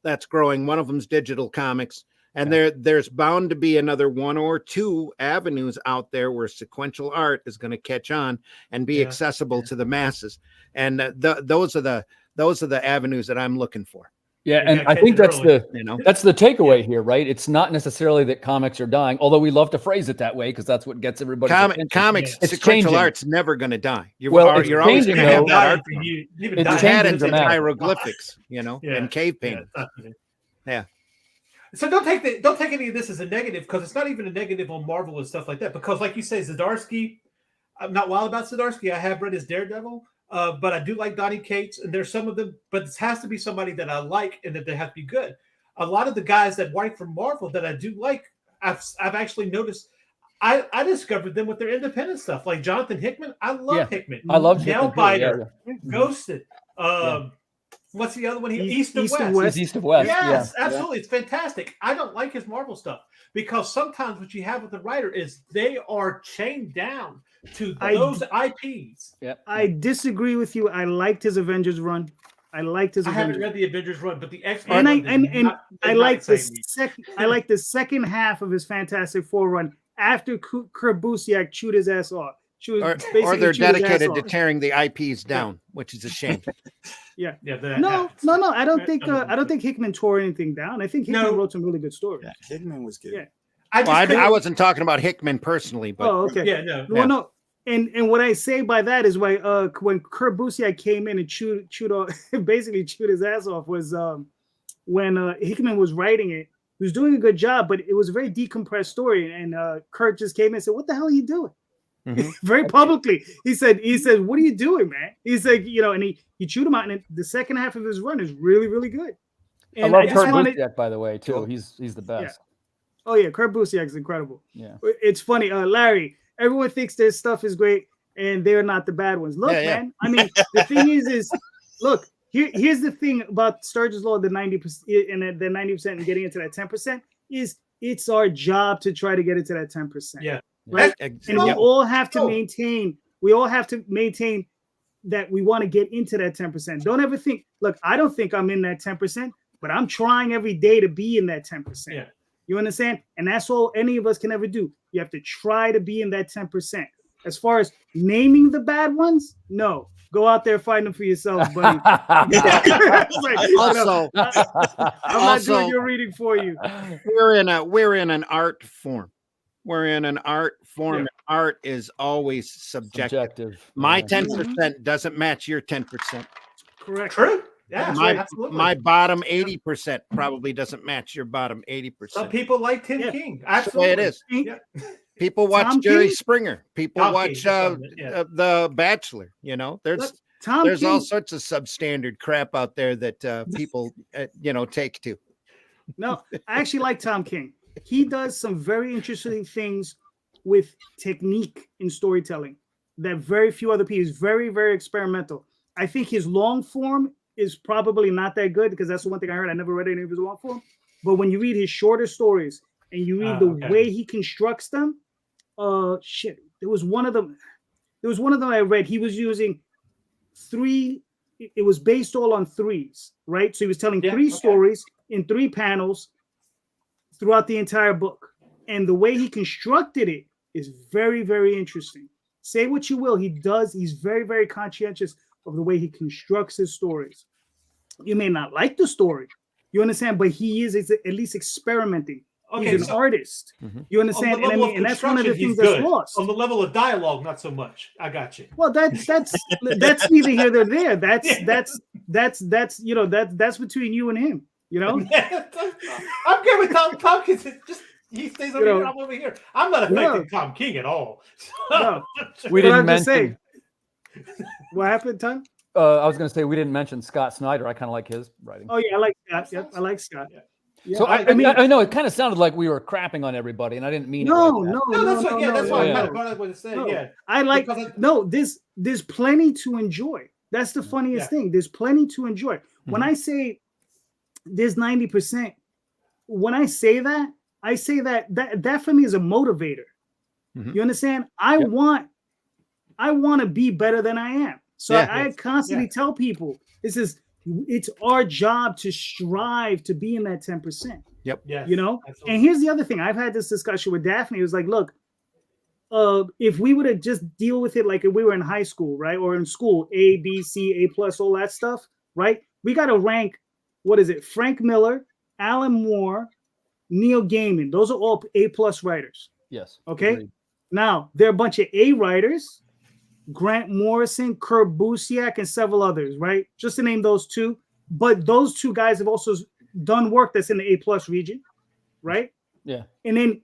That's growing. One of them's digital comics. And there's bound to be another 1 or 2 avenues out there where sequential art is going to catch on and be accessible to the masses. And those are the avenues that I'm looking for. Yeah, You and gotta I catch think it that's early. that's the takeaway here, right? It's not necessarily that comics are dying, although we love to phrase it that way because that's what gets everybody's attention. Comics, It's sequential changing. art's never going to die. You're It's always changing, going to have though. that art form. You've been It's You dying had changing it in dramatically. hieroglyphics, and cave Yeah, paintings. definitely. Yeah. So don't take any of this as a negative because it's not even a negative on Marvel and stuff like that. Because like you say, Zdarsky, I'm not wild about Zdarsky. I have read his Daredevil, but I do like Donny Cates, and there's some of them. But it has to be somebody that I like, and that they have to be good. A lot of the guys that write for Marvel that I do like, I've actually noticed. I discovered them with their independent stuff, like Jonathan Hickman. I love Hickman. I love Hickman too, Nailbiter, yeah. Ghosted. What's the other one? East of East West. of West. He's East of West. Yes, yeah. absolutely. It's fantastic. I don't like his Marvel stuff because sometimes what you have with the writer is they are chained down to those IPs. Yep. I disagree with you. I liked his Avengers run. I haven't read the Avengers run, but the X-Men and I like the second half of his Fantastic Four run after Kurt Busiek chewed his ass off. Or they're dedicated to tearing the IPs down, which is a shame. Yeah. No. I don't think Hickman tore anything down. I think Hickman wrote some really good stories. Yeah, Hickman was good. Yeah. I wasn't talking about Hickman personally, but okay. Yeah, no. Well, no. And what I say by that is when Kurt Busiek came in and basically chewed his ass off was when Hickman was writing it. He was doing a good job, but it was a very decompressed story. And Kurt just came in and said, "What the hell are you doing?" Mm-hmm. Very publicly, he said, "What are you doing, man?" He's like, and he chewed him out. And the second half of his run is really, really good. And I love Kurt Busiek, by the way, too. He's the best. Yeah. Oh yeah, Kurt Busiek is incredible. Yeah, it's funny, Larry. Everyone thinks their stuff is great, and they're not the bad ones. Look, man. I mean, the thing is look. Here's the thing about Sturgeon's Law, the 90% and the 90% and getting into that 10% is it's our job to try to get into that 10%. Yeah. Right. And we all have to maintain. We all have to maintain that we want to get into that 10%. Don't ever think. Look, I don't think I'm in that 10%, but I'm trying every day to be in that 10%. Yeah. You understand? And that's all any of us can ever do. You have to try to be in that 10%. As far as naming the bad ones, no. Go out there, find them for yourself, buddy. I'm not doing your reading for you. We're in an art form. We're in an art form. Yeah. Art is always subjective. My 10% doesn't match your 10%. Correct. True. Yeah, my bottom 80% probably doesn't match your bottom 80%. Some people like Tim King. Absolutely. It is. Yeah. People watch Jerry Springer. People watch The Bachelor. There's all sorts of substandard crap out there that people, take to. No, I actually like Tom King. He does some very interesting things with technique in storytelling that very few other people. He's very, very experimental. I think his long form is probably not that good because that's the one thing I heard. I never read any of his long form. But when you read his shorter stories and you read the way he constructs them, there was one of them I read. He was using three. It was based all on threes, right? So he was telling three stories in 3 panels throughout the entire book. And the way he constructed it is very, very interesting. Say what you will, he's very, very conscientious of the way he constructs his stories. You may not like the story, you understand, but he is at least experimenting. He's an artist. Mm-hmm. You understand? And that's one of the things that's lost. On the level of dialogue, not so much. I got you. Well, that's neither here nor there. That's between you and him. I'm good with Tom Tompkins. Just he stays over here. I'm over here. I'm not affecting Tom King at all. No. We didn't mention. What happened, Tom? I was going to say we didn't mention Scott Snyder. I kind of like his writing. Oh yeah, I like Scott. Yep, I like Scott. Yeah. Yeah, so I know it kind of sounded like we were crapping on everybody, and I didn't mean no, it. That's why I kind of brought up what to say. No. Yeah, I like there's plenty to enjoy. That's the funniest thing. There's plenty to enjoy. Mm-hmm. When I say there's 90%, when I say that for me is a motivator. Mm-hmm. You understand? I want to be better than I am. So I constantly tell people it's our job to strive to be in that 10%. Yep. Yeah. Absolutely. And here's the other thing. I've had this discussion with Daphne. It was like, look, if we would have just deal with it like if we were in high school, right? Or in school, A, B, C, A+, all that stuff, right? We got to rank what is it? Frank Miller, Alan Moore, Neil Gaiman. Those are all A+ writers. Yes. Okay. Agreed. Now there are a bunch of A writers, Grant Morrison, Kurt Busiek, and several others, right? Just to name those two. But those two guys have also done work that's in the A+ region, right? Yeah. And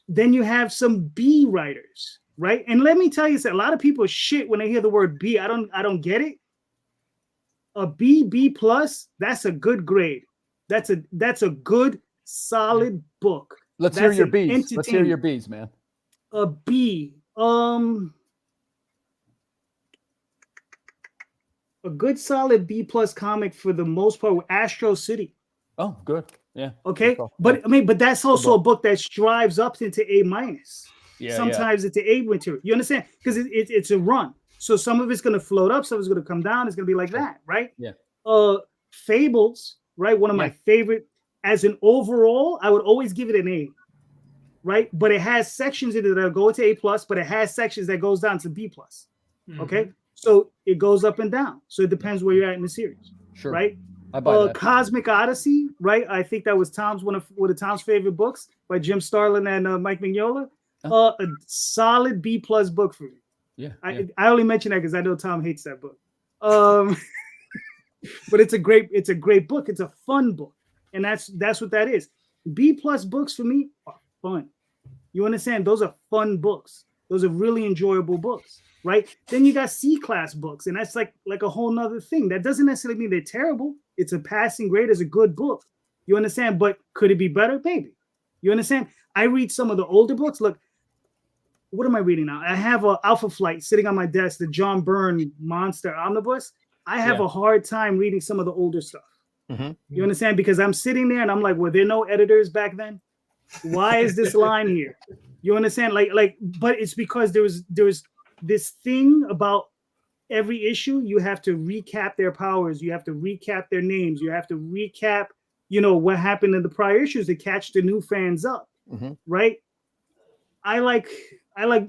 then you have some B writers, right? And let me tell you something, a lot of people shit when they hear the word B. I don't get it. A B+, that's a good grade. That's a good, solid book. Let's hear That's your an B's. Let's hear entertaining- your B's, man. A B. A good solid B+ comic for the most part with Astro City. Oh, good. Yeah. Okay. Good call. But Yeah. I mean, but that's also a book that strives up into A-. Yeah, Sometimes it's an A material. You understand? Because it's a run. So some of it's going to float up, some of it's going to come down. It's going to be like that, right? Yeah. Fables, right? One of my favorite. As an overall, I would always give it an A, right? But it has sections in it that go to A+, but it has sections that goes down to B+. Okay. So it goes up and down. So it depends where you're at in the series. Sure. Right. I buy that. Cosmic Odyssey, right? I think that was one of Tom's favorite books by Jim Starlin and Mike Mignola. A solid B+ book for me. Yeah. I only mention that because I know Tom hates that book. But it's a great book. It's a fun book, and that's what that is. B+ books for me are fun. You understand? Those are fun books. Those are really enjoyable books, right? Then you got C-class books, and that's like a whole nother thing. That doesn't necessarily mean they're terrible. It's a passing grade. It's a good book. You understand? But could it be better? Maybe. You understand? I read some of the older books. Look, what am I reading now? I have Alpha Flight sitting on my desk, the John Byrne Monster Omnibus. I have a hard time reading some of the older stuff. You understand? Because I'm sitting there and I'm like, were there no editors back then? Why is this line here? You understand? But it's because there was this thing about every issue. You have to recap their powers. You have to recap their names. You have to recap, what happened in the prior issues to catch the new fans up. Right? I like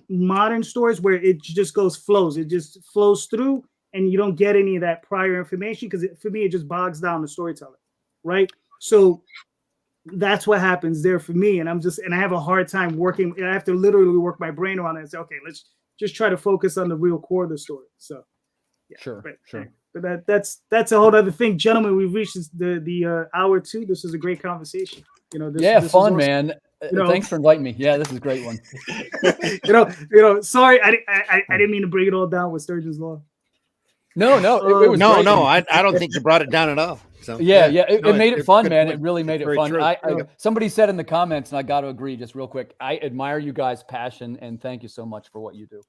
modern stories where it just flows. It just flows through, and you don't get any of that prior information because for me it just bogs down the storytelling, right? So that's what happens there for me, and I have a hard time working. I have to literally work my brain around it and say, okay, let's just try to focus on the real core of the story. So, yeah, sure. But that's a whole other thing, gentlemen. We've reached the hour 2. This is a great conversation. This fun, awesome. man. Thanks for inviting me. Yeah, this is a great one. Sorry, I didn't mean to bring it all down with Sturgeon's Law. No, it was no, great. no. I don't think you brought it down at all. So it made it fun, man. It really made it fun. True. Somebody said in the comments, and I got to agree, just real quick. I admire you guys' passion, and thank you so much for what you do.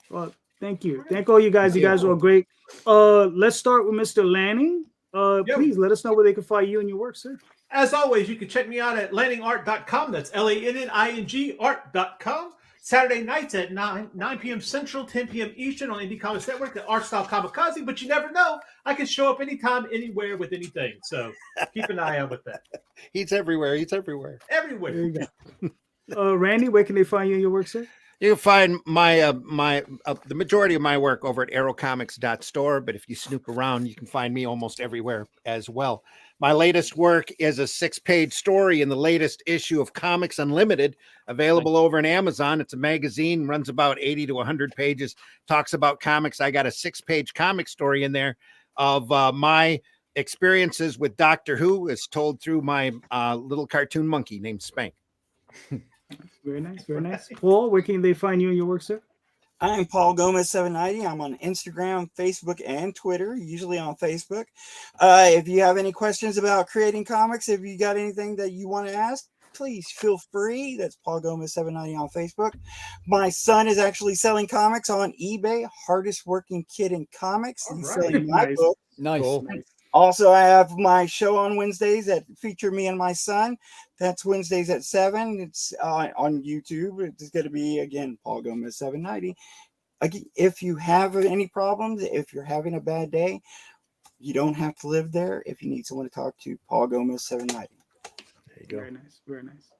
Well, thank you. Thank all you guys. You guys are all great. Let's start with Mr. Lanning. Please let us know where they can find you and your work, sir. As always, you can check me out at lanningart.com. That's LANNING art.com. Saturday nights at 9 p.m. Central, 10 p.m. Eastern on Indy Comics Network, the Art Style Kamikaze. But you never know. I can show up anytime, anywhere with anything. So keep an eye out with that. He's everywhere. Everywhere. There you go. Randy, where can they find you and your work, sir? You can find my the majority of my work over at aerocomics.store, but if you snoop around, you can find me almost everywhere as well. My latest work is a 6-page story in the latest issue of Comics Unlimited, available over on Amazon. It's a magazine, runs about 80 to 100 pages, talks about comics. I got a 6-page comic story in there of my experiences with Doctor Who, as told through my little cartoon monkey named Spank. Very nice, very nice. Paul, where can they find you and your work, sir? I'm Paul Gomez 790. I'm on Instagram, Facebook, and Twitter, usually on Facebook. If you have any questions about creating comics, if you got anything that you want to ask, please feel free. That's Paul Gomez 790 on Facebook. My son is actually selling comics on eBay, hardest working kid in comics. He's selling my book. Nice. Cool. Also, I have my show on Wednesdays that feature me and my son. That's Wednesdays at 7. It's on YouTube. It's going to be, again, Paul Gomez 790. Again, if you have any problems, if you're having a bad day, you don't have to live there. If you need someone to talk to, Paul Gomez 790. There you go. Very nice, very nice.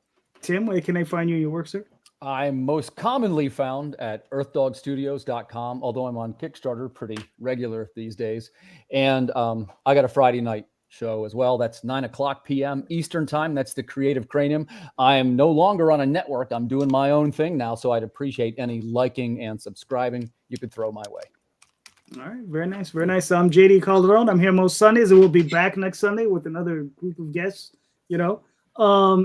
Tim, where can they find you and your work, sir? I'm most commonly found at earthdogstudios.com, although I'm on Kickstarter pretty regular these days. And I got a Friday night show as well. That's 9:00 p.m. Eastern time. That's the Creative Cranium. I am no longer on a network. I'm doing my own thing now, so I'd appreciate any liking and subscribing you could throw my way. All right, very nice, very nice. I'm JD Calderon. I'm here most Sundays, and we'll be back next Sunday with another group of guests. You know,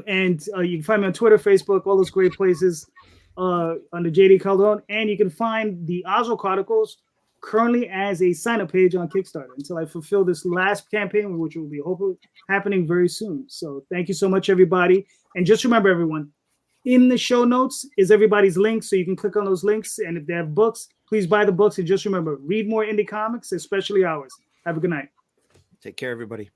and you can find me on Twitter, Facebook, all those great places under JD Calderon, and you can find the Oswald Chronicles currently as a sign-up page on Kickstarter until I fulfill this last campaign, which will be hopefully happening very soon. So thank you so much, everybody, and just remember, everyone, in the show notes is everybody's links, so you can click on those links, and if they have books, please buy the books, and just remember, read more indie comics, especially ours. Have a good night. Take care, everybody.